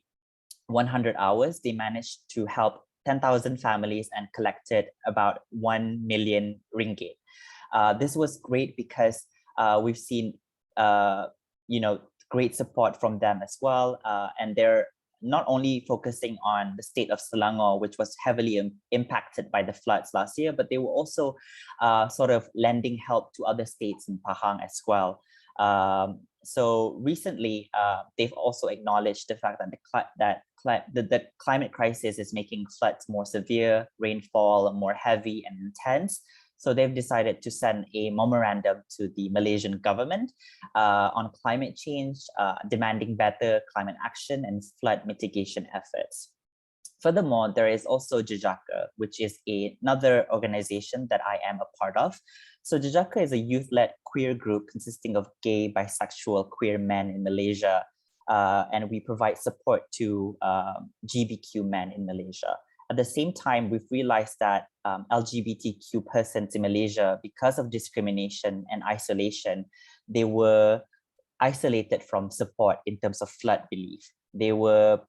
100 hours, they managed to help 10,000 families and collected about 1 million ringgit. This was great because we've seen, great support from them as well, and they're not only focusing on the state of Selangor, which was heavily impacted by the floods last year, but they were also sort of lending help to other states in Pahang as well. So recently, they've also acknowledged the fact that the climate crisis is making floods more severe, rainfall more heavy and intense. So they've decided to send a memorandum to the Malaysian government on climate change, demanding better climate action and flood mitigation efforts. Furthermore, there is also Jejaka, which is another organization that I am a part of. So Jejaka is a youth-led queer group consisting of gay, bisexual, queer men in Malaysia. And we provide support to GBQ men in Malaysia. At the same time, we've realized that LGBTQ persons in Malaysia, because of discrimination and isolation, they were isolated from support in terms of flood relief. They were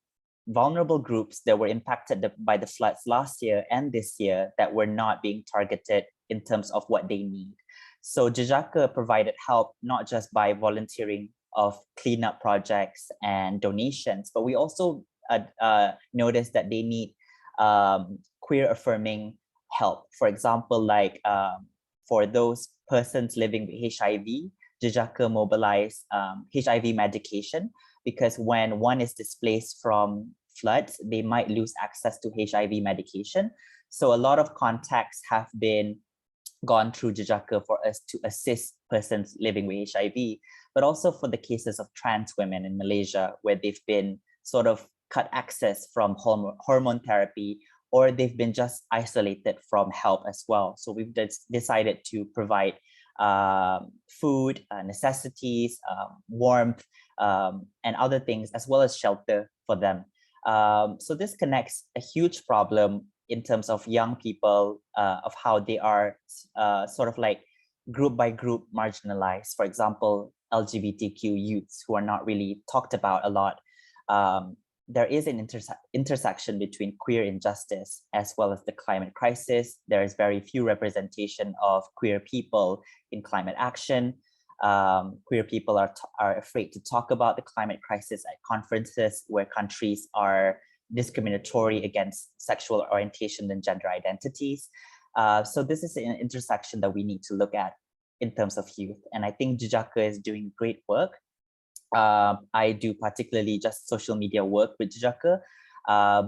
vulnerable groups that were impacted by the floods last year and this year that were not being targeted in terms of what they need. So Jejaka provided help not just by volunteering of cleanup projects and donations, but we also noticed that they need queer affirming help. For example, like for those persons living with HIV, Jejaka mobilized HIV medication, because when one is displaced from floods, they might lose access to HIV medication. So a lot of contacts have been gone through Jejaka for us to assist persons living with HIV, but also for the cases of trans women in Malaysia, where they've been sort of cut access from hormone therapy, or they've been just isolated from help as well. So we've decided to provide food, necessities, warmth, and other things, as well as shelter for them. So this connects a huge problem in terms of young people, of how they are sort of like group by group marginalized. For example, LGBTQ youths who are not really talked about a lot. There is an intersection between queer injustice as well as the climate crisis. There is very few representation of queer people in climate action. Queer people are afraid to talk about the climate crisis at conferences where countries are discriminatory against sexual orientation and gender identities. So this is an intersection that we need to look at in terms of youth. And I think Jejaka is doing great work. I do particularly just social media work with Jejaka,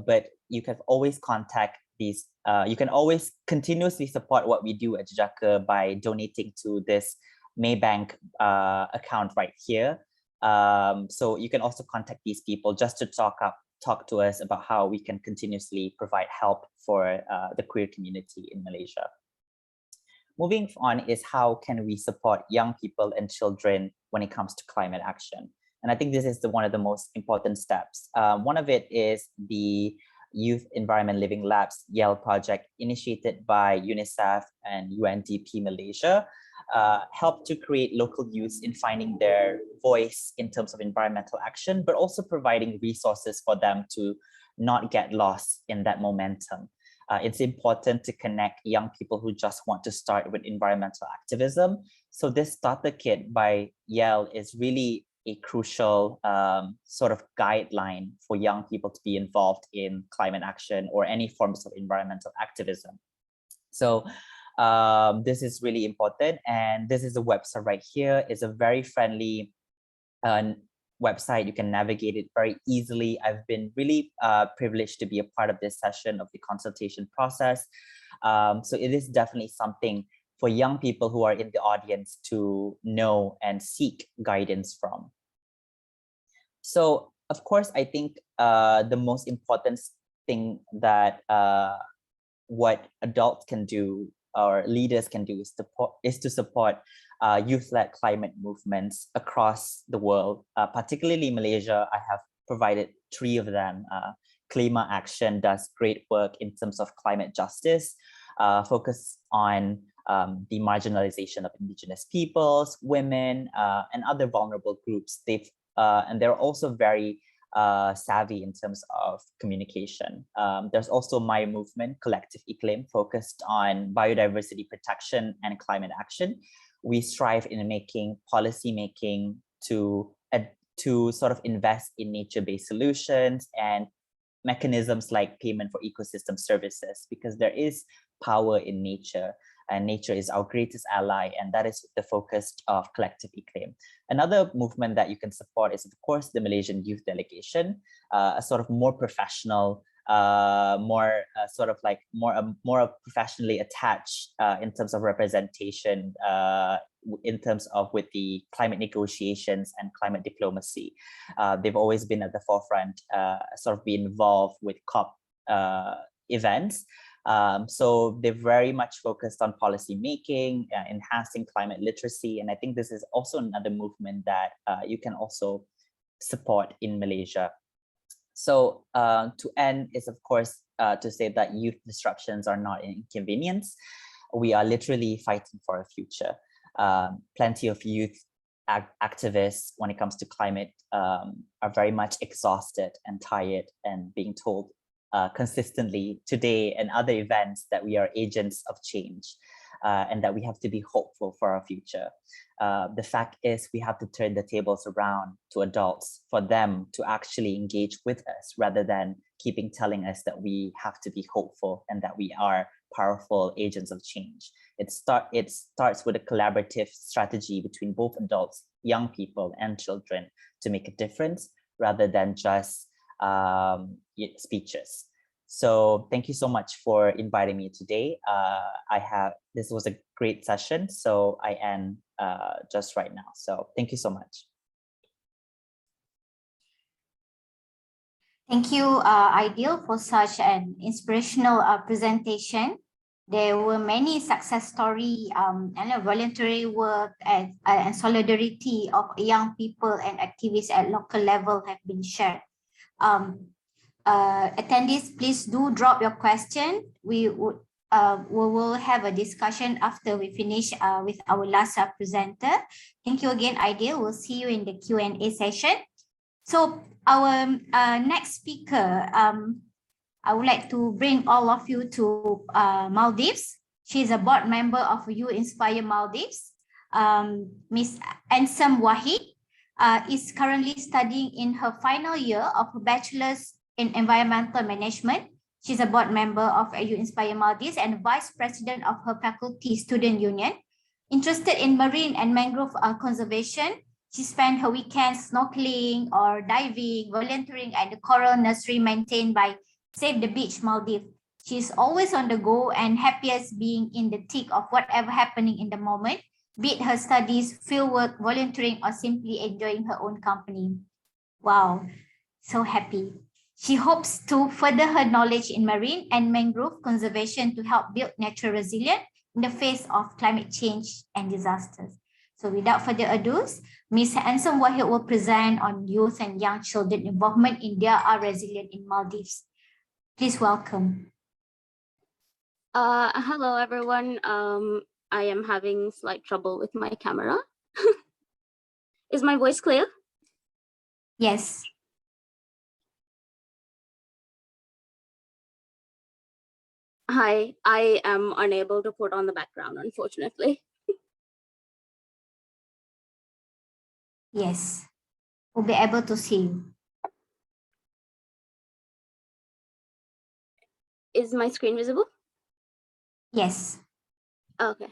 but you can always contact these, you can always continuously support what we do at Jejaka by donating to this Maybank account right here. So you can also contact these people just to talk to us about how we can continuously provide help for the queer community in Malaysia. Moving on is how can we support young people and children when it comes to climate action? And I think this is one of the most important steps. One of it is the Youth Environment Living Labs YEL project initiated by UNICEF and UNDP Malaysia, help to create local youths in finding their voice in terms of environmental action, but also providing resources for them to not get lost in that momentum. It's important to connect young people who just want to start with environmental activism. So this starter kit by YEL is really a crucial sort of guideline for young people to be involved in climate action or any forms of environmental activism. So this is really important. And this is a website right here. It's a very friendly website. You can navigate it very easily. I've been really privileged to be a part of this session of the consultation process. So it is definitely something for young people who are in the audience to know and seek guidance from. So of course, I think the most important thing that what adults can do or leaders can do is to support youth-led climate movements across the world, particularly Malaysia. I have provided 3 of them. Klima Action does great work in terms of climate justice, focus on the marginalization of indigenous peoples, women, and other vulnerable groups. And they're also very savvy in terms of communication. There's also my movement, Collective Iklim, focused on biodiversity protection and climate action. We strive in making policy making to sort of invest in nature-based solutions and mechanisms like payment for ecosystem services, because there is power in nature and nature is our greatest ally, and that is the focus of Collective Iklim. Another movement that you can support is, of course, the Malaysian Youth Delegation, a sort of more professional, more professionally attached in terms of representation, in terms of with the climate negotiations and climate diplomacy. They've always been at the forefront, sort of be involved with COP events. So they're very much focused on policy making, enhancing climate literacy. And I think this is also another movement that you can also support in Malaysia. So to end is, of course, to say that youth disruptions are not an inconvenience. We are literally fighting for a future. Plenty of youth activists, when it comes to climate, are very much exhausted and tired and being told consistently today and other events that we are agents of change and that we have to be hopeful for our future. The fact is we have to turn the tables around to adults for them to actually engage with us rather than keeping telling us that we have to be hopeful and that we are powerful agents of change. It starts with a collaborative strategy between both adults, young people and children to make a difference rather than just speeches. So thank you so much for inviting me today. This was a great session, so I end just right now. So thank you so much. Thank you, Ideal, for such an inspirational presentation. There were many success stories and voluntary work and solidarity of young people and activists at local level have been shared. attendees, please do drop your question. We will have a discussion after we finish with our last presenter. Thank you again, Aidil. We'll see you in the Q&A session. So our next speaker, I would like to bring all of you to Maldives. She's a board member of U-INSPIRE Maldives. Ms. Ansam Wahid is currently studying in her final year of her bachelor's in environmental management. She's a board member of U-INSPIRE Maldives and vice president of her faculty student union. Interested in marine and mangrove conservation, she spent her weekends snorkeling or diving, volunteering at the coral nursery maintained by Save the Beach Maldives. She's always on the go and happiest being in the thick of whatever happening in the moment, be it her studies, fieldwork, volunteering, or simply enjoying her own company. Wow, so happy. She hopes to further her knowledge in marine and mangrove conservation to help build natural resilience in the face of climate change and disasters. So without further ado, Ms. Ansam Wahid will present on youth and young children involvement in DRR resilience in Maldives. Please welcome. Hello, everyone. I am having slight trouble with my camera. Is my voice clear? Yes. Hi, I am unable to put on the background, unfortunately. Yes, we'll be able to see you. Is my screen visible? Yes. Okay.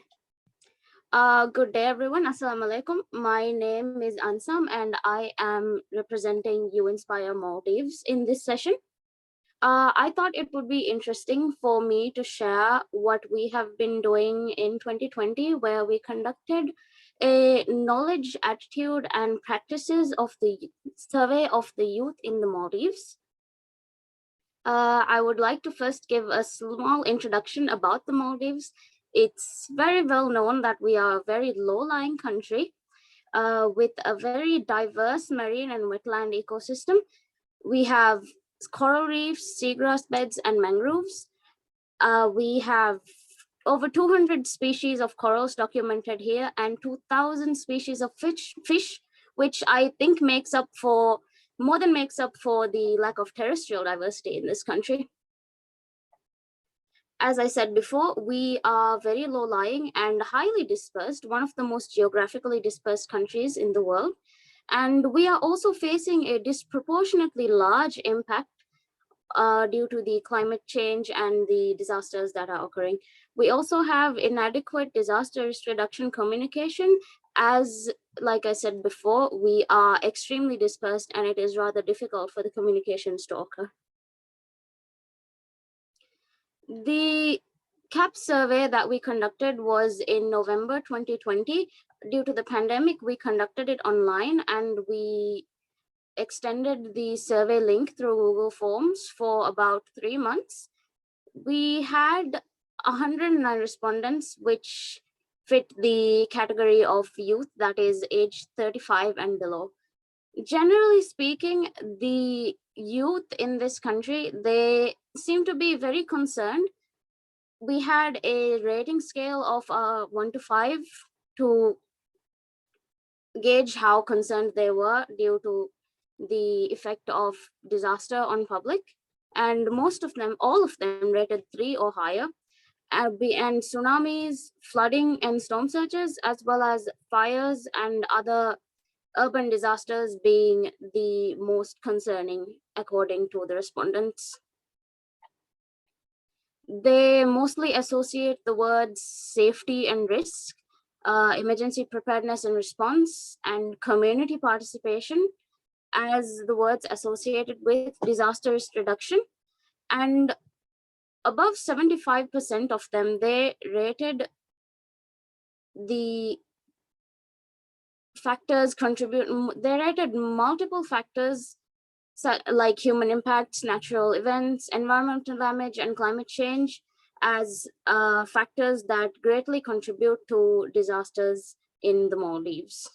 Good day, everyone. Assalamu alaikum. My name is Ansam, and I am representing U-INSPIRE Maldives in this session. I thought it would be interesting for me to share what we have been doing in 2020, where we conducted a knowledge, attitude, and practices of the survey of the youth in the Maldives. I would like to first give a small introduction about the Maldives. It's very well known that we are a very low-lying country with a very diverse marine and wetland ecosystem. We have coral reefs, seagrass beds, and mangroves. We have over 200 species of corals documented here and 2,000 species of fish, which I think more than makes up for the lack of terrestrial diversity in this country. As I said before, we are very low-lying and highly dispersed, one of the most geographically dispersed countries in the world. And we are also facing a disproportionately large impact due to the climate change and the disasters that are occurring. We also have inadequate disaster risk reduction communication. As, like I said before, we are extremely dispersed and it is rather difficult for the communications to occur. The CAP survey that we conducted was in November 2020. Due to the pandemic, we conducted it online and we extended the survey link through Google Forms for about 3 months. We had 109 respondents, which fit the category of youth, that is age 35 and below. Generally speaking, the youth in this country, they seem to be very concerned. We had a rating scale of 1 to 5 to gauge how concerned they were due to the effect of disaster on public. And most of them, all of them rated 3 or higher. And tsunamis, flooding and storm surges, as well as fires and other urban disasters being the most concerning, according to the respondents. They mostly associate the words safety and risk, emergency preparedness and response, and community participation as the words associated with disaster risk reduction. And above 75% of them, they rated the factors they rated multiple factors like human impacts, natural events, environmental damage, and climate change as factors that greatly contribute to disasters in the Maldives.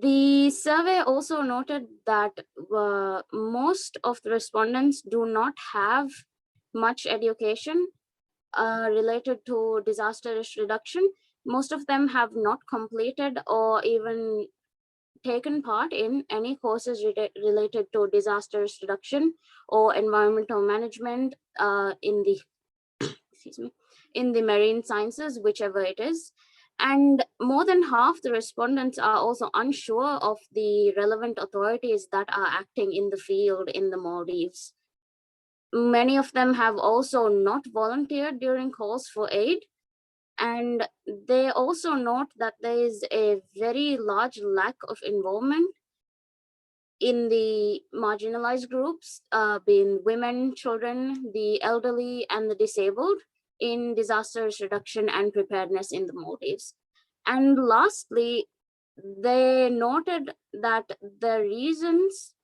The survey also noted that most of the respondents do not have much education related to disaster risk reduction. Most of them have not completed or even taken part in any courses related to disaster risk reduction or environmental management in the excuse me, in the marine sciences, whichever it is. And more than half the respondents are also unsure of the relevant authorities that are acting in the field in the Maldives. Many of them have also not volunteered during calls for aid. And they also note that there is a very large lack of involvement in the marginalized groups, being women, children, the elderly, and the disabled in disasters reduction and preparedness in the Maldives. And lastly, they noted that the reasons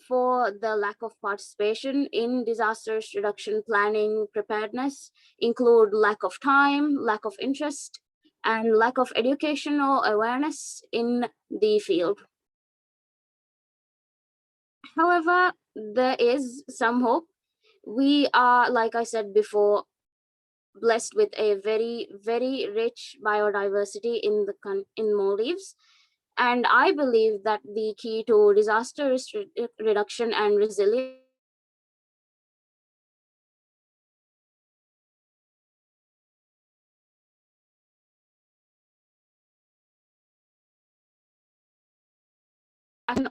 for the lack of participation in disasters reduction planning preparedness include lack of time, lack of interest, and lack of educational awareness in the field. However, there is some hope. We are, like I said before, blessed with a very, very rich biodiversity in Maldives. And I believe that the key to disaster risk reduction and resilience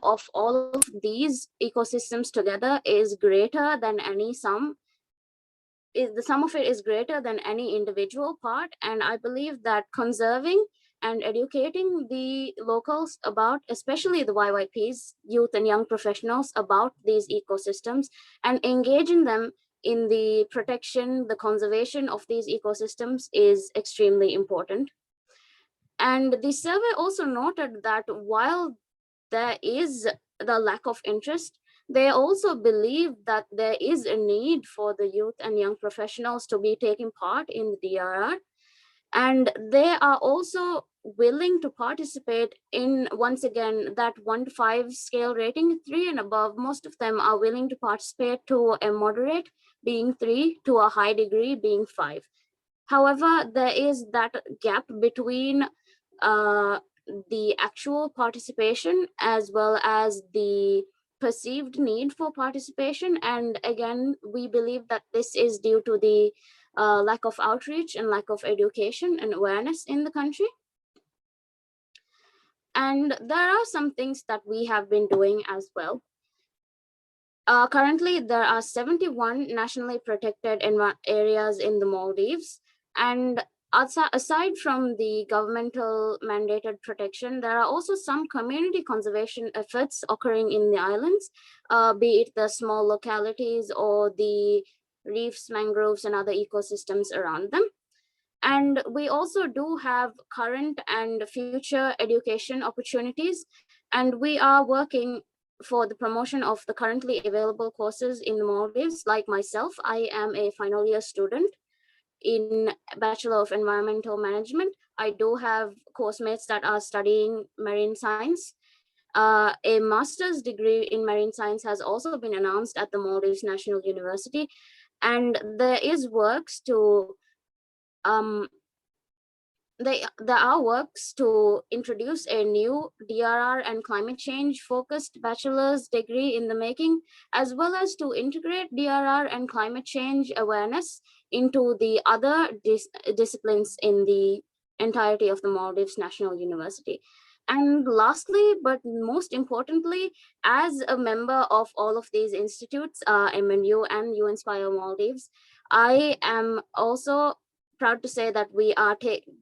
of all of these ecosystems together is greater than any sum. The sum of it is greater than any individual part. And I believe that conserving and educating the locals about, especially the YYPs, youth and young professionals, about these ecosystems and engaging them in the protection, the conservation of these ecosystems is extremely important. And the survey also noted that while there is the lack of interest, they also believe that there is a need for the youth and young professionals to be taking part in the DRR. And they are also willing to participate in, once again, that 1 to 5 scale rating, 3 and above. Most of them are willing to participate to a moderate, being 3, to a high degree, being 5. However, there is that gap between the actual participation as well as the perceived need for participation. And again, we believe that this is due to the lack of outreach and lack of education and awareness in the country. And there are some things that we have been doing as well. Currently, there are 71 nationally protected areas in the Maldives. And aside from the governmental mandated protection, there are also some community conservation efforts occurring in the islands, be it the small localities or the reefs, mangroves, and other ecosystems around them. And we also do have current and future education opportunities, and we are working for the promotion of the currently available courses in the Maldives. Like myself, I am a final year student in Bachelor of Environmental Management. I do have course mates that are studying marine science. A master's degree in marine science has also been announced at the Maldives National University. And there is works to there are works to introduce a new DRR and climate change focused bachelor's degree in the making, as well as to integrate DRR and climate change awareness into the other disciplines in the entirety of the Maldives National University. And lastly, but most importantly, as a member of all of these institutes, MNU and U-INSPIRE Maldives, I am also proud to say that we are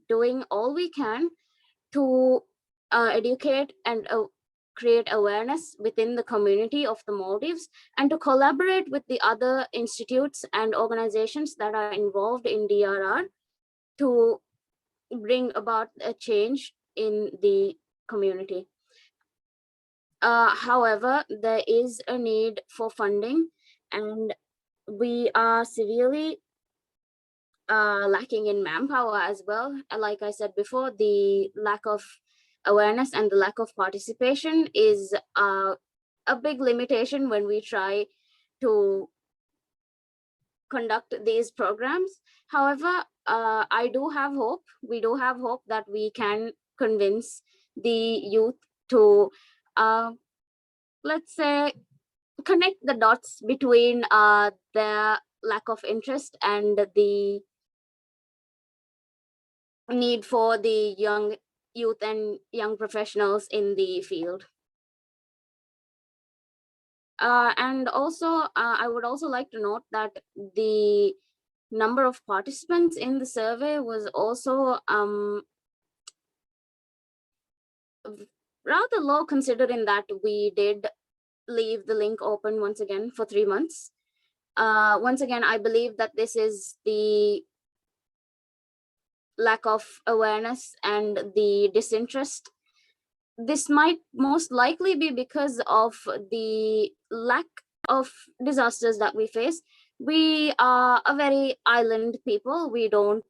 doing all we can to educate and create awareness within the community of the Maldives, and to collaborate with the other institutes and organizations that are involved in DRR to bring about a change in the community. However, there is a need for funding, and we are severely lacking in manpower as well. Like I said before, the lack of awareness and the lack of participation is a big limitation when we try to conduct these programs. However, I do have hope. We do have hope that we can convince the youth to, let's say, connect the dots between their lack of interest and the need for the young youth and young professionals in the field. And also, I would also like to note that the number of participants in the survey was also rather low, considering that we did leave the link open once again for 3 months. Once again, I believe that this is the lack of awareness and the disinterest. This might most likely be because of the lack of disasters that we face. We are a very island people. We don't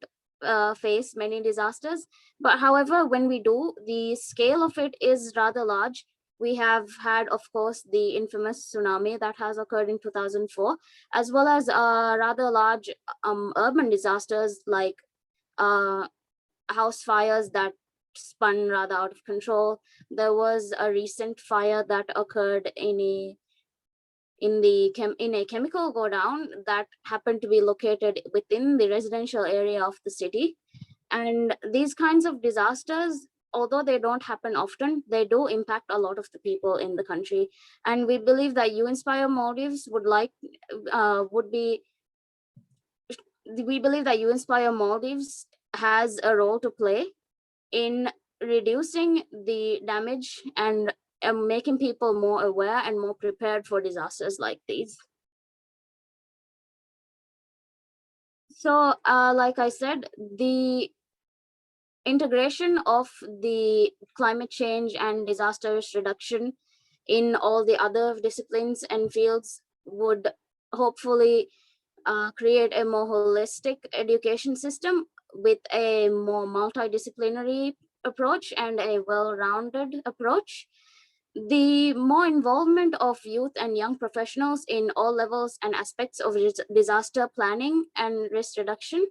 face many disasters. But however, when we do, the scale of it is rather large. We have had, of course, the infamous tsunami that has occurred in 2004, as well as rather large urban disasters like house fires that spun rather out of control. There was a recent fire that occurred in a chemical go down that happened to be located within the residential area of the city. And these kinds of disasters, although they don't happen often, they do impact a lot of the people in the country. And we believe that U-INSPIRE Maldives we believe that U-INSPIRE Maldives has a role to play in reducing the damage and making people more aware and more prepared for disasters like these. So, like I said, the integration of the climate change and disaster risk reduction in all the other disciplines and fields would hopefully create a more holistic education system with a more multidisciplinary approach and a well-rounded approach. The more involvement of youth and young professionals in all levels and aspects of disaster planning and risk reduction,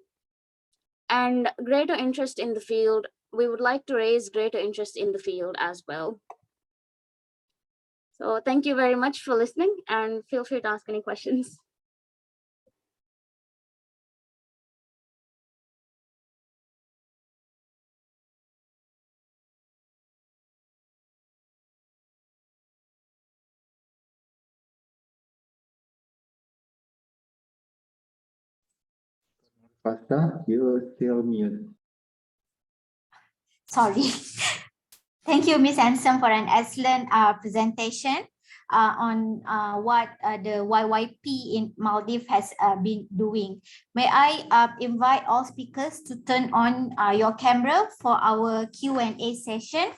and greater interest in the field. We would like to raise greater interest in the field as well. So thank you very much for listening, and feel free to ask any questions. Fasta, you're still mute. Sorry. Thank you, Ms. Ansom, for an excellent presentation on what the YYP in Maldives has been doing. May I invite all speakers to turn on your camera for our Q&A session?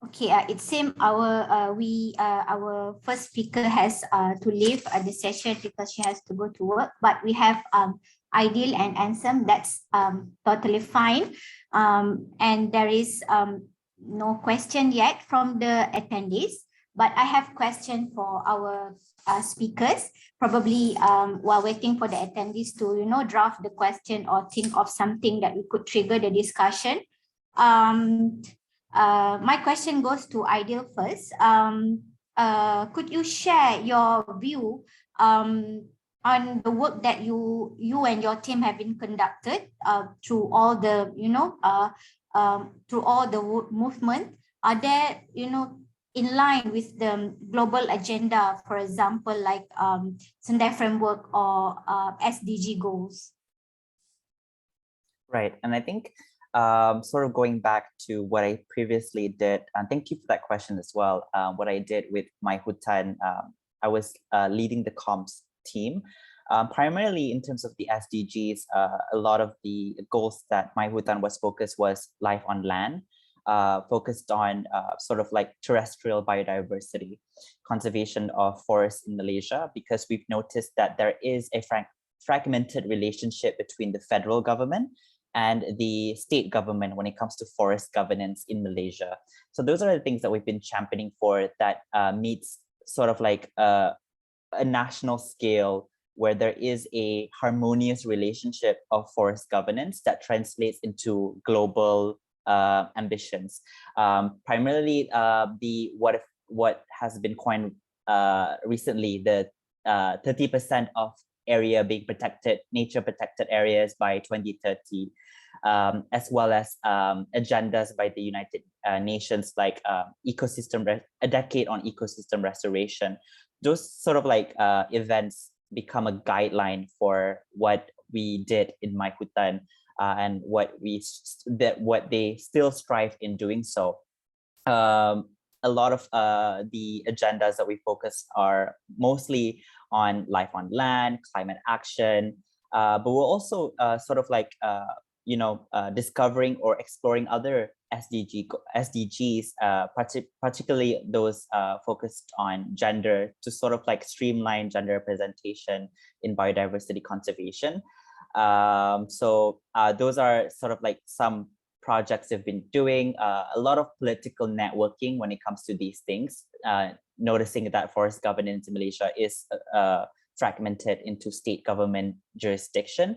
Okay, it seems our first speaker has to leave the session because she has to go to work. But we have Ideal and Ansom. That's totally fine. And there is no question yet from the attendees. But I have question for our speakers. Probably while waiting for the attendees to draft the question or think of something that we could trigger the discussion. My question goes to Ideal first. Could you share your view on the work that you and your team have been conducted through all the through all the movement? Are there in line with the global agenda, for example, like Sendai framework or SDG goals? Right, and I think sort of going back to what I previously did, and thank you for that question as well. What I did with my Hutan, I was leading the comms team. Primarily in terms of the SDGs, a lot of the goals that my Hutan was focused was life on land, focused on sort of like terrestrial biodiversity, conservation of forests in Malaysia, because we've noticed that there is a fragmented relationship between the federal government and the state government when it comes to forest governance in Malaysia. So those are the things that we've been championing for, that meets sort of like a national scale where there is a harmonious relationship of forest governance that translates into global ambitions. Primarily, what has been coined recently, the 30% of area being protected, nature protected areas by 2030, as well as agendas by the United Nations like a decade on ecosystem restoration. Those sort of like events become a guideline for what we did in My Hutan and what they still strive in doing so. A lot of the agendas that we focus are mostly on life on land, climate action, but we're also sort of like discovering or exploring other SDGs, particularly those focused on gender, to sort of like streamline gender representation in biodiversity conservation. So those are sort of like some projects we've been doing. A lot of political networking when it comes to these things, noticing that forest governance in Malaysia is fragmented into state government jurisdiction.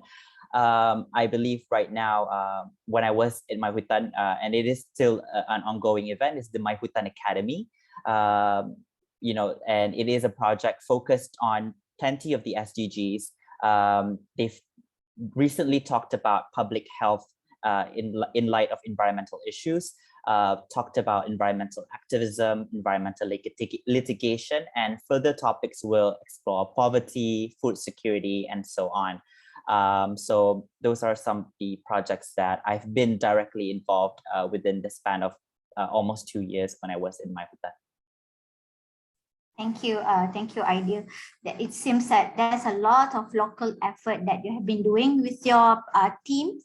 I believe right now, when I was in My Hutan, and it is still an ongoing event, is the My Hutan Academy. And it is a project focused on plenty of the SDGs. They've recently talked about public health in light of environmental issues, talked about environmental activism, environmental litigation, and further topics will explore poverty, food security, and so on. So those are some of the projects that I've been directly involved within the span of almost 2 years when I was in My Hutan. Thank you, Aidil. It seems that there's a lot of local effort that you have been doing with your team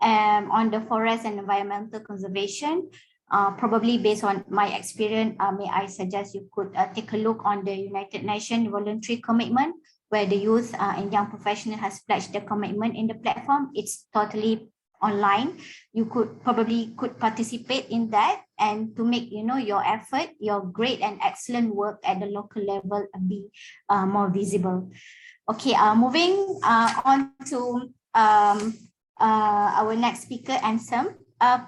on the forest and environmental conservation. Probably based on my experience, may I suggest you could take a look on the United Nations voluntary commitment, where the youth and young professional has pledged their commitment in the platform. It's totally online. You could participate in that, and to make your effort, your great and excellent work at the local level be more visible. Okay, moving on to our next speaker, Ansem.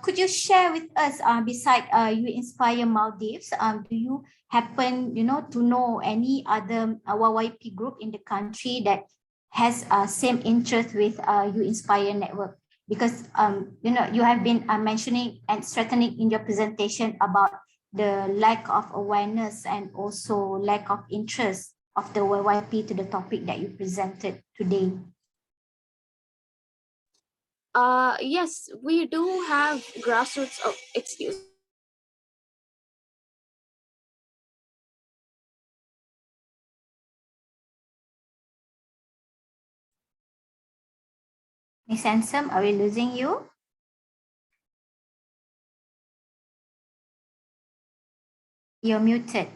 Could you share with us, beside U-INSPIRE Maldives, do you happen to know any other YYP group in the country that has same interest with U-INSPIRE network? Because you have been mentioning and strengthening in your presentation about the lack of awareness and also lack of interest of the YYP to the topic that you presented today. Yes, we do have grassroots. Oh, excuse. Miss Ansem, are we losing you? You're muted.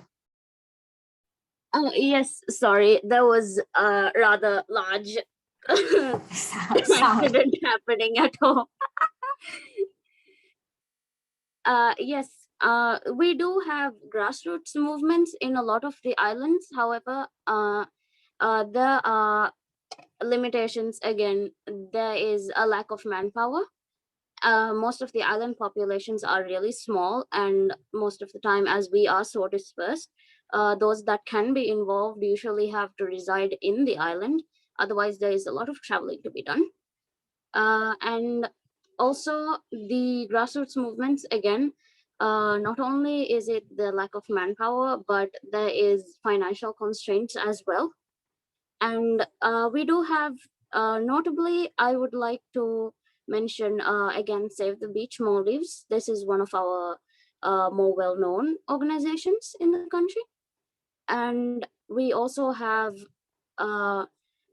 Oh, yes, sorry. There was a rather large accident happening at home. Yes, we do have grassroots movements in a lot of the islands. However, there are limitations. Again, there is a lack of manpower. Most of the island populations are really small, and most of the time, as we are so dispersed, those that can be involved usually have to reside in the island. Otherwise, there is a lot of traveling to be done. And also the grassroots movements, again, not only is it the lack of manpower, but there is financial constraints as well. And we do have, notably, I would like to mention again, Save the Beach Maldives. This is one of our more well-known organizations in the country. And we also have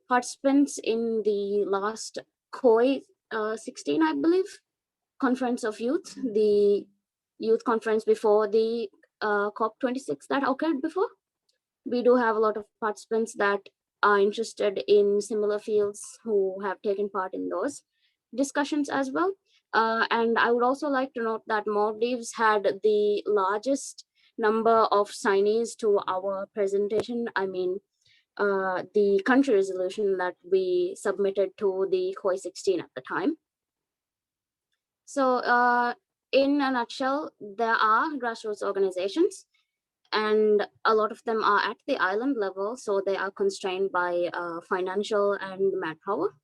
participants in the last COI 16, I believe, Conference of Youth, the youth conference before the COP26 that occurred before. We do have a lot of participants that are interested in similar fields who have taken part in those discussions as well. And I would also like to note that Maldives had the largest number of signees to our presentation. I mean, the country resolution that we submitted to the COI 16 at the time. So in a nutshell, there are grassroots organizations, and a lot of them are at the island level, so they are constrained by financial and manpower.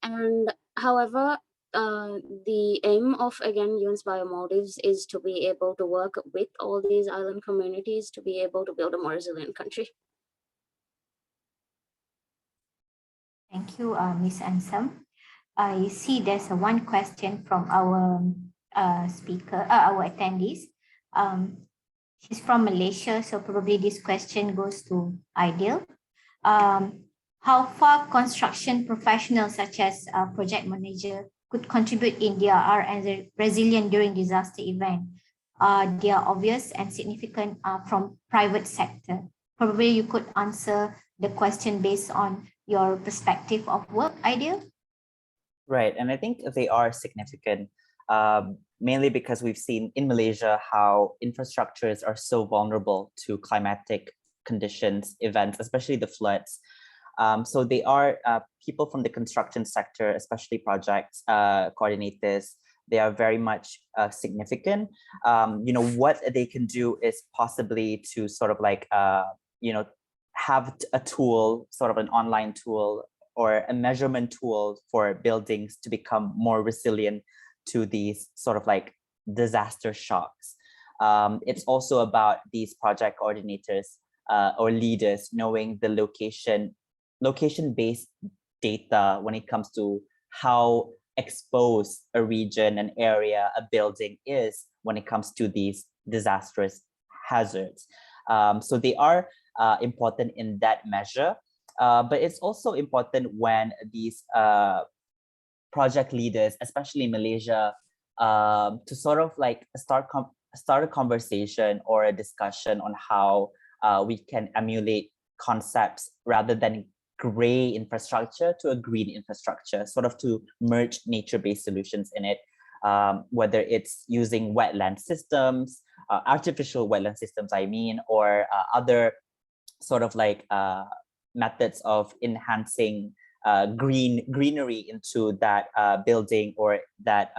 And however, the aim of, again, U-INSPIRE Maldives is to be able to work with all these island communities to be able to build a more resilient country. Thank you, Ms. Ansam. I see there's one question from our our attendees. She's from Malaysia, so probably this question goes to Ideal. How far construction professionals such as project manager could contribute in DRR and resilient during disaster event? They are obvious and significant from private sector. Probably you could answer the question based on your perspective of work, Ideal. Right, and I think they are significant, mainly because we've seen in Malaysia how infrastructures are so vulnerable to climatic conditions, events, especially the floods. So they are people from the construction sector, especially projects coordinators. They are very much significant. What they can do is possibly to sort of like, have a tool, sort of an online tool or a measurement tool for buildings to become more resilient to these sort of like disaster shocks. It's also about these project coordinators or leaders knowing the location-based data when it comes to how exposed a region, an area, a building is when it comes to these disastrous hazards. So they are important in that measure. But it's also important when these project leaders, especially in Malaysia, to sort of like start a conversation or a discussion on how we can emulate concepts rather than gray infrastructure to a green infrastructure, sort of to merge nature-based solutions in it, whether it's using wetland systems, artificial wetland systems, I mean, or other sort of like methods of enhancing greenery into that building or that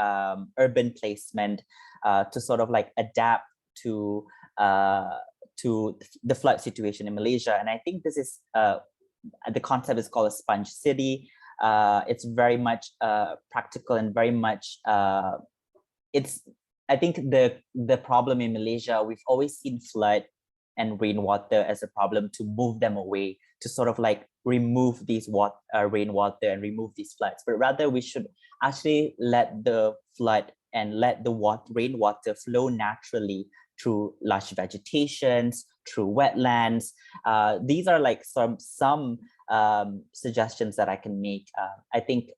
urban placement to sort of like adapt to the flood situation in Malaysia. And I think this is the concept is called a sponge city. It's very much practical and very much I think the problem in Malaysia, we've always seen flood and rainwater as a problem to move them away, to sort of like remove these rainwater and remove these floods. But rather we should actually let the flood and let the rainwater flow naturally through lush vegetations, through wetlands. These are like some suggestions that I can make. I think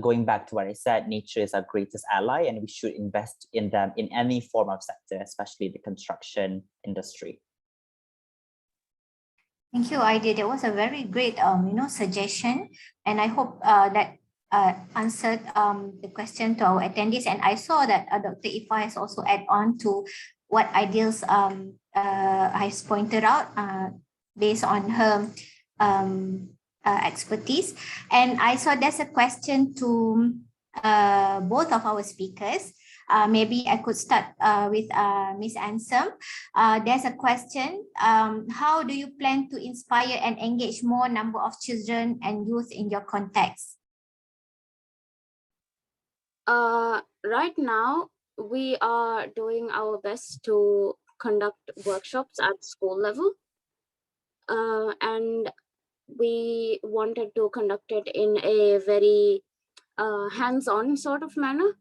going back to what I said, nature is our greatest ally and we should invest in them in any form of sector, especially the construction industry. Thank you, Aidil. That was a very great, suggestion, and I hope that answered the question to our attendees. And I saw that Dr. Ifa has also added on to what Aidil's has pointed out based on her expertise. And I saw there's a question to both of our speakers. Maybe I could start with Ms. Ansam. There's a question. How do you plan to inspire and engage more number of children and youth in your context? Right now, we are doing our best to conduct workshops at school level. And we wanted to conduct it in a very hands-on sort of manner.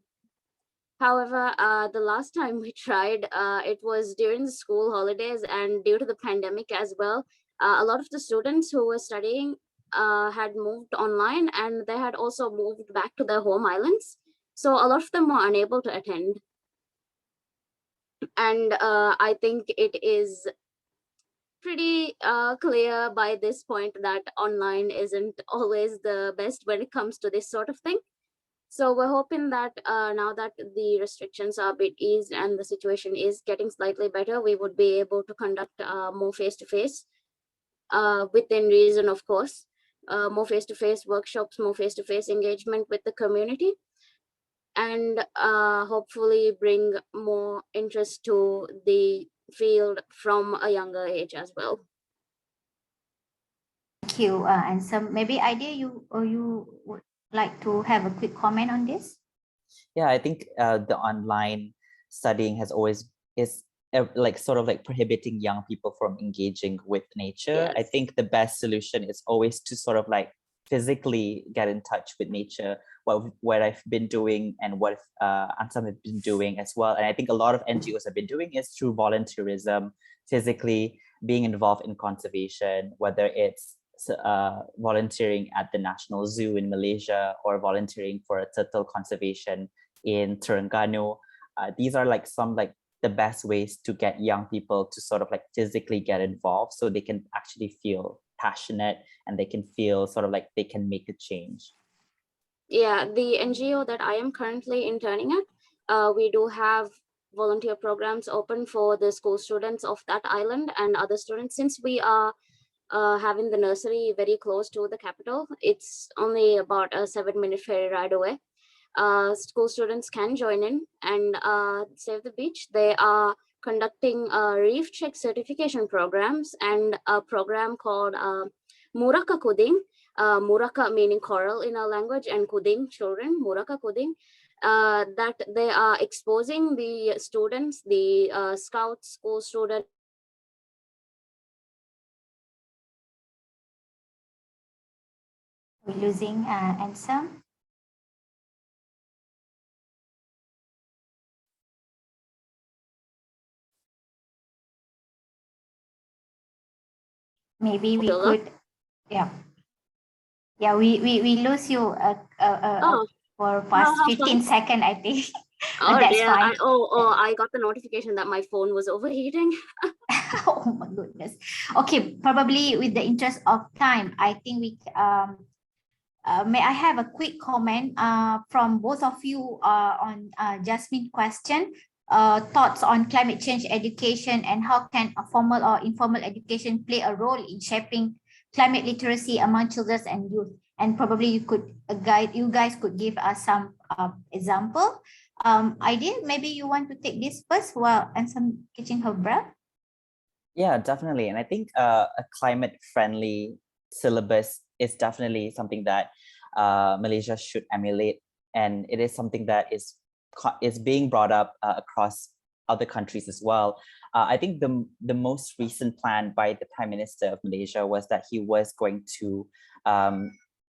However, the last time we tried, it was during the school holidays, and due to the pandemic as well, a lot of the students who were studying had moved online, and they had also moved back to their home islands. So a lot of them were unable to attend. And I think it is pretty clear by this point that online isn't always the best when it comes to this sort of thing. So we're hoping that now that the restrictions are a bit eased and the situation is getting slightly better, we would be able to conduct more face-to-face, within reason, of course, more face-to-face workshops, more face-to-face engagement with the community, and hopefully bring more interest to the field from a younger age as well. Thank you. And some maybe idea you would like to have a quick comment on this? Yeah, I think the online studying has always like sort of like prohibiting young people from engaging with nature. Yes. I think the best solution is always to sort of like physically get in touch with nature. What I've been doing and what Ansam has been doing as well, and I think a lot of NGOs have been doing, is through volunteerism, physically being involved in conservation, whether it's volunteering at the National Zoo in Malaysia or volunteering for a turtle conservation in Terengganu. These are like some like the best ways to get young people to sort of like physically get involved, so they can actually feel passionate and they can feel sort of like they can make a change. Yeah, the NGO that I am currently interning at, we do have volunteer programs open for the school students of that island and other students. Since we are having the nursery very close to the capital, it's only about a 7-minute ferry ride away. School students can join in and save the beach. They are conducting reef check certification programs and a program called Muraka Kuding. Muraka meaning coral in our language, and Kuding children, Muraka Kuding. That they are exposing the students, the scouts, school students. We're losing Ansam. Maybe we could, yeah. Yeah, we lose you for past 15 seconds, I think. But that's yeah, fine. I got the notification that my phone was overheating. Oh my goodness. Okay, probably with the interest of time, I think we may I have a quick comment from both of you on Jasmine's question, thoughts on climate change education and how can a formal or informal education play a role in shaping climate literacy among children and youth? And probably you guys could give us some example. Idea, maybe you want to take this first while Ansam catching her breath? Yeah, definitely. And I think a climate-friendly syllabus is definitely something that Malaysia should emulate, and it is something that is being brought up across other countries as well. I think the most recent plan by the Prime Minister of Malaysia was that he was going to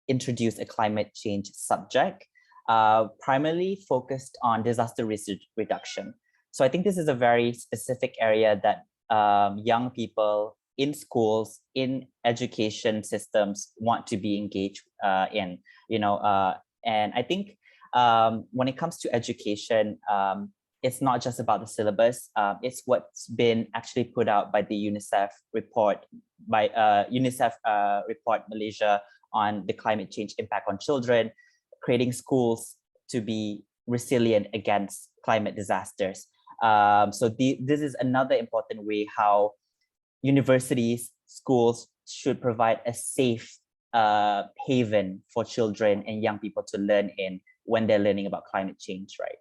introduce a climate change subject, primarily focused on disaster risk reduction. So I think this is a very specific area that young people in schools, in education systems want to be engaged in, and I think when it comes to education, it's not just about the syllabus. It's what's been actually put out by the UNICEF report, report Malaysia on the climate change impact on children, creating schools to be resilient against climate disasters. So this is another important way how universities, schools should provide a safe haven for children and young people to learn in when they're learning about climate change, right?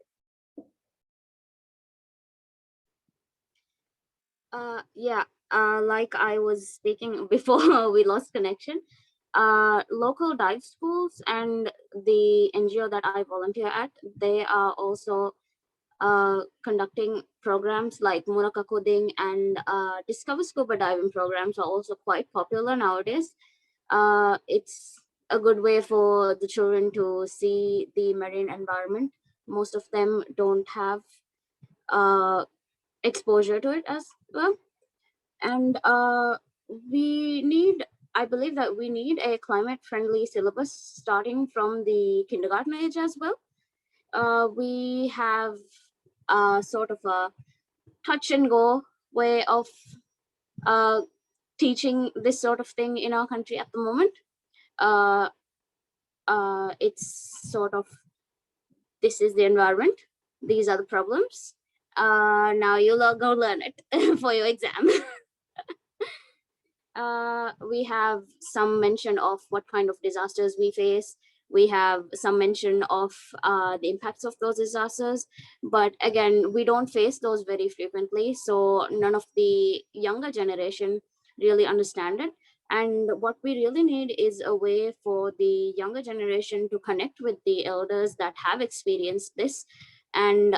Yeah, like I was speaking before we lost connection, local dive schools and the NGO that I volunteer at, they are also conducting programs like Muraka Coding and Discover Scuba Diving programs are also quite popular nowadays. It's a good way for the children to see the marine environment. Most of them don't have exposure to it as well. And I believe that we need a climate-friendly syllabus starting from the kindergarten age as well. We have sort of a touch and go way of teaching this sort of thing in our country at the moment. It's sort of, this is the environment, these are the problems. Now you'll go learn it for your exam. We have some mention of what kind of disasters we face. We have some mention of the impacts of those disasters, but again, we don't face those very frequently, so none of the younger generation really understand it. And what we really need is a way for the younger generation to connect with the elders that have experienced this and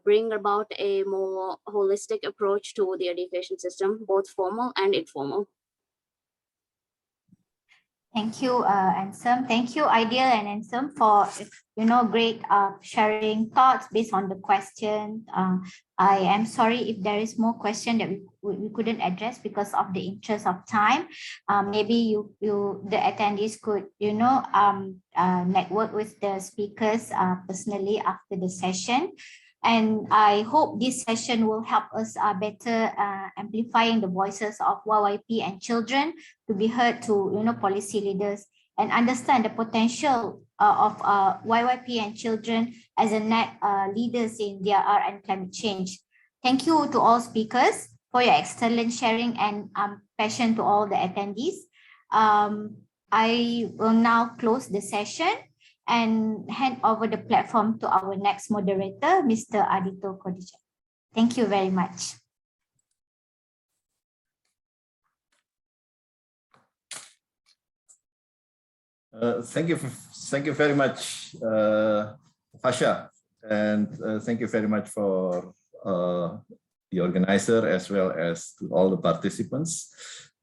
bring about a more holistic approach to the education system, both formal and informal. Thank you, Ansem. Thank you, Ideal and Ansem, for great sharing thoughts based on the question. I am sorry if there is more question that we couldn't address because of the interest of time. Maybe the attendees could network with the speakers personally after the session. And I hope this session will help us better amplifying the voices of YYP and children to be heard to policy leaders and understand the potential of YYP and children as a net leaders in DRR and climate change. Thank you to all speakers for your excellent sharing and passion to all the attendees. I will now close the session and hand over the platform to our next moderator, Mr. Adito Kodija. Thank you very much. Thank you very much, Fasha, and thank you very much for the organizer as well as to all the participants.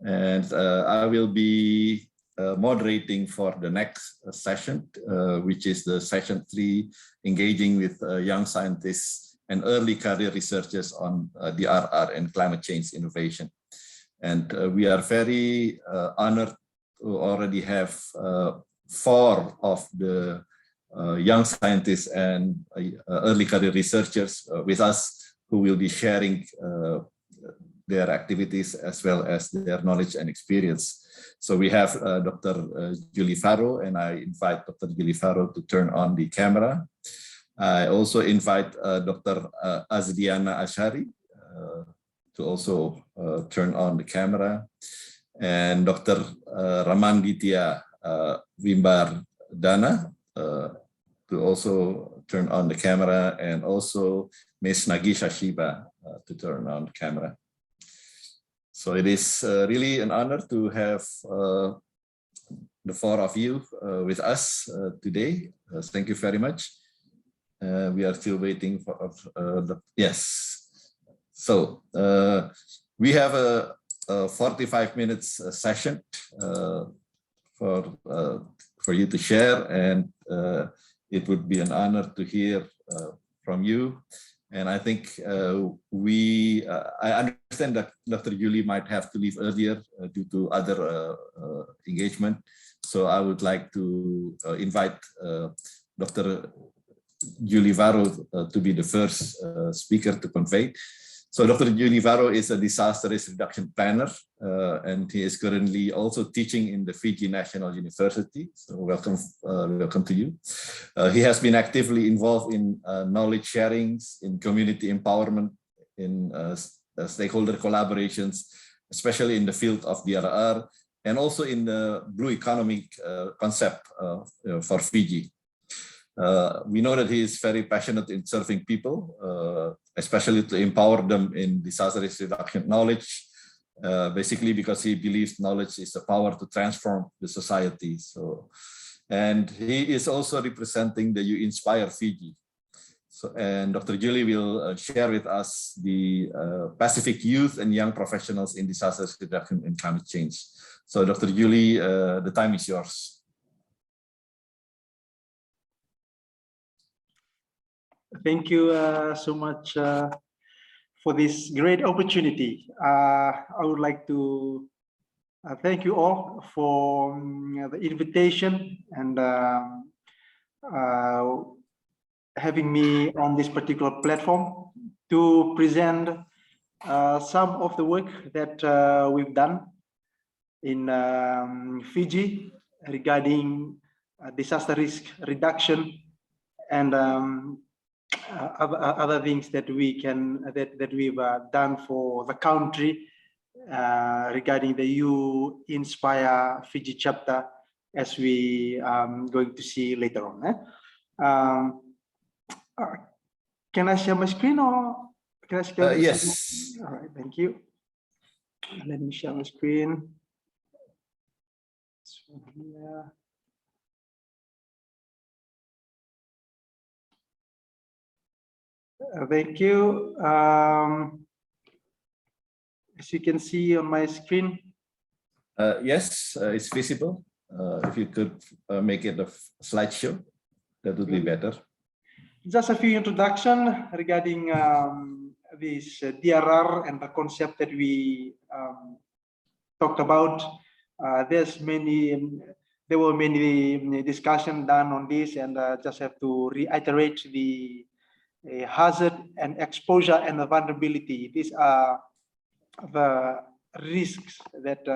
And I will be moderating for the next session, which is the session 3, engaging with young scientists and early career researchers on DRR and climate change innovation. And we are very honored to already have 4 of the young scientists and early career researchers with us who will be sharing their activities as well as their knowledge and experience. So we have Dr. Julie Faro, and I invite Dr. Julie Faro to turn on the camera. I also invite Dr. Azdiana Ashari to also turn on the camera, and Dr. Ramanditya Wimbar Dana to also turn on the camera, and also Ms. Nagisha Shiba to turn on the camera. So it is really an honor to have the 4 of you with us today. Thank you very much. We are still waiting for yes. So we have a 45 minutes session for you to share, and it would be an honor to hear from you. And I think I understand that Dr. Julie might have to leave earlier due to other engagement. So I would like to invite Dr. Julie Faro to be the first speaker to convey. So Dr. Julie Faro is a disaster risk reduction planner, and he is currently also teaching in the Fiji National University. So welcome to you. He has been actively involved in knowledge sharings, in community empowerment, in stakeholder collaborations, especially in the field of DRR, and also in the blue economic concept for Fiji. We know that he is very passionate in serving people, especially to empower them in disaster risk reduction knowledge, basically because he believes knowledge is the power to transform the society. So, and he is also representing the U-INSPIRE Fiji. So, and Dr. Julie will share with us the Pacific youth and young professionals in disaster risk reduction and climate change. So Dr. Julie, the time is yours. Thank you so much for this great opportunity. I would like to thank you all for the invitation and having me on this particular platform to present some of the work that we've done in Fiji regarding disaster risk reduction and other things that we can that we've done for the country regarding the U-INSPIRE Fiji chapter, as we going to see later on. Can I share my screen, or can I share? Yes. All right, thank you. Let me share my screen. So here. Thank you. As you can see on my screen. Yes, it's visible. If you could make it a slideshow, that would be better. Just a few introduction regarding this DRR and the concept that we talked about. There were many discussions done on this, and just have to reiterate the hazard and exposure and the vulnerability. These are the risks that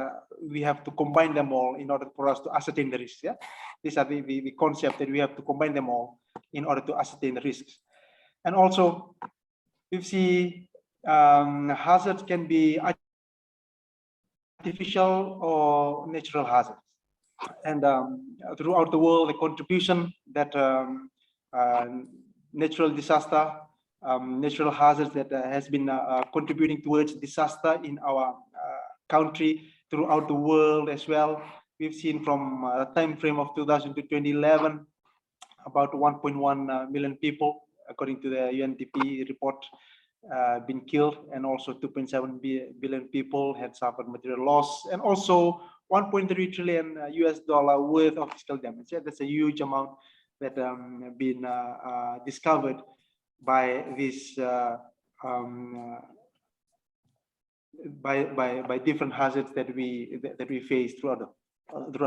we have to combine them all in order for us to ascertain the risks. Yeah, these are the concept that we have to combine them all in order to ascertain the risks. And also, we see hazards can be artificial or natural hazards. And throughout the world, the contribution that natural disaster, natural hazards that has been contributing towards disaster in our country, throughout the world as well. We've seen from a time frame of 2000 to 2011, about 1.1 million people, according to the UNDP report, been killed, and also 2.7 billion people had suffered material loss, and also 1.3 trillion US dollar worth of physical damage. Yeah, that's a huge amount that been discovered by this by different hazards that we face throughout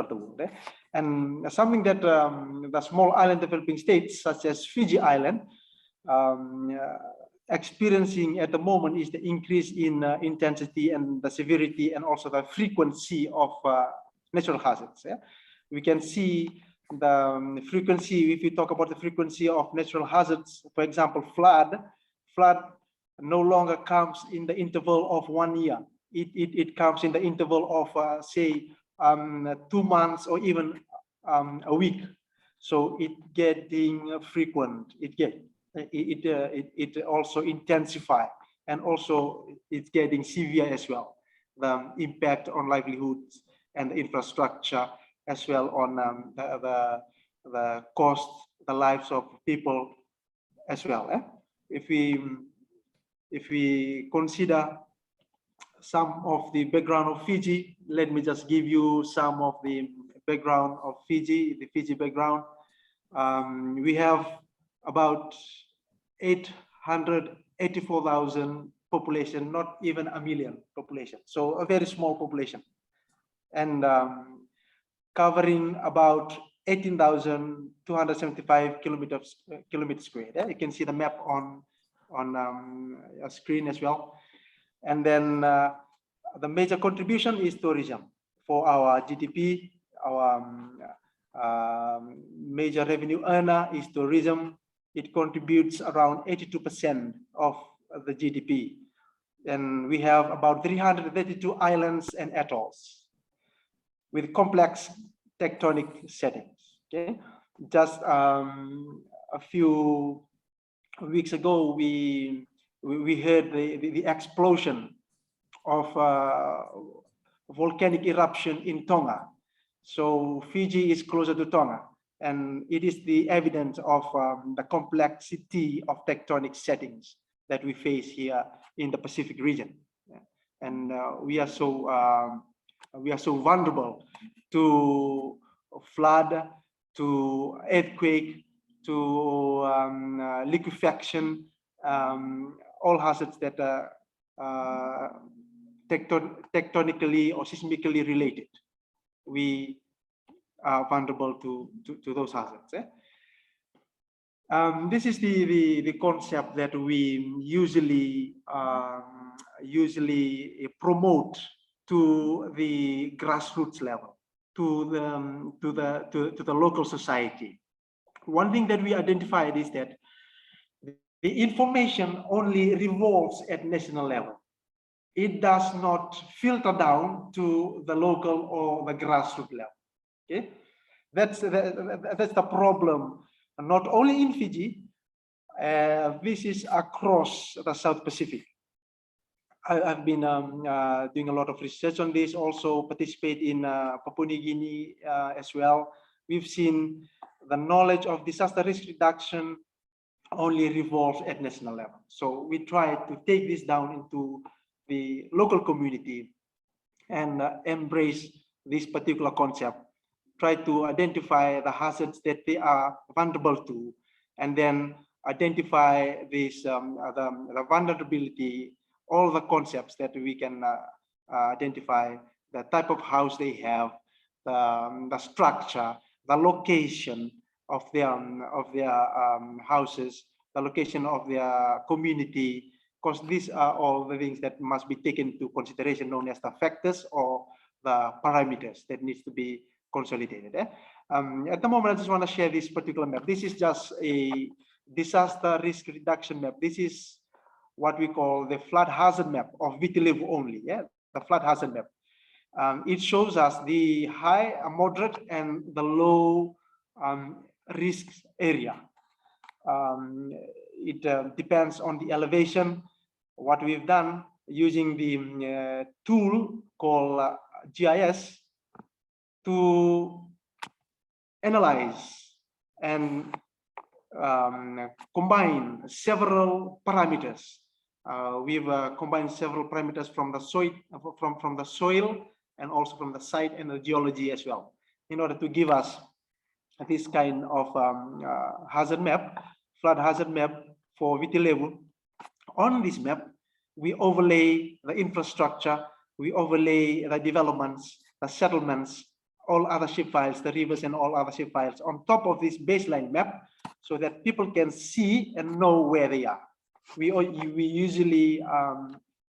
the world. Eh? And something that the small island developing states such as Fiji Island experiencing at the moment is the increase in intensity and the severity and also the frequency of natural hazards. Yeah? We can see the frequency, if you talk about the frequency of natural hazards, for example, flood no longer comes in the interval of 1 year. It comes in the interval of say 2 months or even a week. So it getting frequent. It also intensify, and also it's getting severe as well. The impact on livelihoods and the infrastructure, as well on the cost, the lives of people as well. Eh? If we consider some of the background of Fiji, let me just give you some of the background of Fiji, the Fiji background. We have about 884,000 population, not even a million population. So a very small population. And covering about 18,275 kilometers square. Yeah? You can see the map on a screen as well. And then the major contribution is tourism. For our GDP, our major revenue earner is tourism. It contributes around 82% of the GDP. And we have about 332 islands and atolls with complex tectonic settings. Okay, just a few weeks ago, we heard the explosion of volcanic eruption in Tonga. So Fiji is closer to Tonga, and it is the evidence of the complexity of tectonic settings that we face here in the Pacific region. And we are so vulnerable to flood, to earthquake, to liquefaction, all hazards that are tectonically or seismically related. We are vulnerable to those hazards. Eh? This is the concept that we usually promote to the grassroots level, to the local society. One thing that we identified is that the information only revolves at national level. It does not filter down to the local or the grassroots level. Okay, that's the problem. Not only in Fiji, this is across the South Pacific. I've been doing a lot of research on this, also participate in Papua New Guinea as well. We've seen the knowledge of disaster risk reduction only revolves at national level. So we try to take this down into the local community and embrace this particular concept, try to identify the hazards that they are vulnerable to, and then identify this the vulnerability, all the concepts that we can identify, the type of house they have, the structure, the location of their houses, the location of their community, because these are all the things that must be taken into consideration, known as the factors or the parameters that needs to be consolidated. At the moment, I just want to share this particular map. This is just a disaster risk reduction map. This is what we call the flood hazard map of Vitilevu only, the flood hazard map. It shows us the high, moderate, and the low risk area. It depends on the elevation. What we've done using the tool called GIS to analyze and combine several parameters. We've combined several parameters from the soil, and also from the site and the geology as well, in order to give us this kind of hazard map, flood hazard map for Vitilevu. On this map, we overlay the infrastructure, we overlay the developments, the settlements, all other shape files, the rivers and all other shape files on top of this baseline map, so that people can see and know where they are. We usually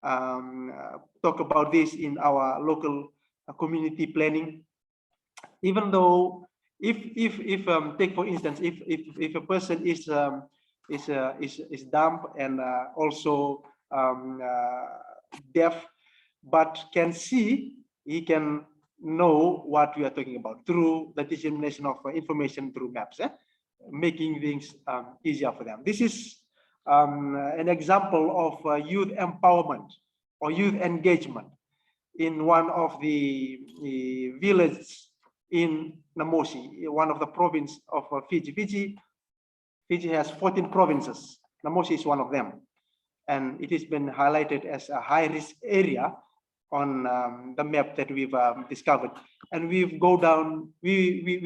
talk about this in our local community planning. Even though if take for instance, if a person is dumb and also deaf, but can see, he can know what we are talking about through the dissemination of information through maps, making things easier for them. This is an example of youth empowerment or youth engagement in one of the villages in Namosi, one of the provinces of Fiji. Fiji has 14 provinces. Namosi is one of them. And it has been highlighted as a high-risk area on the map that we've discovered. And we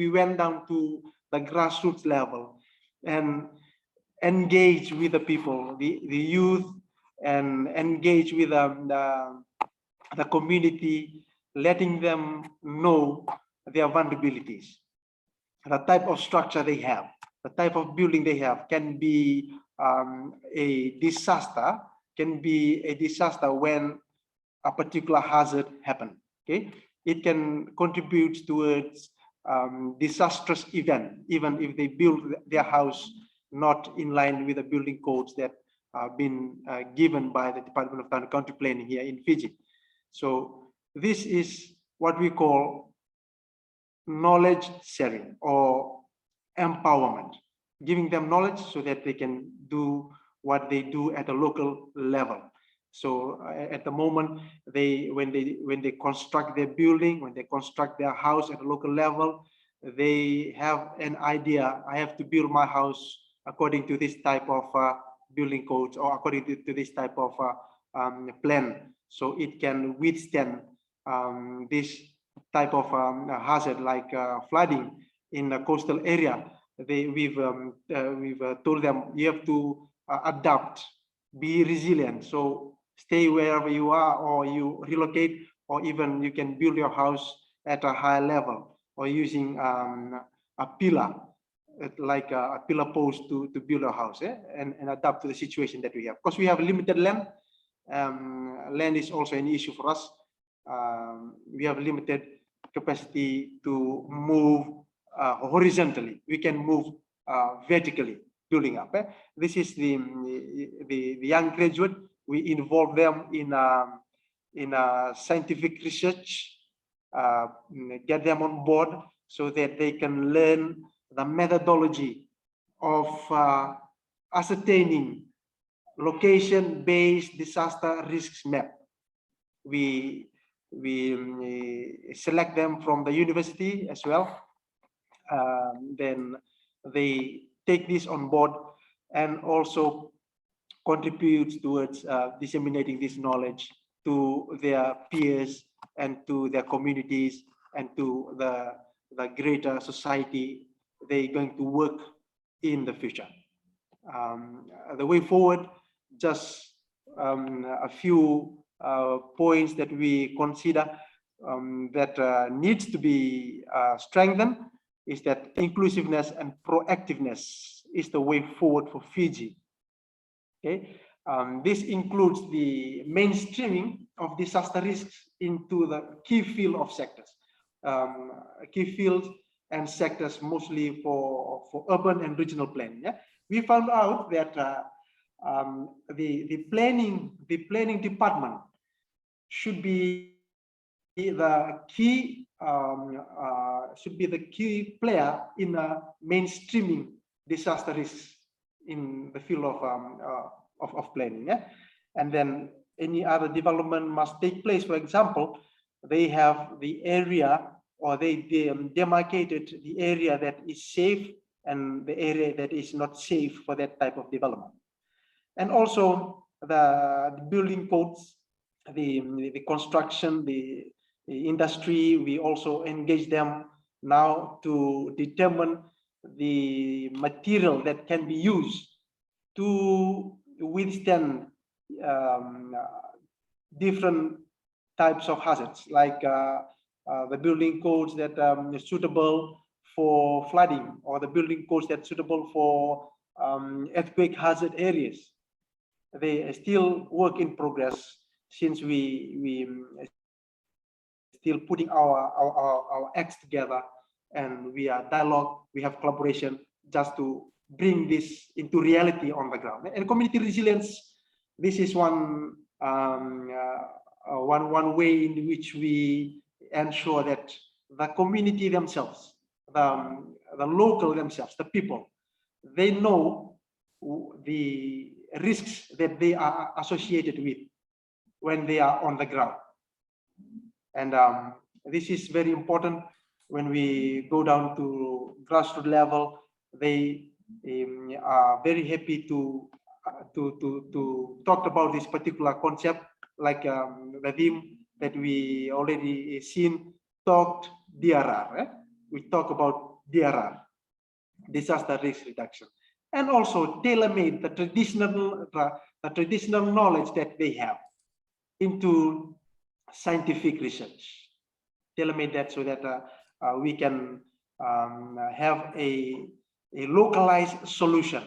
went down to the grassroots level and engage with the people, the youth, and engage with the community, letting them know their vulnerabilities, the type of structure they have, the type of building they have can be a disaster, when a particular hazard happens. Okay, it can contribute towards disastrous event, even if they build their house not in line with the building codes that have been given by the Department of Town and County Planning here in Fiji. So this is what we call knowledge sharing or empowerment, giving them knowledge so that they can do what they do at a local level. So at the moment, when they construct their building, when they construct their house at a local level, they have an idea. I have to build my house according to this type of building codes, or according to this type of plan, so it can withstand this type of hazard like flooding in a coastal area. We've told them you have to adapt, be resilient. So stay wherever you are, or you relocate, or even you can build your house at a higher level, or using a pillar, like a pillar post to build a house, and adapt to the situation that we have. Because we have limited land. Land is also an issue for us. we have limited capacity to move horizontally. We can move vertically, building up. This is the young graduate. We involve them in scientific research, get them on board so that they can learn the methodology of ascertaining location-based disaster risks map. We select them from the university as well. Then they take this on board and also contribute towards disseminating this knowledge to their peers and to their communities and to the greater society they're going to work in the future. The way forward, just a few points that we consider that needs to be strengthened is that inclusiveness and proactiveness is the way forward for Fiji. Okay, this includes the mainstreaming of disaster risks into the key field of sectors, key fields and sectors mostly for urban and regional planning. Yeah? We found out that the planning department should be the key player in mainstreaming disaster risks in the field of planning. Yeah? And then any other development must take place. For example, they have the area, or they demarcated the area that is safe and the area that is not safe for that type of development. And also the building codes, the construction, the industry, we also engage them now to determine the material that can be used to withstand different types of hazards, like the building codes that are suitable for flooding, or the building codes that are suitable for earthquake hazard areas. They are still work in progress, since we still putting our acts together, and we are dialogue, we have collaboration just to bring this into reality on the ground. And community resilience, this is one way in which we ensure that the community themselves, the local themselves, the people, they know the risks that they are associated with when they are on the ground. And this is very important. When we go down to grassroots level, they are very happy to talk about this particular concept, like the theme that we already seen, talked DRR. We talk about DRR, disaster risk reduction, and also tailor-made the traditional knowledge that they have into scientific research. Tailor-made that so that we can have a localized solution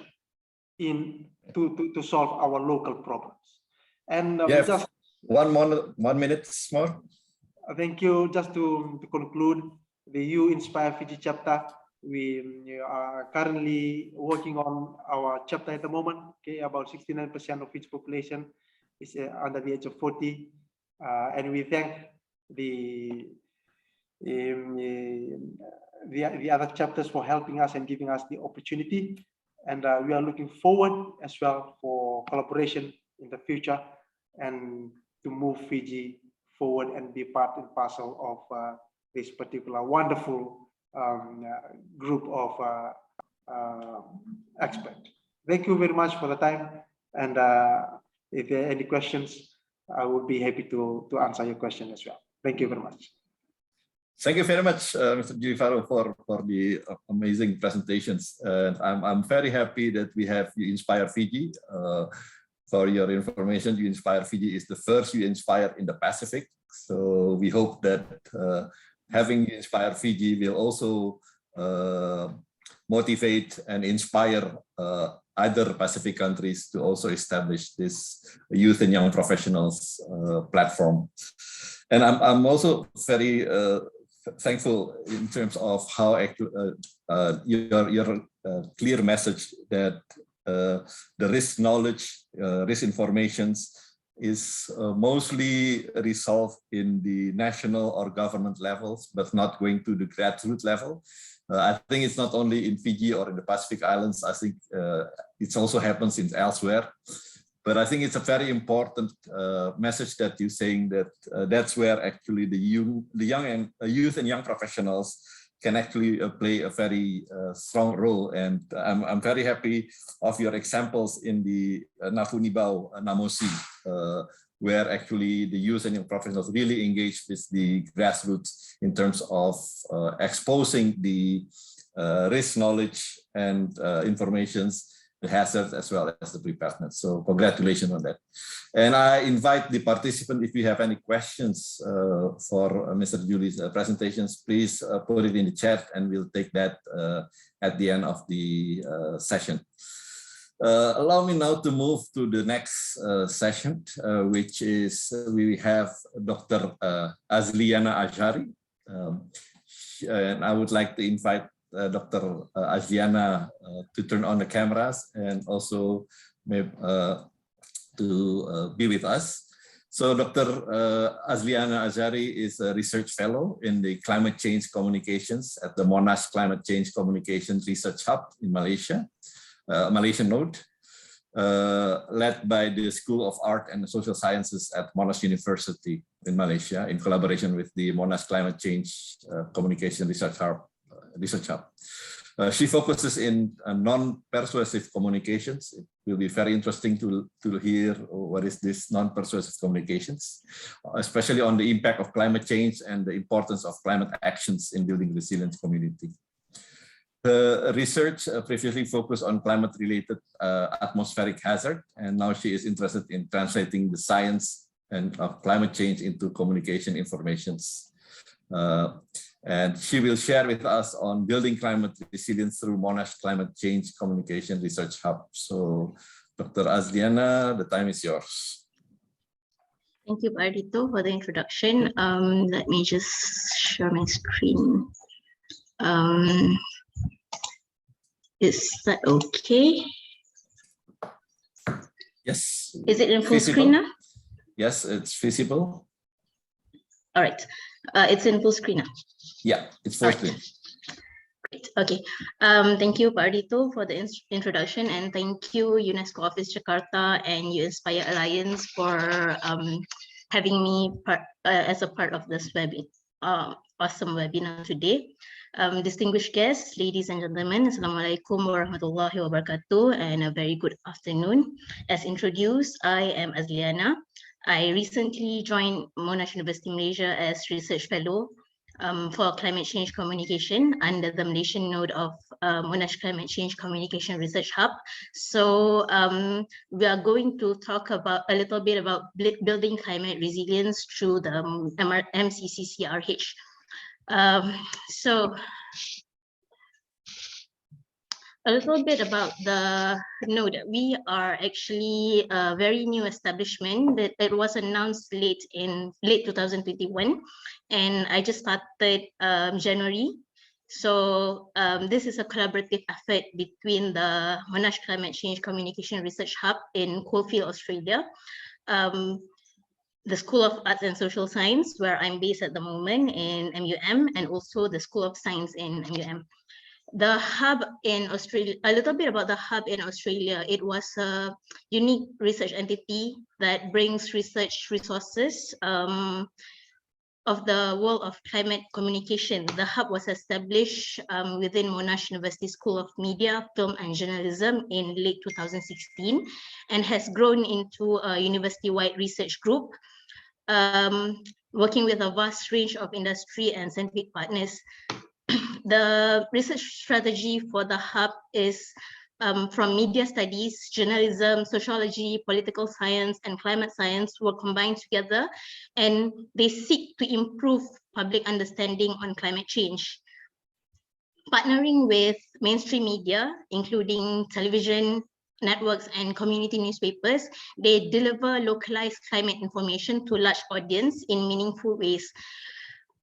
to solve our local problems. And just 1 minute more. Thank you. Just to conclude, the U-INSPIRE Fiji chapter, we are currently working on our chapter at the moment. Okay, about 69% of Fiji population is under the age of 40, and we thank the other chapters for helping us and giving us the opportunity, and we are looking forward as well for collaboration in the future and to move Fiji forward and be part and parcel of this particular wonderful group of experts. Thank you very much for the time, and if there are any questions, I would be happy to answer your question as well. Thank you very much. Thank you very much, Mr. Djelid, for the amazing presentations. And I'm very happy that we have U-INSPIRE Fiji. For your information, U-INSPIRE Fiji is the first U-INSPIRE in the Pacific. So we hope that having U-INSPIRE Fiji will also motivate and inspire other Pacific countries to also establish this youth and young professionals platform. And I'm also very thankful in terms of how your clear message that the risk knowledge, risk informations is mostly resolved in the national or government levels, but not going to the grassroots level. I think it's not only in Fiji or in the Pacific Islands. I think it also happens in elsewhere. But I think it's a very important message that you're saying that that's where actually the youth and young professionals can actually play a very strong role. And I'm very happy of your examples in the Nafunibau Namosi, where actually the youth and young professionals really engage with the grassroots in terms of exposing the risk knowledge and informations, the hazards as well as the preparedness. So congratulations on that. And I invite the participant, if you have any questions for Mr. Djelid's presentations, please put it in the chat and we'll take that at the end of the session. Allow me now to move to the next session, which is we have Dr. Azliana Azhari. And I would like to invite Dr. Azliana to turn on the cameras and also maybe, to be with us. So Dr. Azliana Azhari is a research fellow in the climate change communications at the Monash Climate Change Communication Research Hub in Malaysia, Malaysian node, led by the School of Art and Social Sciences at Monash University in Malaysia in collaboration with the Monash Climate Change Communication Research Hub. She focuses in non-persuasive communications. It will be very interesting to hear what is this non-persuasive communications, especially on the impact of climate change and the importance of climate actions in building resilient community. Her research previously focused on climate-related atmospheric hazard, and now she is interested in translating the science and of climate change into communication informations. And she will share with us on building climate resilience through Monash Climate Change Communication Research Hub. So, Dr. Azliana, the time is yours. Thank you, Ardito, for the introduction. Let me just share my screen. Is that okay? Yes. Is it in full screen now? Yes, it's visible. All right. It's in full screen now. Yeah, it's full screen. Great. Okay. Thank you, Ardito, for the introduction, and thank you, UNESCO Office Jakarta and U-INSPIRE Alliance for having me as a part of this awesome webinar today. Distinguished guests, ladies and gentlemen, Assalamualaikum warahmatullahi wabarakatuh, and a very good afternoon. As introduced, I am Azliana. I recently joined Monash University Malaysia as research fellow for climate change communication under the Malaysian node of Monash Climate Change Communication Research Hub. So we are going to talk about a little bit about building climate resilience through the MCCCRH. So a little bit about the node. We are actually a very new establishment that it was announced late 2021, and I just started January. So this is a collaborative effort between the Monash Climate Change Communication Research Hub in Calle, Australia, the School of Arts and Social Science, where I'm based at the moment in MUM, and also the School of Science in MUM. The hub in Australia, a little bit about the hub in Australia. It was a unique research entity that brings research resources of the world of climate communication. The hub was established within Monash University School of Media, Film and Journalism in late 2016 and has grown into a university-wide research group, working with a vast range of industry and scientific partners. The research strategy for the hub is from media studies, journalism, sociology, political science, and climate science were combined together, and they seek to improve public understanding on climate change. Partnering with mainstream media, including television, networks and community newspapers, they deliver localized climate information to large audience in meaningful ways.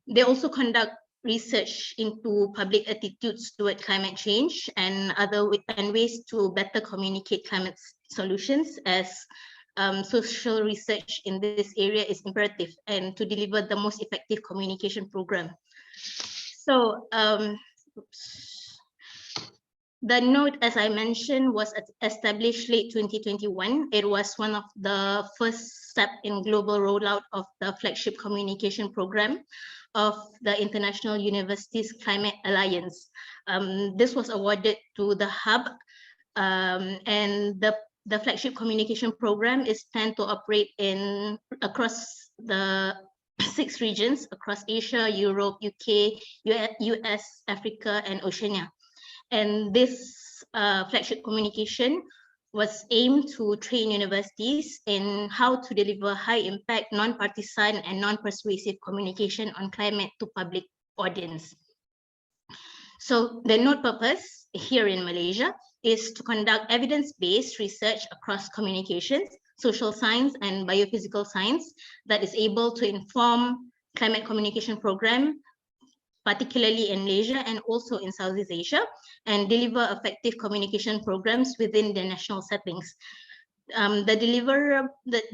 They also conduct research into public attitudes toward climate change and ways to better communicate climate solutions, as social research in this area is imperative and to deliver the most effective communication program. So the node, as I mentioned, was established late 2021. It was one of the first steps in global rollout of the flagship communication program of the International Universities Climate Alliance. This was awarded to the hub, and the flagship communication program is planned to operate across the 6 regions across Asia, Europe, UK, US, Africa, and Oceania. And this flagship communication was aimed to train universities in how to deliver high-impact, non-partisan, and non-persuasive communication on climate to public audience. So the node purpose here in Malaysia is to conduct evidence-based research across communications, social science, and biophysical science that is able to inform climate communication program, particularly in Malaysia and also in Southeast Asia, and deliver effective communication programs within the national settings. The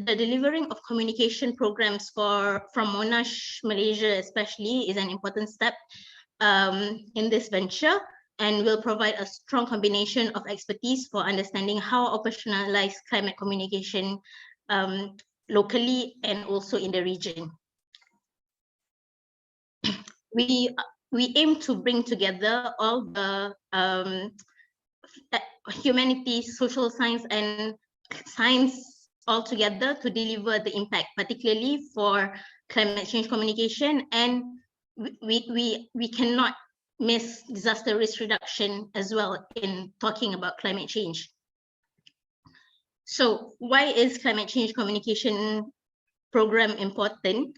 delivering of communication programs from Monash, Malaysia especially, is an important step in this venture, and will provide a strong combination of expertise for understanding how operationalize climate communication locally and also in the region. We aim to bring together all the humanities, social science, and science all together to deliver the impact, particularly for climate change communication. And we cannot miss disaster risk reduction as well in talking about climate change. So why is climate change communication program important?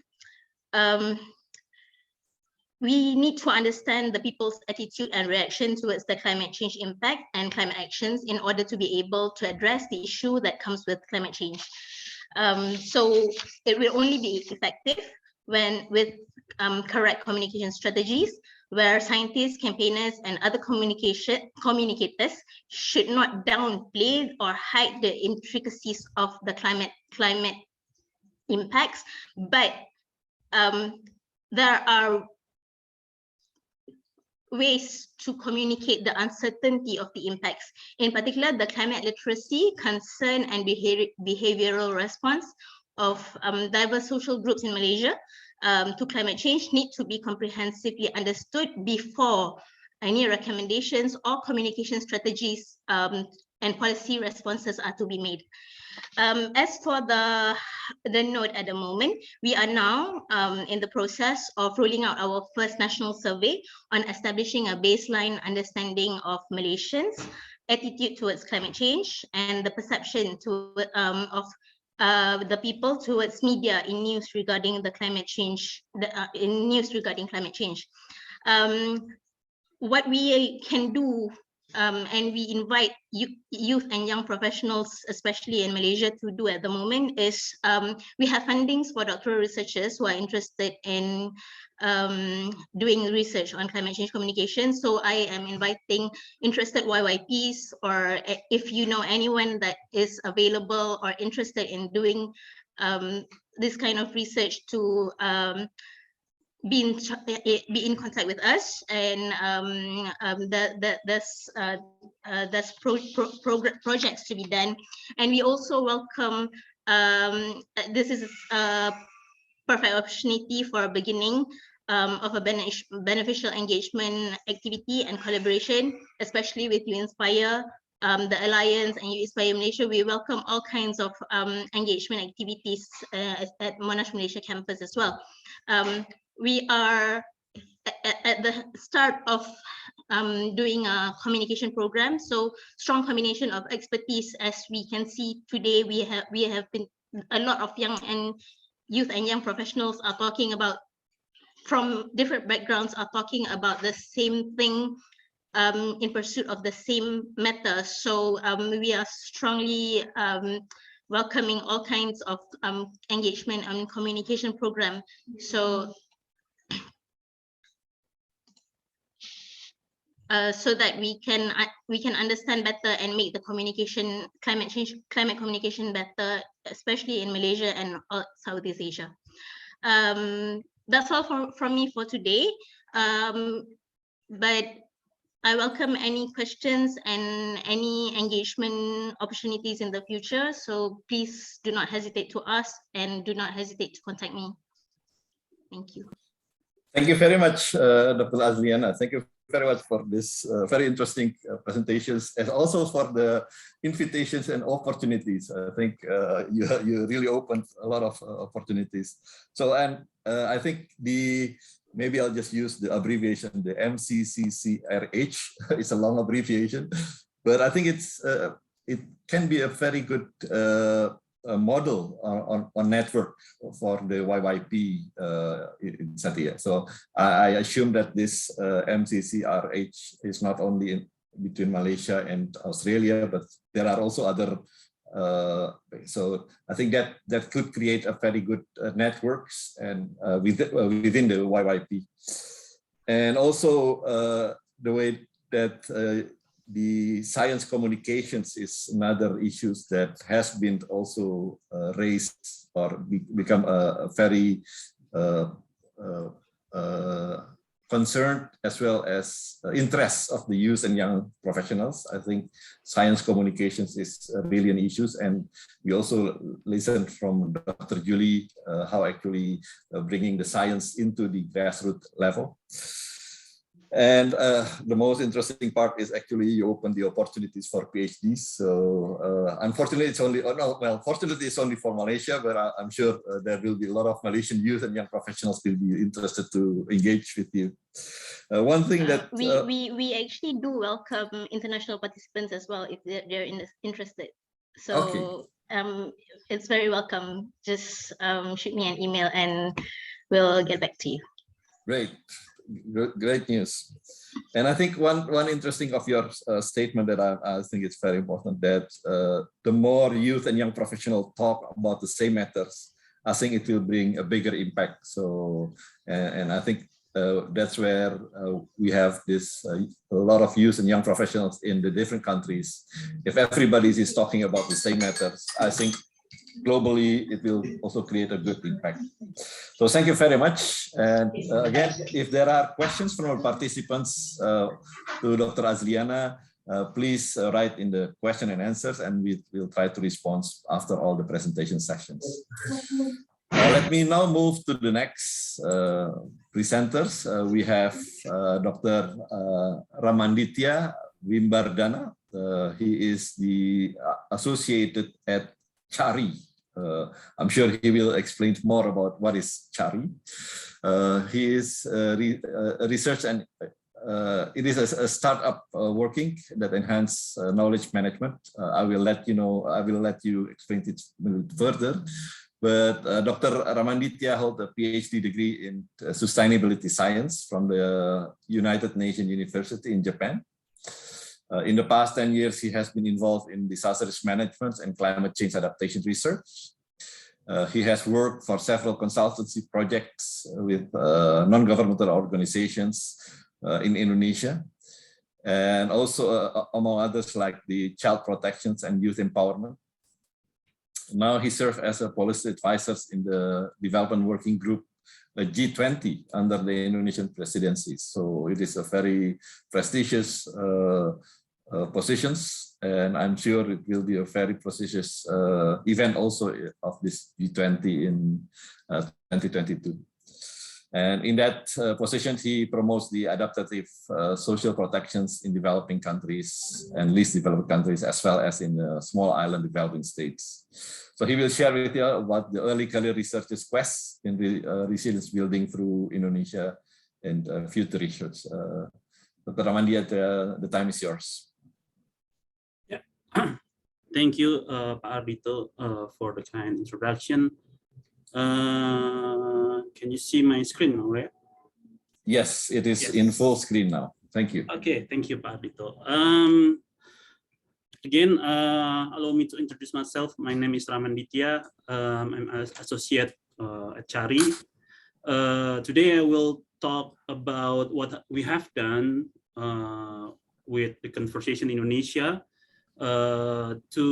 We need to understand the people's attitude and reaction towards the climate change impact and climate actions in order to be able to address the issue that comes with climate change. So it will only be effective when with correct communication strategies, where scientists, campaigners, and other communicators should not downplay or hide the intricacies of the climate impacts, but there are ways to communicate the uncertainty of the impacts. In particular, the climate literacy, concern, and behavioral response of diverse social groups in Malaysia to climate change need to be comprehensively understood before any recommendations or communication strategies and policy responses are to be made. As for the node at the moment, we are now in the process of rolling out our first national survey on establishing a baseline understanding of Malaysians' attitude towards climate change and the perception of the people towards media in news regarding the climate change, regarding climate change. What we can do, and we invite youth and young professionals, especially in Malaysia, to do at the moment is we have fundings for doctoral researchers who are interested in doing research on climate change communication. So I am inviting interested YYPs, or if you know anyone that is available or interested in doing this kind of research, to be in contact with us, and there's projects to be done. And we also welcome, this is a perfect opportunity for a beginning of a beneficial engagement activity and collaboration, especially with UINSPIRE, the Alliance, and UINSPIRE Malaysia. We welcome all kinds of engagement activities at Monash Malaysia campus as well. We are at the start of doing a communication program, so strong combination of expertise. As we can see today, we have been a lot of youth and young professionals are talking about, from different backgrounds, are talking about the same thing in pursuit of the same matter. So we are strongly welcoming all kinds of engagement and communication program. So so that we can understand better and make the climate communication better, especially in Malaysia and Southeast Asia. That's all from me for today. But I welcome any questions and any engagement opportunities in the future. So please do not hesitate to ask and do not hesitate to contact me. Thank you. Thank you very much, Dr. Azliana. Thank you very much for this very interesting presentations, and also for the invitations and opportunities. I think you really opened a lot of opportunities. So, and I think maybe I'll just use the abbreviation, the MCCCRH. It's a long abbreviation, but I think it can be a very good model on network for the YYP in SETI. So I assume that this MCCRH is not only between Malaysia and Australia, but there are also other. So I think that could create a very good networks and within the YYP, and also the way that the science communications is another issues that has been also raised or become a very concerned as well as interest of the youth and young professionals. I think science communications is really an issue, and we also listened from Dr. Julie how actually bringing the science into the grassroots level. And the most interesting part is actually you open the opportunities for PhDs. So unfortunately, it's only, fortunately it's only for Malaysia, but I'm sure there will be a lot of Malaysian youth and young professionals will be interested to engage with you. One thing that we actually do welcome international participants as well if they're interested. So okay. It's very welcome. Just shoot me an email and we'll get back to you. Great. Great news. And I think one interesting of your statement that I think it's very important, that the more youth and young professionals talk about the same matters, I think it will bring a bigger impact. So, and I think that's where we have this a lot of youth and young professionals in the different countries. If everybody is talking about the same matters, I think globally it will also create a good impact. So thank you very much. And again, if there are questions from our participants to Dr. Azliana, please write in the question and answers, and we will try to respond after all the presentation sessions. Let me now move to the next presenters. We have Dr. Ramanditya Wimbardana. He is the associated at CHARI. I'm sure he will explain more about what is CHARI. He is research and it is a startup working that enhance knowledge management. I will let you know. I will let you explain it further. But Dr. Ramanditya held a PhD degree in sustainability science from the United Nations University in Japan. In the past 10 years, he has been involved in disaster risk management and climate change adaptation research. He has worked for several consultancy projects with non-governmental organizations in Indonesia, and also among others like the child protections and youth empowerment. Now he serves as a policy advisor in the development working group G20 under the Indonesian presidency. So it is a very prestigious positions, and I'm sure it will be a very prestigious event also of this G20 in 2022. And in that position, he promotes the adaptive social protections in developing countries and least developed countries, as well as in small island developing states. So he will share with you about the early career researchers' quest in resilience building through Indonesia and future research. Dr. Ramanditya, the time is yours. Yeah, thank you, Pak Ardhito, for the kind introduction. Can you see my screen now, right? Yes, it is in full screen now. Thank you. Okay, thank you, Pak Ardhito. Again, allow me to introduce myself. My name is Raman Ditya. I'm an associate at CHARI. Today I will talk about what we have done with the Conversation Indonesia to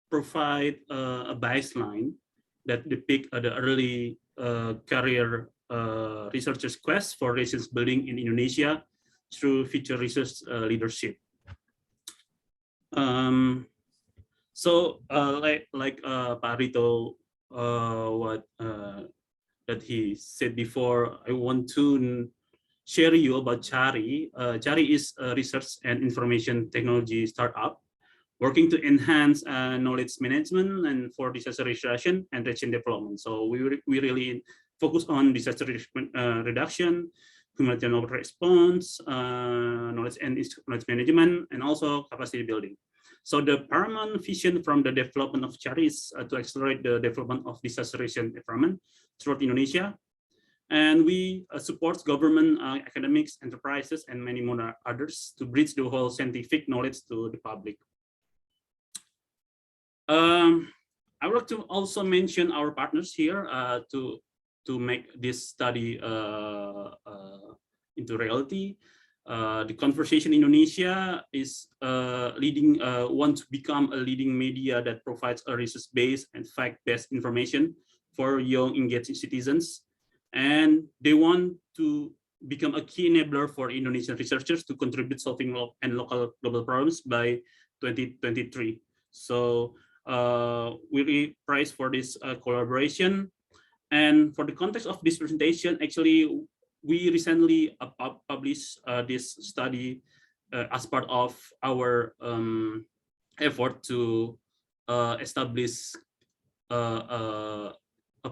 provide a baseline that depict the early career researchers' quest for research building in Indonesia through future research leadership. Like Pak Ardhito, that he said before, I want to share you about CHARI. CHARI is a research and information technology startup working to enhance knowledge management and for disaster reduction and region development. So we really focus on disaster reduction, humanitarian response, knowledge and knowledge management, and also capacity building. So the paramount vision from the development of CHARI is to accelerate the development of disaster resilience environment throughout Indonesia. And we support government, academics, enterprises, and many more others to bridge the whole scientific knowledge to the public. I would like to also mention our partners here to make this study into reality. The Conversation Indonesia is want to become a leading media that provides a research-based and fact-based information for young engaged citizens. And they want to become a key enabler for Indonesian researchers to contribute solving local global problems by 2023. So we really prize for this collaboration. And for the context of this presentation, actually, we recently published this study as part of our effort to establish a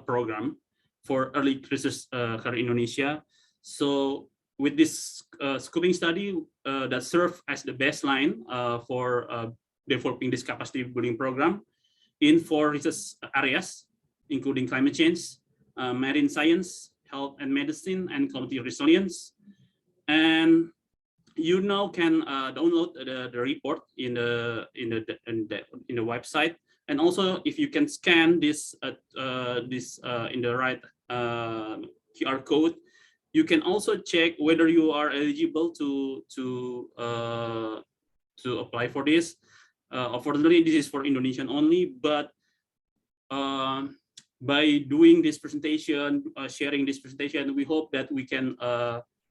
program for early research career Indonesia. So with this scoping study that served as the baseline for developing this capacity building program in 4 research areas, including climate change, marine science, health and medicine, and community resilience. And you now can download the report in the website. And also, if you can scan this in the right QR code, you can also check whether you are eligible to apply for this. Unfortunately, this is for Indonesian only, but by doing this presentation, sharing this presentation, we hope that we can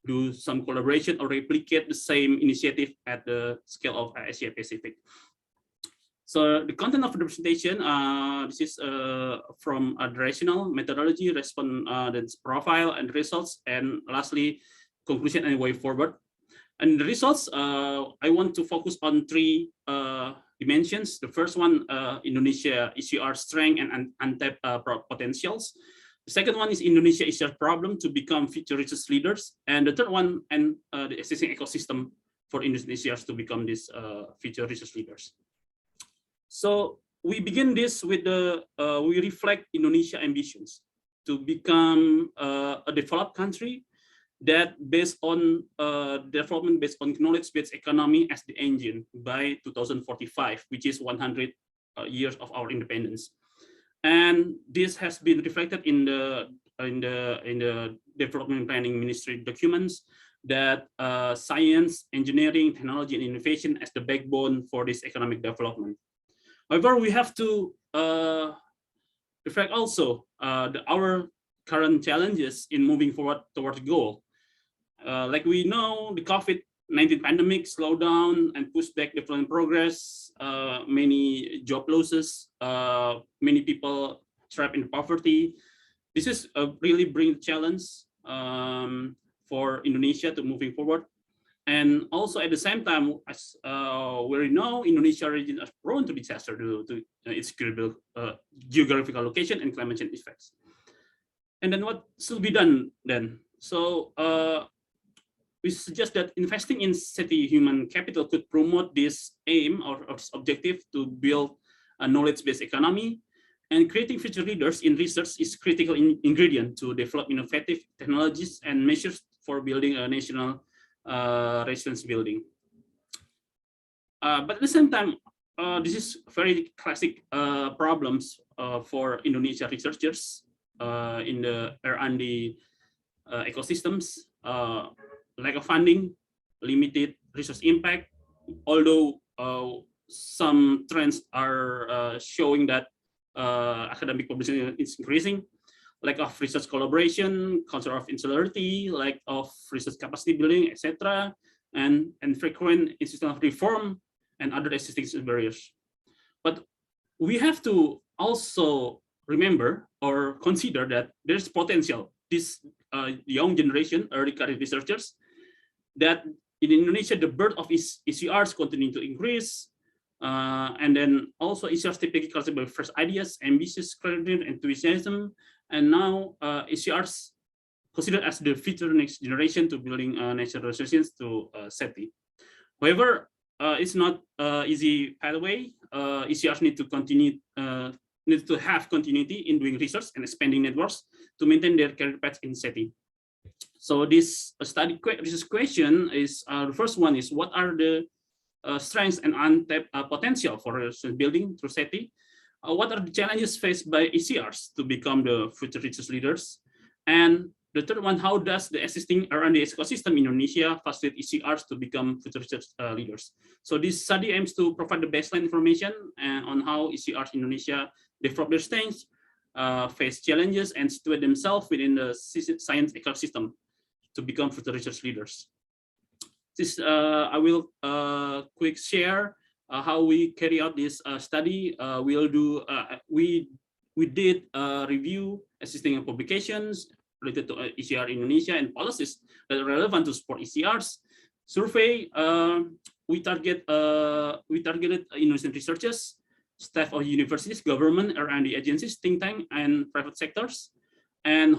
do some collaboration or replicate the same initiative at the scale of Asia Pacific. So the content of the presentation, this is from the rationale, methodology, respondents profile, and results, and lastly, conclusion and way forward. And the results, I want to focus on 3 dimensions. The first one, Indonesia ECR strength and untapped potentials. The second one is Indonesia ECR problem to become future research leaders. And the third one, and the existing ecosystem for Indonesians to become these future research leaders. So we begin this with we reflect Indonesia ambitions to become a developed country that based on development based on knowledge-based economy as the engine by 2045, which is 100 years of our independence. And this has been reflected in the development planning ministry documents that science, engineering, technology, and innovation as the backbone for this economic development. However, we have to reflect also our current challenges in moving forward towards the goal. Like we know, the COVID-19 pandemic slowed down and pushed back development progress, many job losses, many people trapped in poverty. This is a really big challenge for Indonesia to moving forward. And also at the same time, as we know, Indonesia region is prone to disaster due to its geographical location and climate change effects. And then what should be done then? So we suggest that investing in SETI human capital could promote this aim or objective to build a knowledge-based economy, and creating future leaders in research is critical ingredient to develop innovative technologies and measures for building a national resilience building. But at the same time, this is very classic problems for Indonesia researchers in the R&D ecosystems, lack of funding, limited resource impact, although some trends are showing that academic publication is increasing, lack of research collaboration, culture of insularity, lack of research capacity building, etc., and frequent institutional reform and other existing barriers. But we have to also remember or consider that there's potential, this young generation, early career researchers, that in Indonesia, the birth of ECRs continue to increase. And then also ECRs typically cultivated by fresh ideas, ambitious, creative, enthusiasm. And now ECRs considered as the future next generation to building national resilience to SETI. However, it's not easy pathway. ECRs need to continue, need to have continuity in doing research and expanding networks to maintain their career path in SETI. So this research question is, the first one is, what are the strengths and untapped potential for research building through SETI? What are the challenges faced by ECRs to become the future research leaders? And the third one, how does the existing R&D ecosystem in Indonesia facilitate ECRs to become future research leaders? So this study aims to provide the baseline information on how ECRs in Indonesia develop their strengths, face challenges, and situate themselves within the science ecosystem to become future research leaders. This I will quick share how we carry out this study. We did review existing publications related to ECR Indonesia and policies that are relevant to support ECRs. Survey, we targeted Indonesian researchers, staff of universities, government, R&D agencies, think tank, and private sectors, and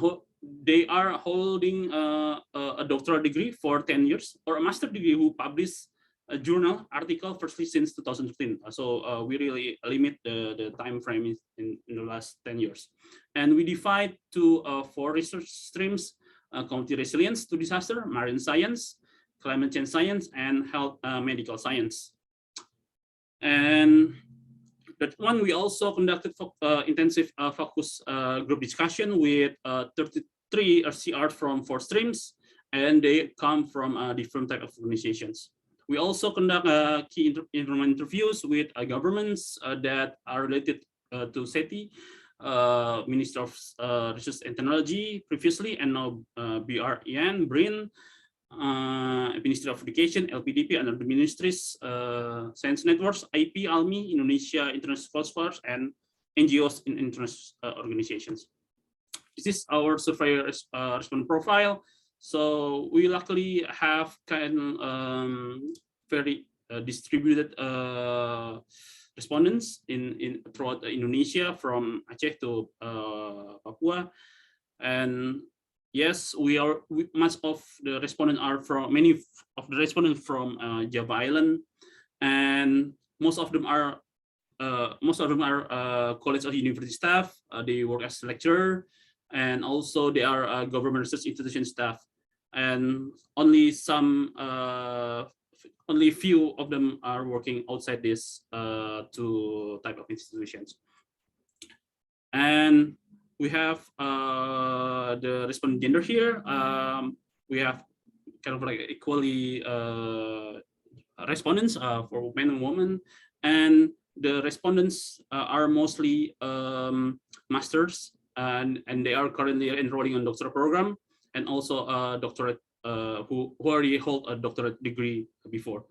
they are holding a doctoral degree for 10 years or a master degree who published a journal article firstly since 2013. So we really limit the time frame in the last 10 years. And we divide to 4 research streams: community resilience to disaster, marine science, climate change science, and health medical science. And that one, we also conducted intensive focus group discussion with 33 RCR from 4 streams, and they come from different type of organizations. We also conduct key enrollment interviews with governments that are related to SETI, Minister of Research and Technology previously, and now BRIN, Ministry of Education, LPDP, and other ministries, science networks, IP, ALMI, Indonesia International Scholars, and NGOs in international organizations. This is our survey respondent profile. So we luckily have very distributed respondents throughout Indonesia, from Aceh to Papua, and yes, much of the respondents are from Java Island, and most of them are college or university staff. They work as lecturer, and also they are government research institution staff, and only few of them are working outside this 2 type of institutions. And we have the respondent gender here. We have kind of like equally respondents for men and women, and the respondents are mostly masters, and they are currently enrolling on doctoral program, and also doctorate who already hold a doctorate degree before.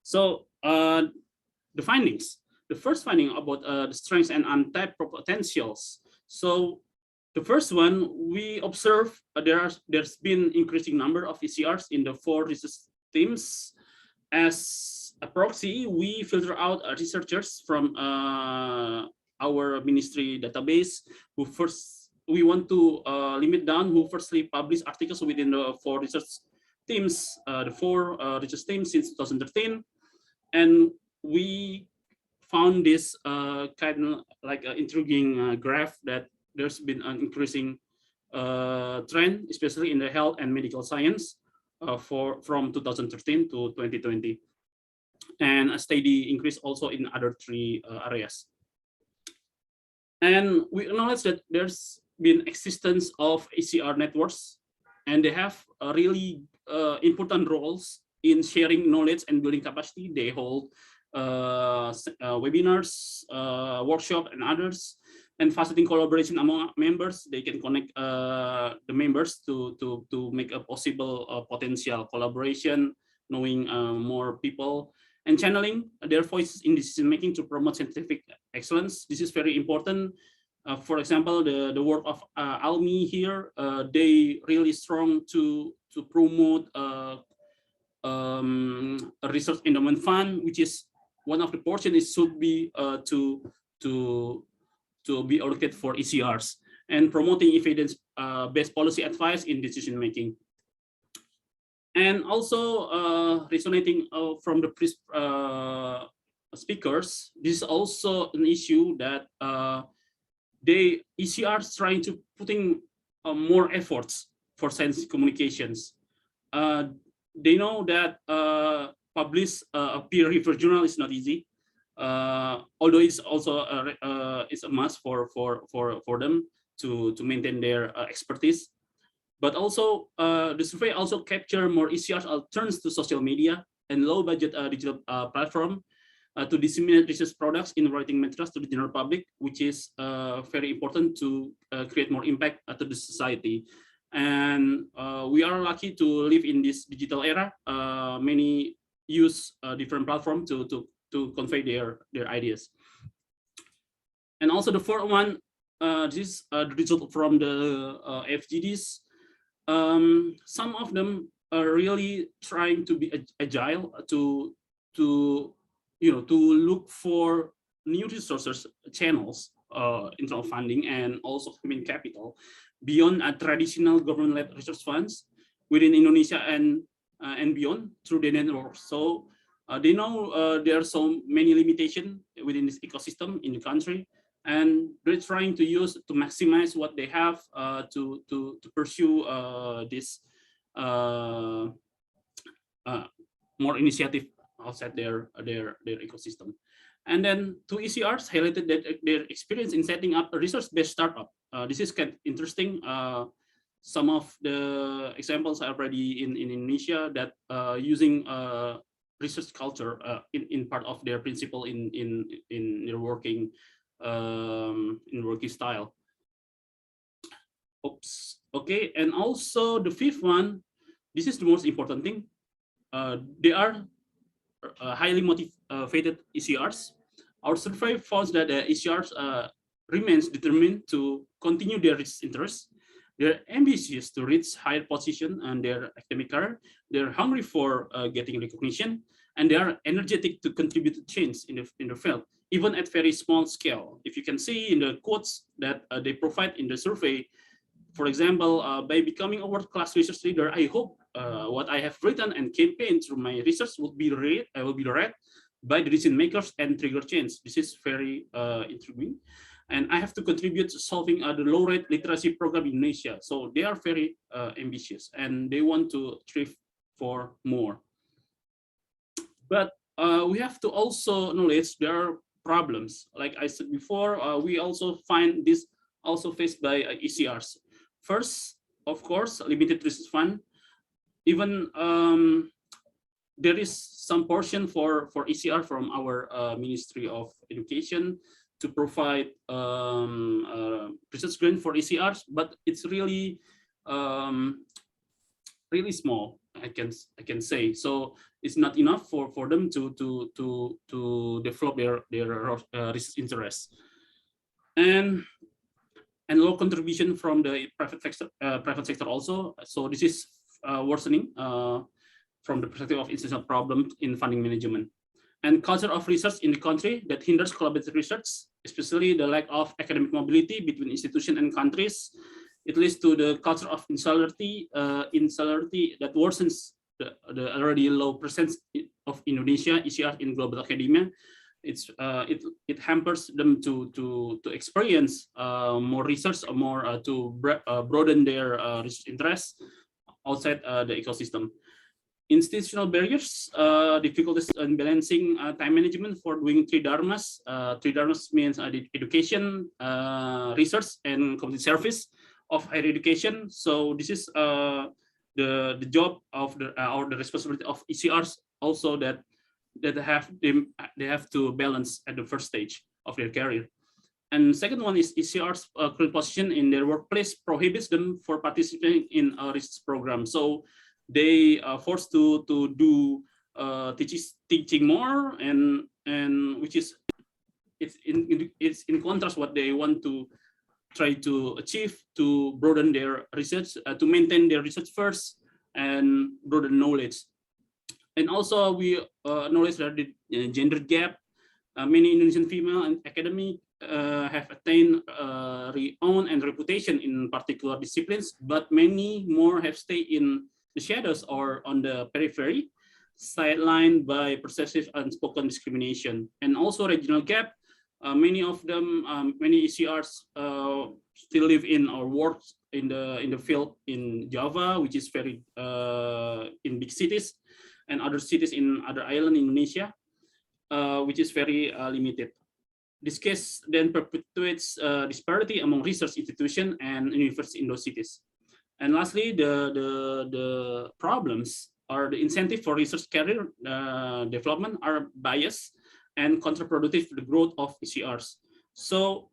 So the findings. The first finding about the strengths and untapped potentials. So the first one, we observe there's been increasing number of ECRs in the 4 research teams. As a proxy, we filter out researchers from our ministry database we want to limit down who firstly publish articles within the 4 research teams, the 4 research teams since 2013, and we found this kind of like intriguing graph that there's been an increasing trend, especially in the health and medical science, from 2013 to 2020, and a steady increase also in other 3 areas. And we acknowledge that there's been existence of ECR networks, and they have really important roles in sharing knowledge and building capacity. They hold webinars, workshop, and others, and facilitating collaboration among members. They can connect the members to make a possible potential collaboration, knowing more people, and channeling their voices in decision making to promote scientific excellence. This is very important. For example, the work of ALMI here, they really strong to promote a research endowment fund, which is one of the portion is should be to be allocated for ECRs, and promoting evidence-based policy advice in decision making. And also resonating from the speakers, this is also an issue that ECRs trying to putting more efforts for science communications. They know that publish a peer-reviewed journal is not easy, although it's also it's a must for them to maintain their expertise. But also the survey also capture more ECRs turns to social media and low-budget digital platform to disseminate research products in writing materials to the general public, which is very important to create more impact to the society. And we are lucky to live in this digital era. Many use different platforms to convey their ideas. And also the fourth one, this is the result from the FGDs. Some of them are really trying to be agile to look for new resources channels, internal funding, and also human capital beyond traditional government-led research funds within Indonesia and beyond through the network. So they know there are so many limitations within this ecosystem in the country, and they're trying to use to maximize what they have to pursue this more initiative outside their ecosystem. And then 2 ECRs highlighted that their experience in setting up a research-based startup. This is kind of interesting. Some of the examples are already in Indonesia that using research culture in part of their principle in their working style. Oops. Okay, and also the 5th one, this is the most important thing. They are highly motivated ECRs. Our survey found that ECRs remains determined to continue their research interests. They're ambitious to reach higher position in their academic career. They're hungry for getting recognition, and they are energetic to contribute to change in the field, even at very small scale. If you can see in the quotes that they provide in the survey, for example, by becoming a world-class research leader, I hope what I have written and campaigned through my research will be read by the decision makers and trigger change. This is very intriguing. And I have to contribute to solving the low-rate literacy program in Indonesia. So they are very ambitious, and they want to strive for more. But we have to also acknowledge there are problems. Like I said before, we also find this also faced by ECRs. First, of course, limited research fund. Even there is some portion for ECR from our Ministry of Education to provide research grant for ECRs, but it's really really small. I can say so. It's not enough for them to develop their research interests, and low contribution from the private sector also. So this is worsening from the perspective of institutional problems in funding management. And culture of research in the country that hinders collaborative research, especially the lack of academic mobility between institutions and countries. It leads to the culture of insularity that worsens the already low presence of Indonesia ECR in global academia. It hampers them to experience more research or more to broaden their research interests outside the ecosystem. institutional barriers, difficulties in balancing time management for doing three dharmas. Three dharmas means education, research, and community service of higher education. So this is the job of the or the responsibility of ECRs also that they have to balance at the first stage of their career. And second one is ECR's current position in their workplace prohibits them for participating in a research program. So they are forced to do teaching more, and which is it's in contrast what they want to try to achieve, to broaden their research, to maintain their research first and broaden knowledge. And also we acknowledge that the gender gap. Many Indonesian female and academic have attained renown and reputation in particular disciplines, but many more have stayed in the shadows or on the periphery, sidelined by pervasive unspoken discrimination. And also regional gap. Many of them, many ECRs still live in or work in the field in Java, which is very in big cities, and other cities in other islands in Indonesia, which is very limited. This case then perpetuates disparity among research institutions and universities in those cities. And lastly, the problems or the incentive for research career development are biased and counterproductive to the growth of ECRs. So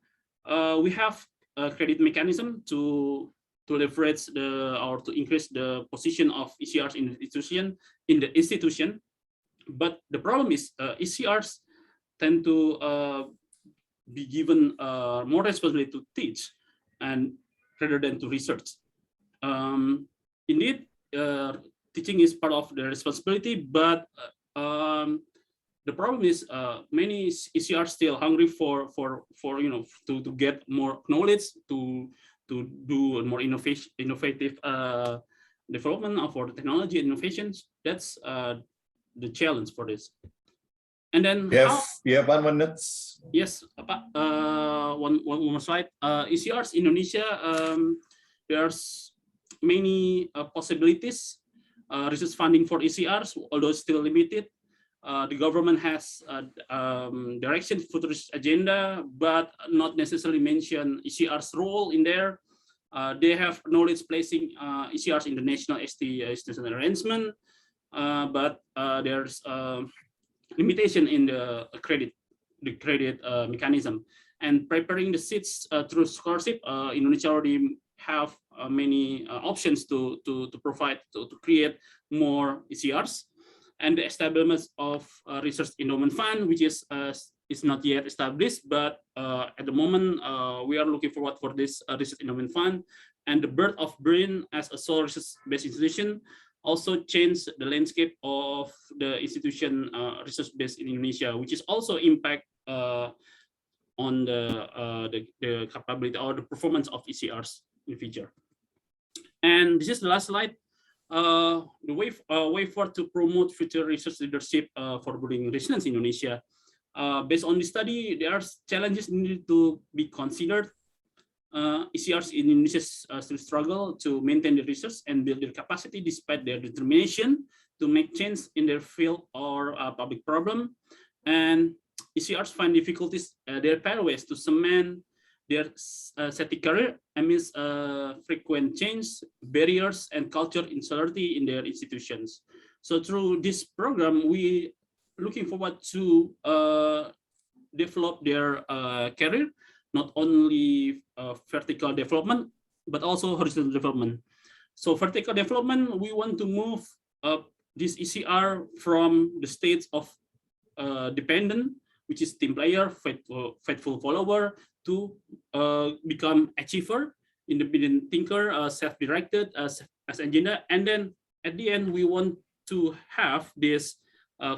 we have a credit mechanism to leverage or to increase the position of ECRs in the institution. But the problem is ECRs tend to be given more responsibility to teach and rather than to research. Indeed, teaching is part of the responsibility, but the problem is many ECRs still hungry for to get more knowledge, to do more innovative development for the technology innovations. That's the challenge for this. And then we have 1 minute. Yes, one more slide. ECRs Indonesia, there's many possibilities. Research funding for ECRs, although still limited. The government has direction futurist agenda, but not necessarily mention ECR's role in there. They have knowledge placing ECRs in the national institutional arrangement, but there's limitation in the credit mechanism. And preparing the seats through scholarship, Indonesia already have many options to provide to create more ECRs. And the establishment of research endowment fund, which is not yet established, but at the moment we are looking forward for this research endowment fund. And the birth of BRIN as a sole research-based institution also changed the landscape of the institution research-based in Indonesia, which is also impact on the capability or the performance of ECRs in the future. And this is the last slide. The way forward to promote future research leadership for building resilience in Indonesia. Based on this study, there are challenges needed to be considered. ECRs in Indonesia still struggle to maintain their research and build their capacity despite their determination to make change in their field or public problem. And ECRs find difficulties their pathways to cement their SETI career amidst frequent change, barriers, and culture insularity in their institutions. So through this program, we looking forward to develop their career, not only vertical development, but also horizontal development. So vertical development, we want to move this ECR from the states of dependent, which is team player, faithful follower, to become achiever, independent thinker, self-directed as agenda. And then at the end, we want to have this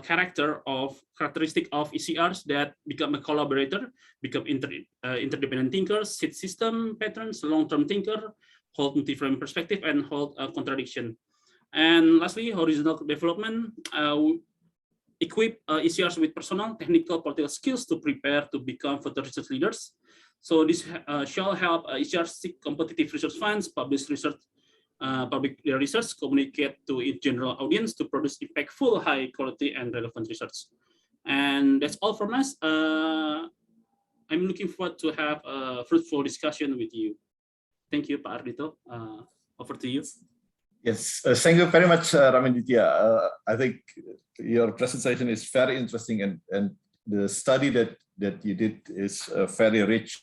characteristic of ECRs that become a collaborator, become interdependent thinkers, sit system patterns, long-term thinker, hold multi-frame perspective, and hold contradiction. And lastly, horizontal development, equip ECRs with personal, technical, political skills to prepare to become future research leaders. So this shall help ECRs seek competitive research funds, publish research public research, communicate to its general audience to produce impactful, high quality and relevant research. And that's all from us. I'm looking forward to have a fruitful discussion with you. Thank you, Pak Ardhito. Over to you. Yes, thank you very much, Ramenditya. I think your presentation is very interesting, and the study that you did is very rich.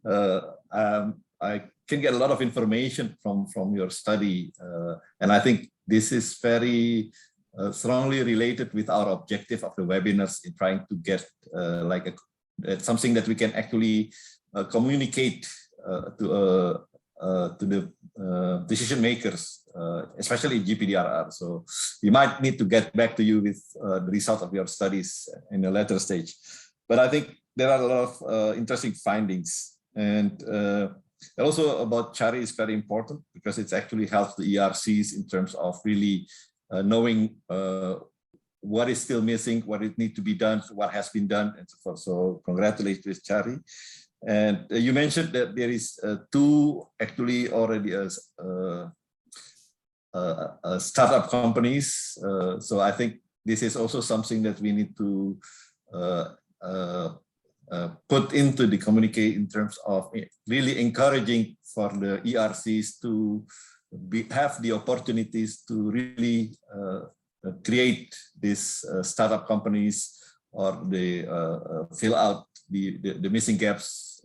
I can get a lot of information from your study, and I think this is very strongly related with our objective of the webinars in trying to get something that we can actually communicate to the decision makers, especially GPDRR. So we might need to get back to you with the results of your studies in a later stage. But I think there are a lot of interesting findings, and also about CHARI is very important because it actually helps the ERCs in terms of really knowing what is still missing, what it needs to be done, what has been done, and so forth. So congratulations, CHARI. And you mentioned that there is two actually already startup companies. So I think this is also something that we need to put into the communique in terms of really encouraging for the ERCs to have the opportunities to really create these startup companies, or they fill out the missing gaps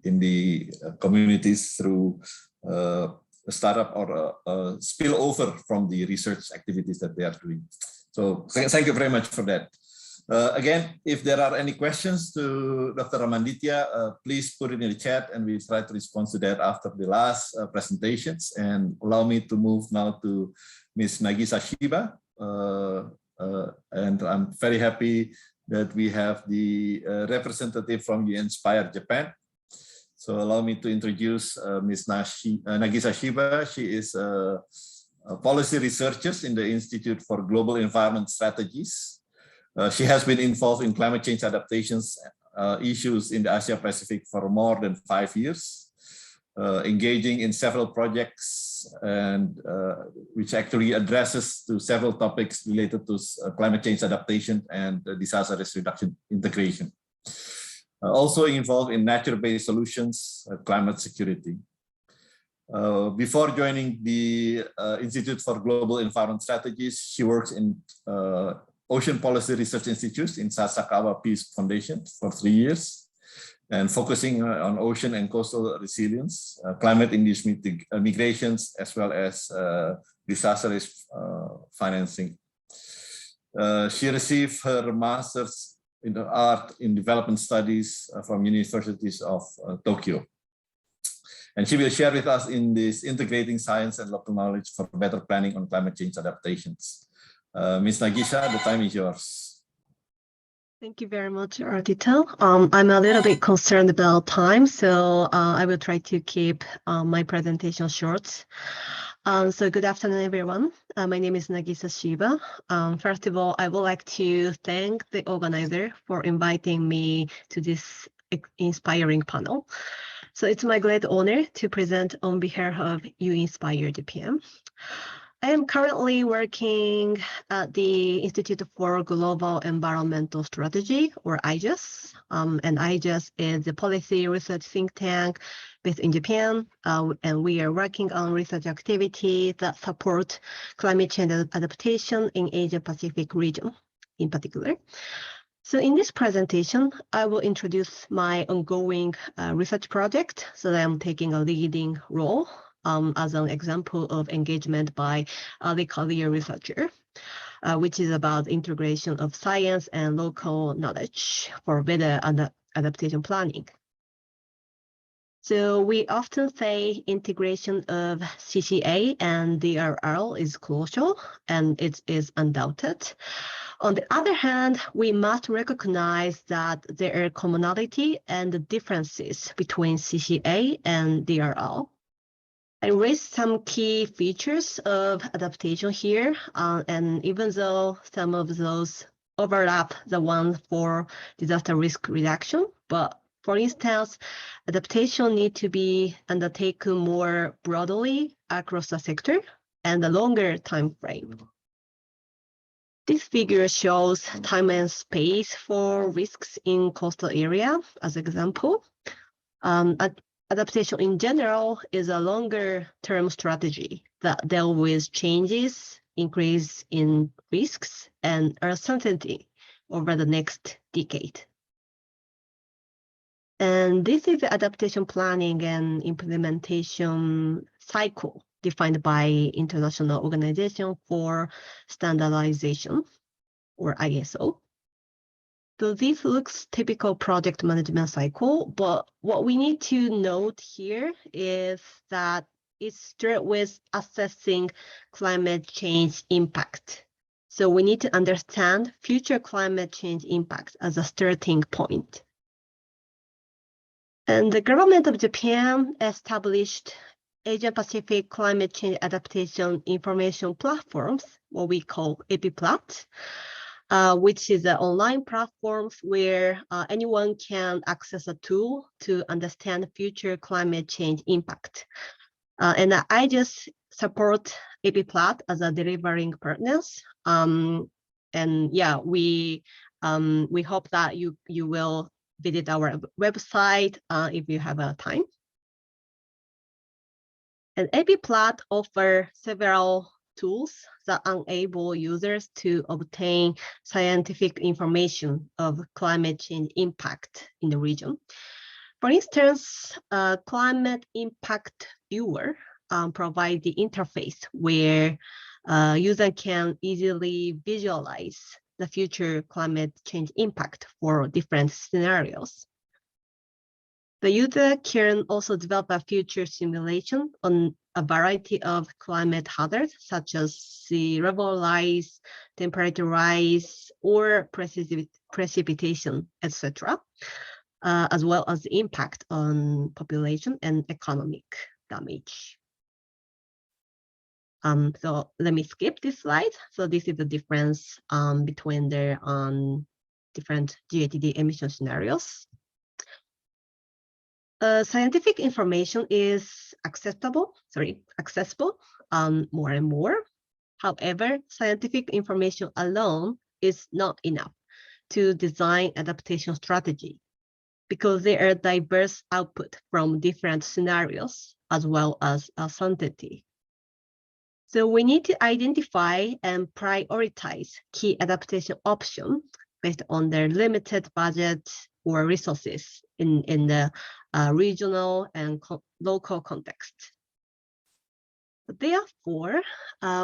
in the communities through a startup or a spillover from the research activities that they are doing. So thank you very much for that. Again, if there are any questions to Dr. Ramenditya, please put it in the chat and we'll try to respond to that after the last presentations. And allow me to move now to Ms. Nagisa Shiba. And I'm very happy that we have the representative from U-INSPIRE Japan. So allow me to introduce Ms. Nagisa Shiba. She is a policy researcher in the Institute for Global Environment Strategies. She has been involved in climate change adaptations issues in the Asia Pacific for more than 5 years, engaging in several projects and which actually addresses to several topics related to climate change adaptation and disaster risk reduction integration. Also involved in nature-based solutions, climate security. Before joining the Institute for Global Environment Strategies, she works in Ocean Policy Research Institute in Sasakawa Peace Foundation for 3 years, and focusing on ocean and coastal resilience, climate-induced migrations, as well as disaster risk financing. She received her master's in art in development studies from universities of Tokyo. And she will share with us in this integrating science and local knowledge for better planning on climate change adaptations. Ms. Nagisa, the time is yours. Thank you very much, Ardhito. I'm a little bit concerned about time, so I will try to keep my presentation short. So good afternoon, everyone. My name is Nagisa Shiba. First of all, I would like to thank the organizer for inviting me to this inspiring panel. So it's my great honor to present on behalf of U-INSPIRE DPM. I am currently working at the Institute for Global Environmental Strategy, or IGES. And IGES is a policy research think tank based in Japan. And we are working on research activities that support climate change adaptation in Asia-Pacific region in particular. So in this presentation, I will introduce my ongoing research project. So that I'm taking a leading role as an example of engagement by the career researcher, which is about integration of science and local knowledge for better adaptation planning. So we often say integration of CCA and DRR is crucial, and it is undoubted. On the other hand, we must recognize that there are commonality and differences between CCA and DRR. I raised some key features of adaptation here, and even though some of those overlap the ones for disaster risk reduction, but for instance, adaptation need to be undertaken more broadly across the sector and the longer time frame. This figure shows time and space for risks in coastal area as example. Adaptation in general is a longer term strategy that deals with changes, increase in risks, and uncertainty over the next decade. And this is the adaptation planning and implementation cycle defined by International Organization for Standardization, or ISO. So this looks typical project management cycle, but what we need to note here is that it starts with assessing climate change impact. So we need to understand future climate change impact as a starting point. And the government of Japan established Asia Pacific Climate Change Adaptation Information Platforms, what we call EPIPLAT, which is an online platform where anyone can access a tool to understand future climate change impact. And I just support EPIPLAT as a delivering partners. And yeah, we hope that you will visit our website if you have time. And EPIPLAT offers several tools that enable users to obtain scientific information of climate change impact in the region. For instance, Climate Impact Viewer provides the interface where user can easily visualize the future climate change impact for different scenarios. The user can also develop a future simulation on a variety of climate hazards, such as sea level rise, temperature rise, or precipitation, etc., as well as the impact on population and economic damage. So let me skip this slide. So this is the difference between the different GHG emission scenarios. Scientific information is accessible more and more. However, scientific information alone is not enough to design adaptation strategy because there are diverse output from different scenarios as well as uncertainty. So we need to identify and prioritize key adaptation options based on their limited budget or resources in the regional and local context. Therefore,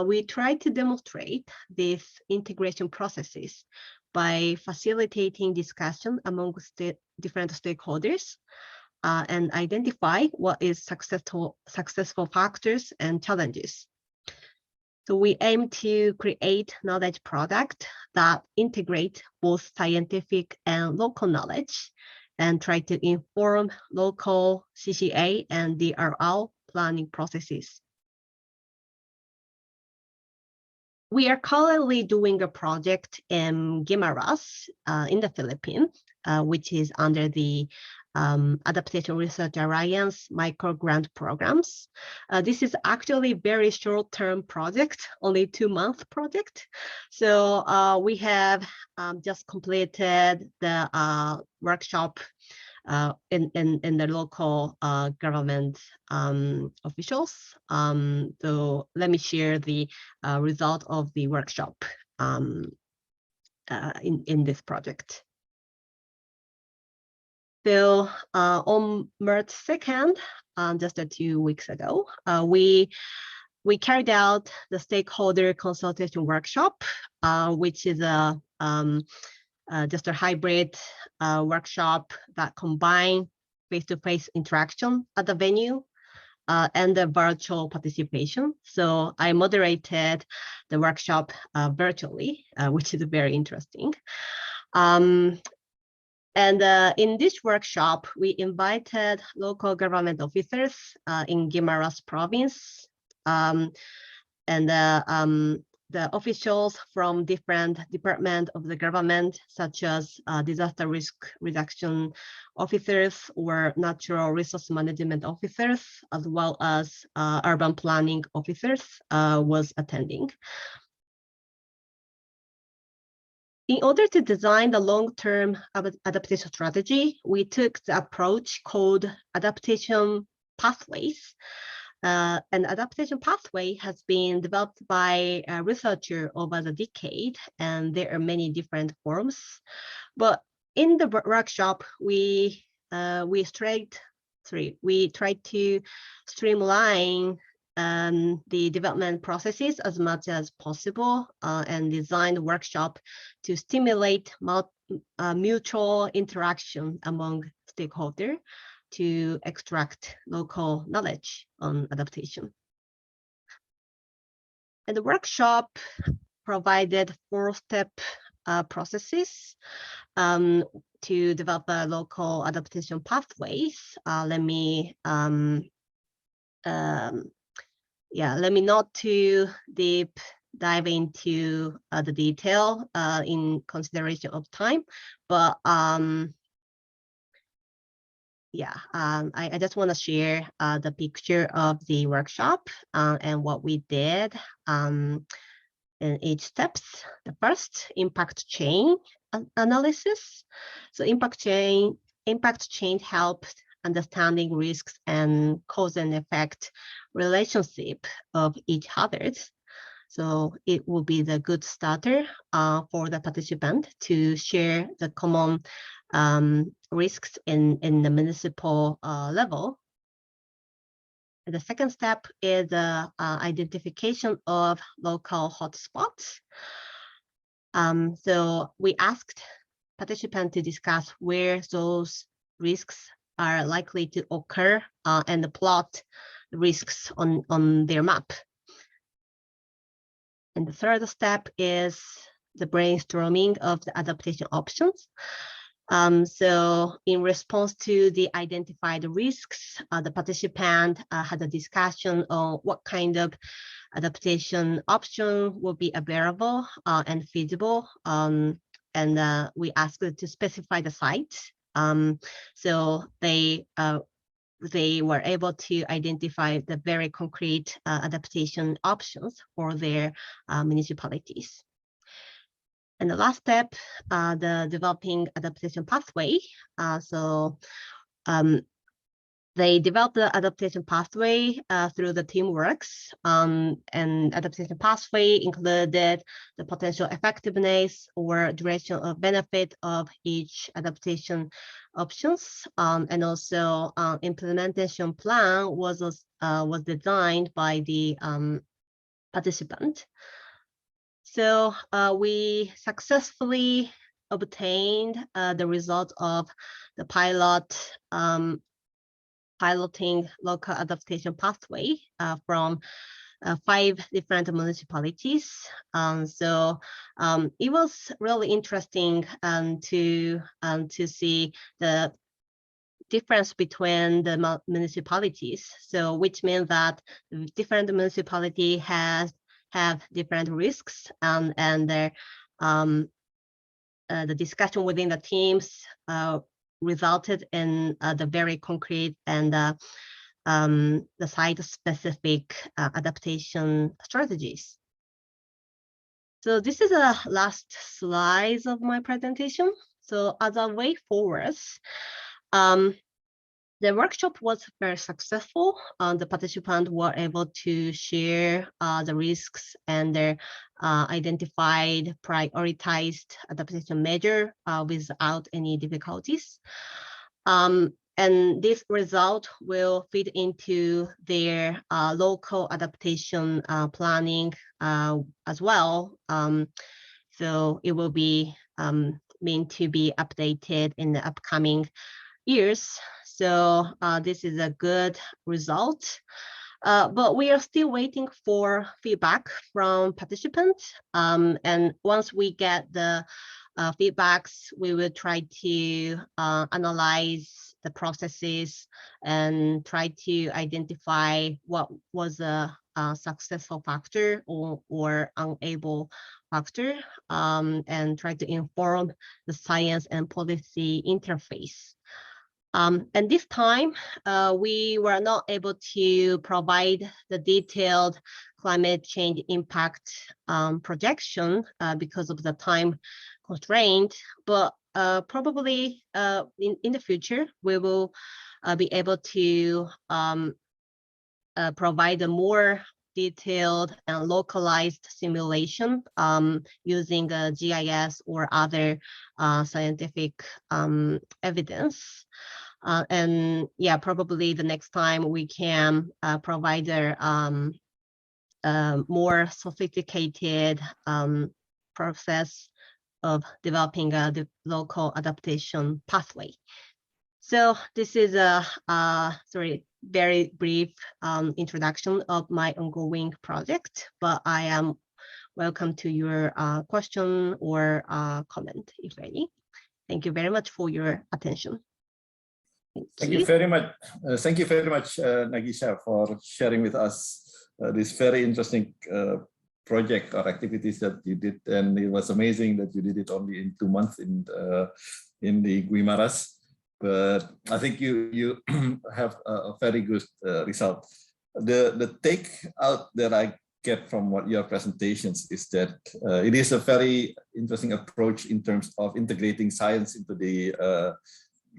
we try to demonstrate these integration processes by facilitating discussion among different stakeholders and identify what is successful factors and challenges. So we aim to create knowledge product that integrate both scientific and local knowledge and try to inform local CCA and DRR planning processes. We are currently doing a project in Guimaras in the Philippines, which is under the Adaptation Research Alliance micro grant programs. This is actually very short-term project, only 2-month project. So we have just completed the workshop in the local government officials. So let me share the result of the workshop in this project. So on March 2nd, just 2 weeks ago, we carried out the stakeholder consultation workshop, which is just a hybrid workshop that combine face-to-face interaction at the venue and the virtual participation. So I moderated the workshop virtually, which is very interesting. And in this workshop, we invited local government officers in Guimaras province. And the officials from different departments of the government, such as disaster risk reduction officers or natural resource management officers, as well as urban planning officers was attending. In order to design the long-term adaptation strategy, we took the approach called adaptation pathways. An adaptation pathway has been developed by a researcher over the decade, and there are many different forms. But in the workshop, we tried to streamline the development processes as much as possible and design the workshop to stimulate mutual interaction among stakeholders to extract local knowledge on adaptation. And the workshop provided 4-step processes to develop a local adaptation pathways. Let me not too deep dive into the detail in consideration of time, but I just want to share the picture of the workshop and what we did in each steps. The first, impact chain analysis. So impact chain helped understanding risks and cause and effect relationship of each others. So it will be the good starter for the participant to share the common risks in the municipal level. And the second step is the identification of local hotspots. So we asked participants to discuss where those risks are likely to occur and plot risks on their map. And the third step is the brainstorming of the adaptation options. So in response to the identified risks, the participant had a discussion on what kind of adaptation option will be available and feasible. And we asked to specify the site. So they were able to identify the very concrete adaptation options for their municipalities. And the last step, the developing adaptation pathway. They developed the adaptation pathway through the teamworks, and adaptation pathway included the potential effectiveness or duration of benefit of each adaptation options, and also implementation plan was designed by the participant. So we successfully obtained the result of the piloting local adaptation pathway from 5 different municipalities. So it was really interesting to see the difference between the municipalities. So which means that different municipality have different risks, and the discussion within the teams resulted in the very concrete and the site-specific adaptation strategies. So this is the last slide of my presentation. So as a way forward, the workshop was very successful. The participants were able to share the risks and their identified prioritized adaptation measure without any difficulties. And this result will feed into their local adaptation planning as well. So it will be meant to be updated in the upcoming years. So this is a good result, but we are still waiting for feedback from participants. And once we get the feedbacks, we will try to analyze the processes and try to identify what was the successful factor or unable factor, and try to inform the science and policy interface. And this time, we were not able to provide the detailed climate change impact projection because of the time constraint, but probably in the future, we will be able to provide a more detailed and localized simulation using GIS or other scientific evidence. And yeah, probably the next time we can provide a more sophisticated process of developing the local adaptation pathway. So this is a very brief introduction of my ongoing project, but I am welcome to your question or comment, if any. Thank you very much for your attention. Thank you very much. Thank you very much, Nagisha, for sharing with us this very interesting project or activities that you did. And it was amazing that you did it only in 2 months in the Guimaras. But I think you have a very good result. The take out that I get from what your presentations is that it is a very interesting approach in terms of integrating science into the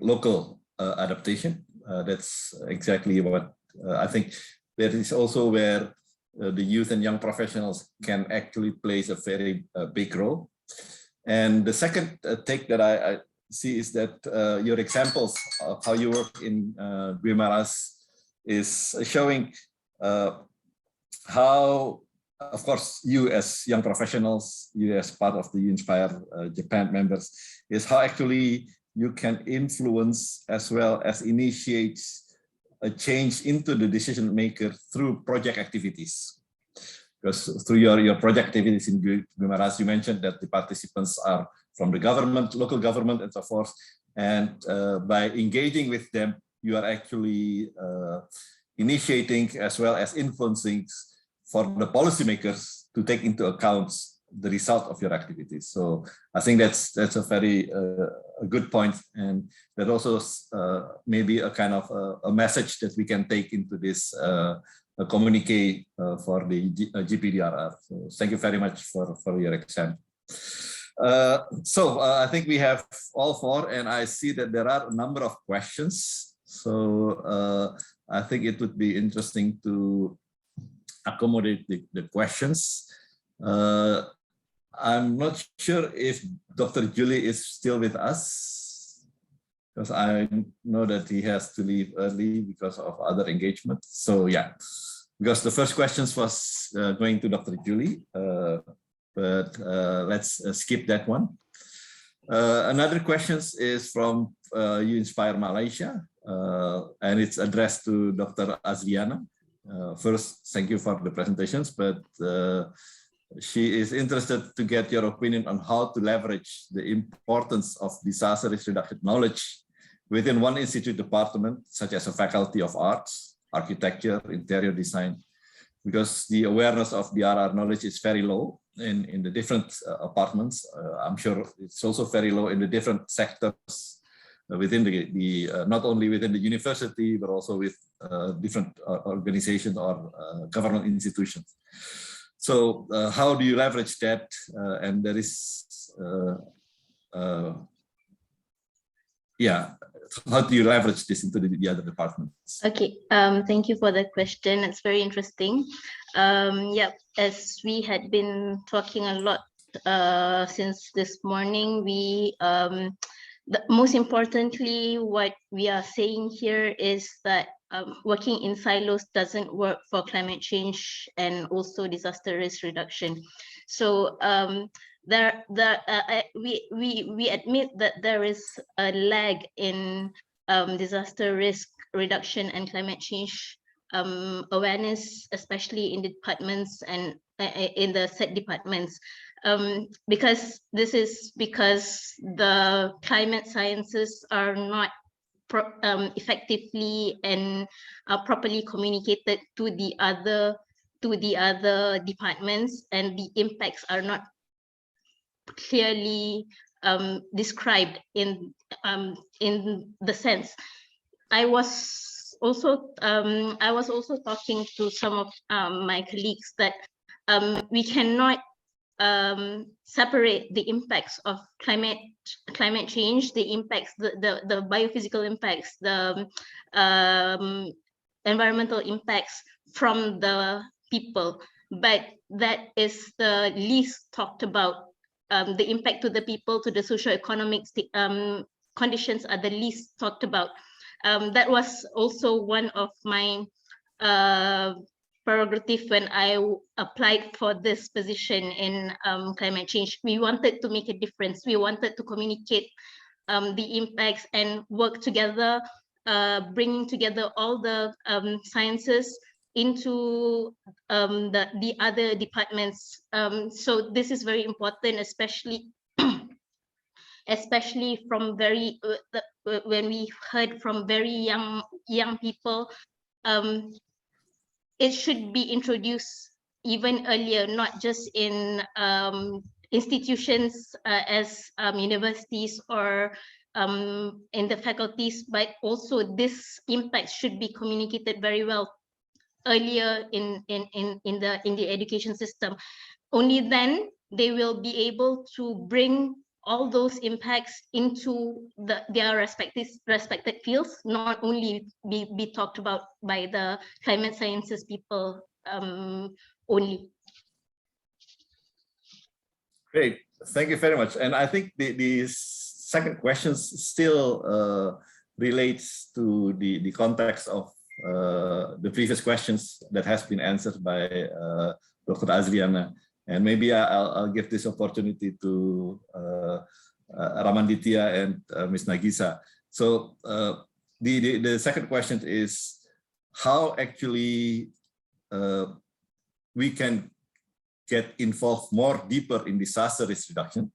local adaptation. That's exactly what I think. That is also where the youth and young professionals can actually play a very big role. And the second take that I see is that your examples of how you work in Guimaras is showing how, of course, you as young professionals, you as part of the U-INSPIRE Japan members, is how actually you can influence as well as initiate a change into the decision maker through project activities. Because through your project activities in Guimaras, you mentioned that the participants are from the government, local government, and so forth. And by engaging with them, you are actually initiating as well as influencing for the policymakers to take into account the result of your activities. So I think that's a very a good point, and that also maybe a kind of a message that we can take into this communique for the GPDRR. So thank you very much for your example. I think we have all 4, and I see that there are a number of questions. So I think it would be interesting to accommodate the questions. I'm not sure if Dr. Djelid is still with us, because I know that he has to leave early because of other engagements. So yeah, because the first questions was going to Dr. Djelid, but let's skip that one. Another question is from U-INSPIRE Malaysia, and it's addressed to Dr. Azriana. First, thank you for the presentations, but she is interested to get your opinion on how to leverage the importance of disaster risk reduction knowledge within one institute department, such as a faculty of arts, architecture, interior design, because the awareness of DRR knowledge is very low in the different apartments. I'm sure it's also very low in the different sectors within the not only within the university, but also with different organizations or government institutions. So how do you leverage that? And there is, how do you leverage this into the other departments? Okay, thank you for the question. It's very interesting. As we had been talking a lot since this morning, most importantly, what we are saying here is that working in silos doesn't work for climate change and also disaster risk reduction. So we admit that there is a lag in disaster risk reduction and climate change awareness, especially in the departments and in the SET departments. Because the climate sciences are not effectively and properly communicated to the other to the other departments, and the impacts are not clearly described in the sense. I was also talking to some of my colleagues that we cannot separate the impacts of climate change, the impacts, the biophysical impacts, the environmental impacts from the people, but that is the least talked about. The impact to the people, to the socio-economic conditions are the least talked about. That was also one of my prerogative when I applied for this position in climate change. We wanted to make a difference. We wanted to communicate the impacts and work together, bringing together all the sciences into the other departments. So this is very important, especially from very when we heard from very young people. It should be introduced even earlier, not just in institutions as universities or in the faculties, but also this impact should be communicated very well earlier in the education system. Only then they will be able to bring all those impacts into their respected fields, not only be talked about by the climate sciences people only. Great, thank you very much. And I think the second question still relates to the context of the previous questions that has been answered by Dr. Azliana. And maybe I'll give this opportunity to Ramanditya and Ms. Nagisa. So the second question is how actually we can get involved more deeper in disaster risk reduction.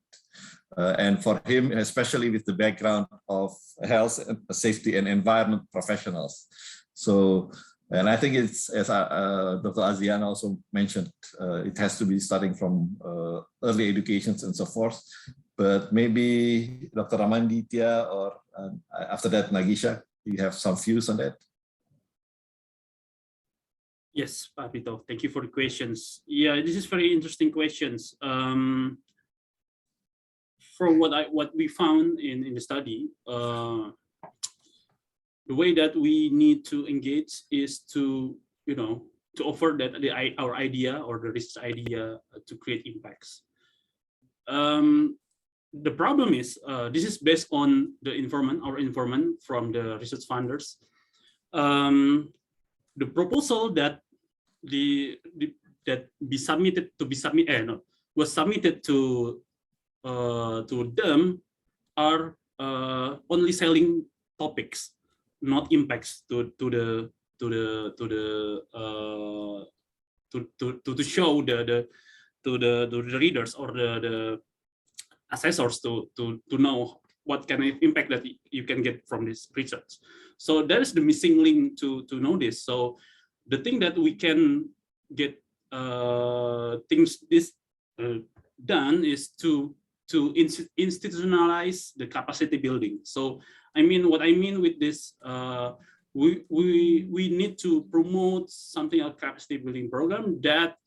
And for him, especially with the background of health, safety, and environment professionals. So, and I think it's, as Dr. Aziana also mentioned, it has to be starting from early educations and so forth. But maybe Dr. Ramanditya or after that, Nagisha, you have some views on that? Yes, Pak Vito, thank you for the questions. Yeah, this is very interesting questions. From what we found in the study, the way that we need to engage is to to offer that our idea or the research idea to create impacts. The problem is this is based on the our informant from the research funders. The proposal that was submitted to them are only selling topics, not impacts to show the readers or the assessors to know what kind of impact that you can get from this research. So that is the missing link to know this. So the thing that we can get things done is to institutionalize the capacity building. So what I mean with this, we need to promote something like capacity building program that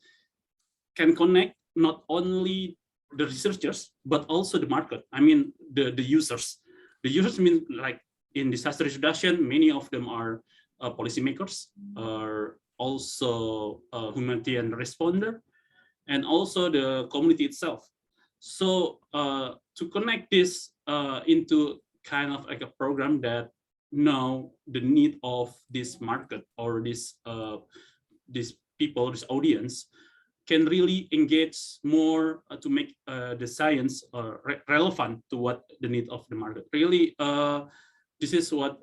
can connect not only the researchers but also the market. The users. The users mean, like in disaster risk reduction, many of them are policymakers, are also humanitarian responder, and also the community itself. So to connect this into kind of like a program that know the need of this market or this people, this audience, can really engage more to make the science relevant to what the need of the market. Really, this is what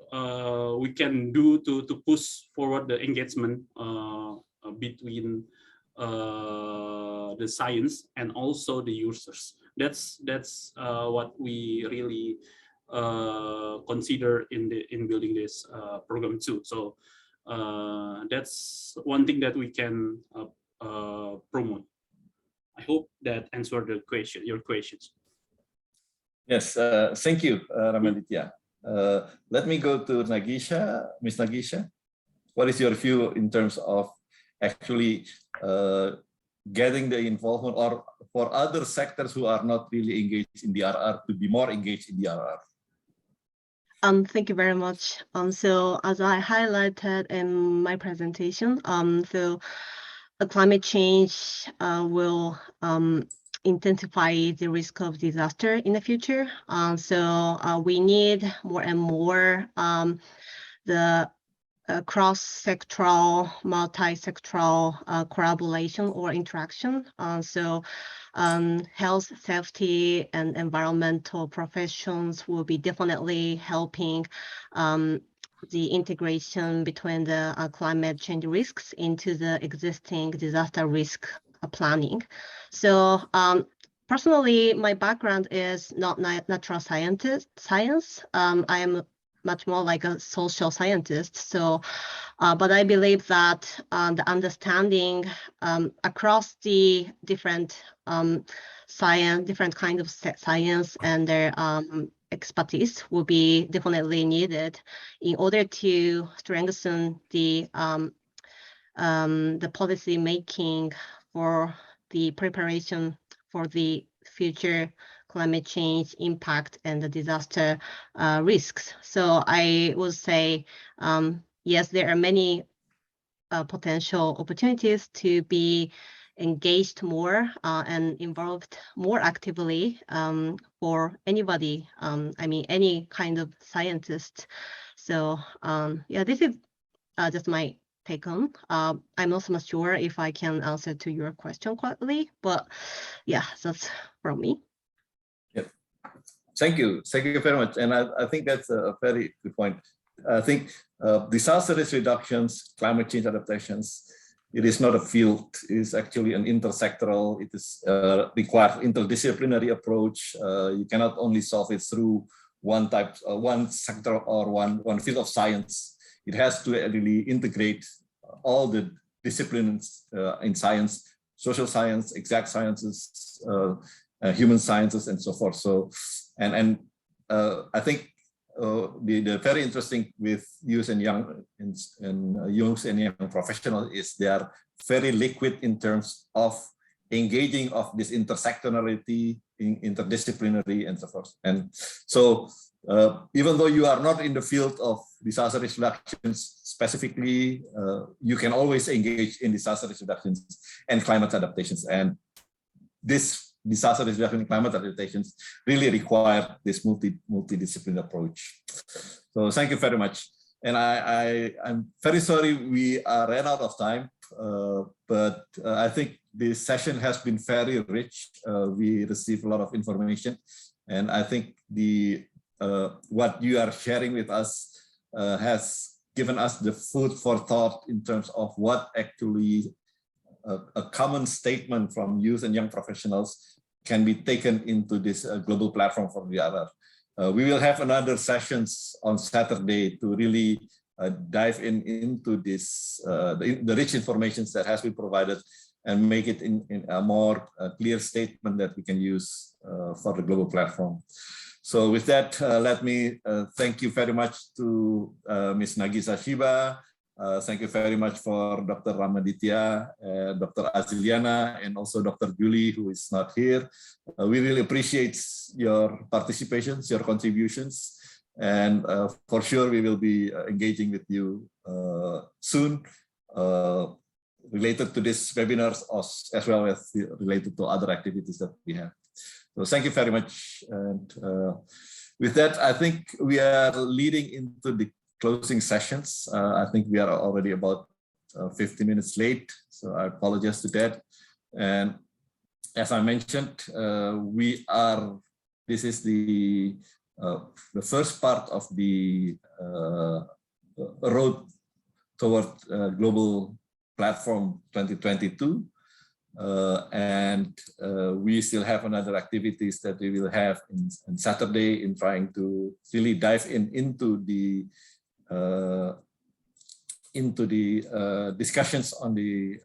we can do to push forward the engagement between the science and also the users. That's what we really consider in building this program too. So that's one thing that we can promote. I hope that answered the question, your questions. Yes, thank you, Ramaditya. Let me go to Nagisha. Miss Nagisha, what is your view in terms of actually getting the involvement, or for other sectors who are not really engaged in DRR to be more engaged in DRR? Thank you very much. So as I highlighted in my presentation, so climate change will intensify the risk of disaster in the future. So we need more and more the cross-sectoral, multi-sectoral collaboration or interaction. So health, safety, and environmental professions will be definitely helping the integration between the climate change risks into the existing disaster risk planning. So personally, my background is not natural science. I am much more like a social scientist. So, but I believe that the understanding across the different different kinds of science and their expertise will be definitely needed in order to strengthen the policy making for the preparation for the future climate change impact and the disaster risks. So I would say, yes, there are many potential opportunities to be engaged more and involved more actively for anybody, I mean, any kind of scientist. So yeah, this is just my take on. I'm not so much sure if I can answer to your question correctly, but yeah, that's from me. Yep. Thank you very much. And I think that's a very good point. I think disaster risk reductions, climate change adaptations, it is not a field, it is actually an intersectoral, it is requires interdisciplinary approach. You cannot only solve it through one sector or one field of science. It has to really integrate all the disciplines in science, social science, exact sciences, human sciences, and so forth. So, and I think the very interesting with youth and young professionals is they are very liquid in terms of engaging of this intersectionality, interdisciplinary, and so forth. And so even though you are not in the field of disaster risk reductions specifically, you can always engage in disaster risk reductions and climate adaptations. And this disaster risk reduction and climate adaptations really require this multidisciplinary approach. So thank you very much. And I'm very sorry we ran out of time, but I think this session has been very rich. We received a lot of information, and I think what you are sharing with us has given us the food for thought in terms of what actually a common statement from youth and young professionals can be taken into this global platform for DRR. We will have another sessions on Saturday to really dive into this, the rich information that has been provided, and make it in a more clear statement that we can use for the global platform. So with that, let me thank you very much to Ms. Nagisa Shiba. Thank you very much for Dr. Ramaditya, Dr. Aziliana, and also Dr. Julie, who is not here. We really appreciate your participations, your contributions, and for sure we will be engaging with you soon related to this webinars as well as related to other activities that we have. So thank you very much. And with that, I think we are leading into the closing sessions. I think we are already about 50 minutes late, so I apologize to that. And as I mentioned, this is the first part of the road toward global platform 2022. And we still have another activities that we will have on Saturday in trying to really dive into the discussions on the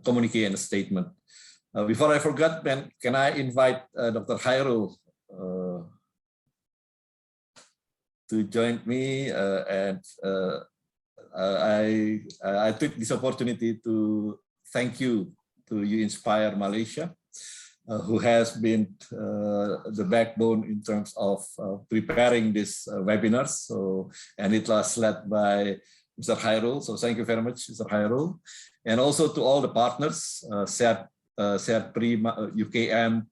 communique and a statement. Before I forget, can I invite Dr. Khairul to join me? I took this opportunity to thank you to U-INSPIRE Malaysia, who has been the backbone in terms of preparing this webinars. And it was led by Mr. Khairul. So thank you very much, Mr. Khairul. And also to all the partners, SEADPRI, UKM,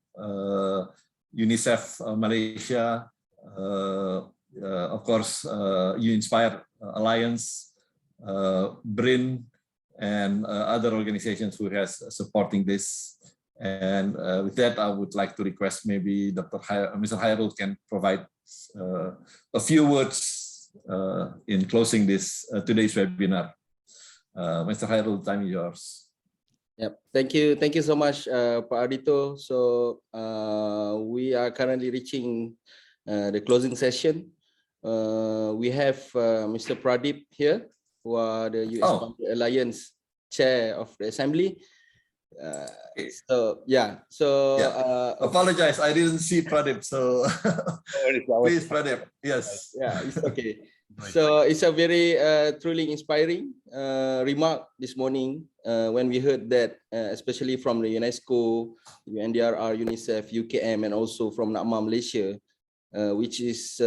UNICEF Malaysia, of course, U-INSPIRE Alliance, BRIN, and other organizations who has supporting this. And with that, I would like to request maybe Mr. Khairul can provide a few words in closing this today's webinar. Mr. Khairul, time is yours. Yep, thank you so much, Pak Ardhito. So we are currently reaching the closing session. We have Mr. Pradeep here, who are the U.S. Alliance Chair of the Assembly. Apologize, I didn't see Pradeep, so please, Pradeep. Yes. Yeah, it's okay. So it's a very truly inspiring remark this morning when we heard that, especially from the UNESCO, UNDRR, UNICEF, UKM, and also from NACMA Malaysia, which is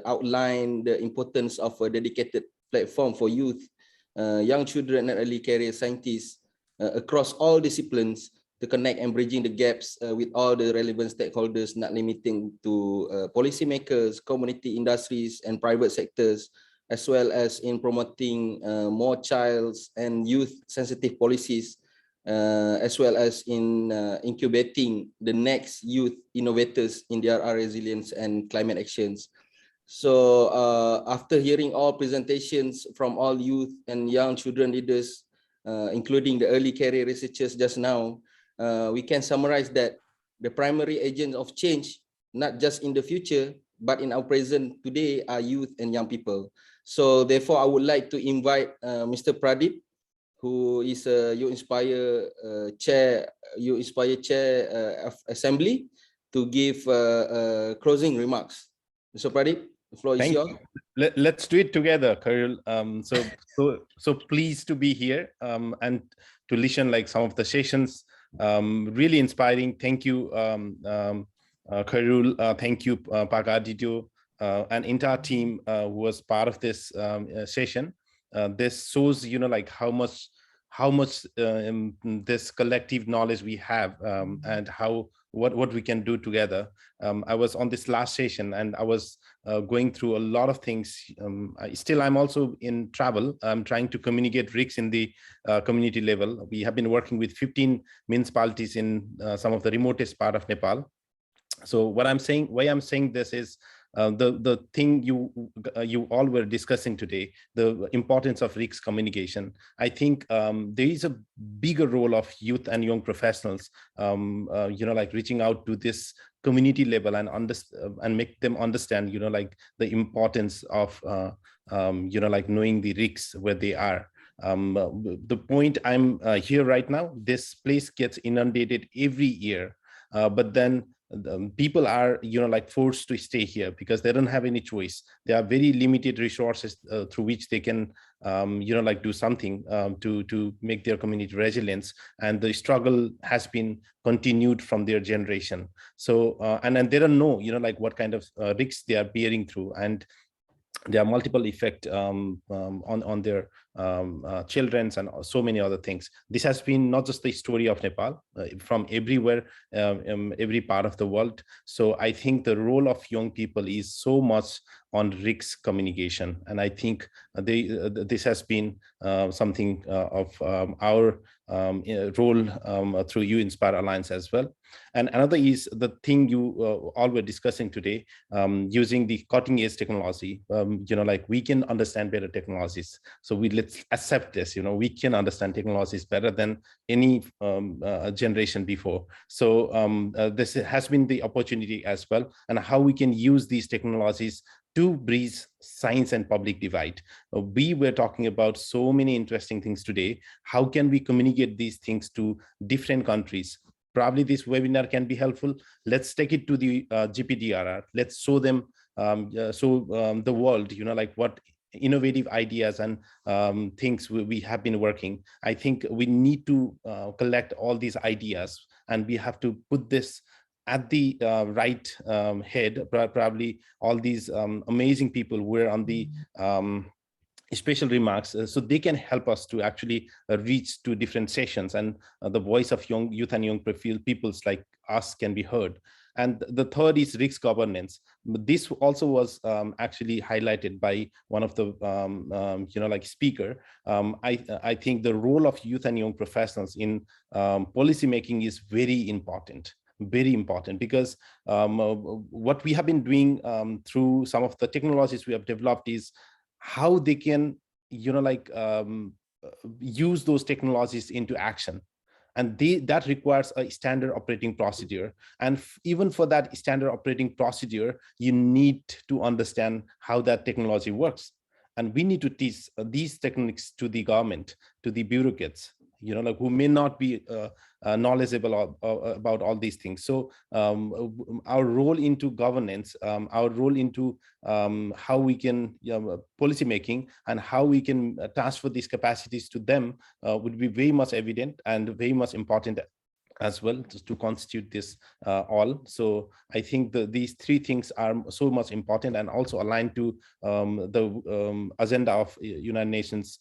outline the importance of a dedicated platform for youth, young children, and early career scientists across all disciplines to connect and bridging the gaps with all the relevant stakeholders, not limiting to policymakers, community industries, and private sectors, as well as in promoting more child and youth-sensitive policies, as well as in incubating the next youth innovators in DRR resilience and climate actions. So after hearing all presentations from all youth and young children leaders, including the early career researchers just now, we can summarize that the primary agents of change, not just in the future, but in our present today, are youth and young people. So therefore, I would like to invite Mr. Pradeep, who is a U-INSPIRE Chair of Assembly, to give closing remarks. Mr. Pradeep, the floor is yours. Let's do it together, Khairul. So pleased to be here and to listen like some of the sessions. Really inspiring. Thank you, Khairul. Thank you, Pak Ardhito, and entire team who was part of this session. This shows, like how much this collective knowledge we have and what we can do together. I was on this last session and I was going through a lot of things. I'm also in travel. I'm trying to communicate RICS in the community level. We have been working with 15 municipalities in some of the remotest part of Nepal. So why I'm saying this is the thing you all were discussing today, the importance of RICS communication. I think there is a bigger role of youth and young professionals, like reaching out to this community level and make them understand, like the importance of, like knowing the RICS where they are. The point I'm here right now, this place gets inundated every year, but then people are like forced to stay here because they don't have any choice. There are very limited resources through which they can like do something to make their community resilient, and the struggle has been continued from their generation. So and they don't know like what kind of risks they are bearing through, and there are multiple effects on their children and so many other things. This has been not just the story of Nepal, from everywhere, every part of the world. So I think the role of young people is so much on RICS communication, and I think this has been something of our role through U-INSPIRE Alliance as well. And another is the thing you all were discussing today, using the cutting edge technology. Like we can understand better technologies. So let's accept this, we can understand technologies better than any generation before. So this has been the opportunity as well, and how we can use these technologies to bridge science and public divide. We were talking about so many interesting things today. How can we communicate these things to different countries? Probably this webinar can be helpful. Let's take it to the GPDRR. Let's show them, the world, like what innovative ideas and things we have been working. I think we need to collect all these ideas, and we have to put this at the right head. Probably all these amazing people were on the special remarks, so they can help us to actually reach to different sessions, and the voice of youth and young peoples like us can be heard. And the third is risk governance. This also was actually highlighted by one of the speaker. I think the role of youth and young professionals in policy making is very important, because what we have been doing through some of the technologies we have developed is how they can use those technologies into action. And that requires a standard operating procedure. And even for that standard operating procedure, you need to understand how that technology works. And we need to teach these techniques to the government, to the bureaucrats, who may not be knowledgeable about all these things. So our role into governance, our role into how we can policy making and how we can transfer these capacities to them would be very much evident and very much important as well to constitute this all. So I think these three things are so much important and also aligned to the agenda of United Nations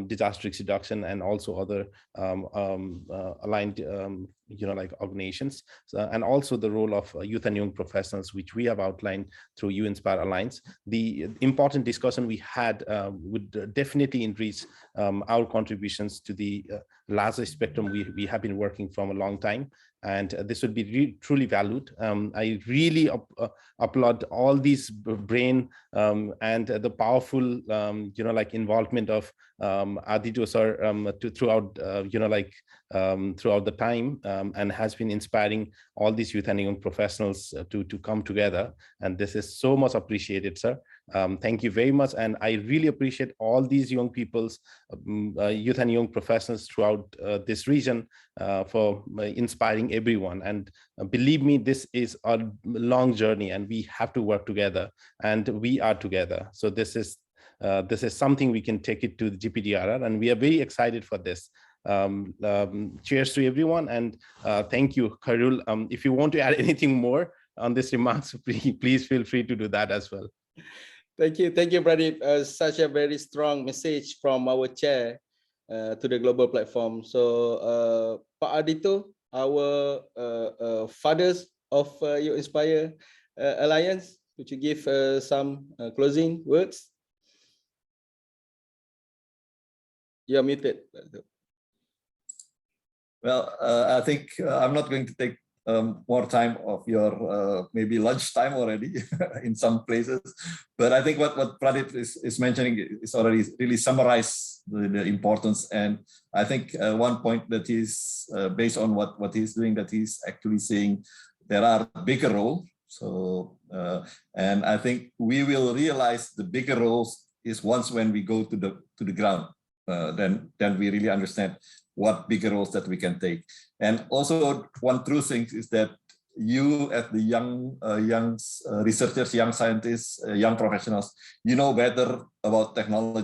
disaster risk reduction and also other aligned organizations, and also the role of youth and young professionals, which we have outlined through U-INSPIRE Alliance. The important discussion we had would definitely enrich our contributions to the larger spectrum we have been working from a long time, and this would be truly valued. I really applaud all these brain and the powerful involvement of Aditya sir throughout throughout the time, and has been inspiring all these youth and young professionals to come together, and this is so much appreciated, sir. Thank you very much, and I really appreciate all these young people's youth and young professionals throughout this region for inspiring everyone. And believe me, this is a long journey and we have to work together, and we are together. So this is something we can take it to the GPDRR, and we are very excited for this. Cheers to everyone, and thank you, Khairul. If you want to add anything more on this remarks, please feel free to do that as well. Thank you, Pradeep. Such a very strong message from our chair to the global platform. So, Pak Adito, our fathers of U-INSPIRE Alliance, would you give some closing words? You're muted. Well, I think I'm not going to take more time of your maybe lunch time already in some places, but I think what Pradeep is mentioning is already really summarized the importance. And I think one point that is based on what he's doing, that he's actually saying there are bigger roles. So and I think we will realize the bigger roles is once when we go to the ground. Then we really understand what bigger roles that we can take. And also one true thing is that you, as the young researchers, young scientists, young professionals, you know better about technology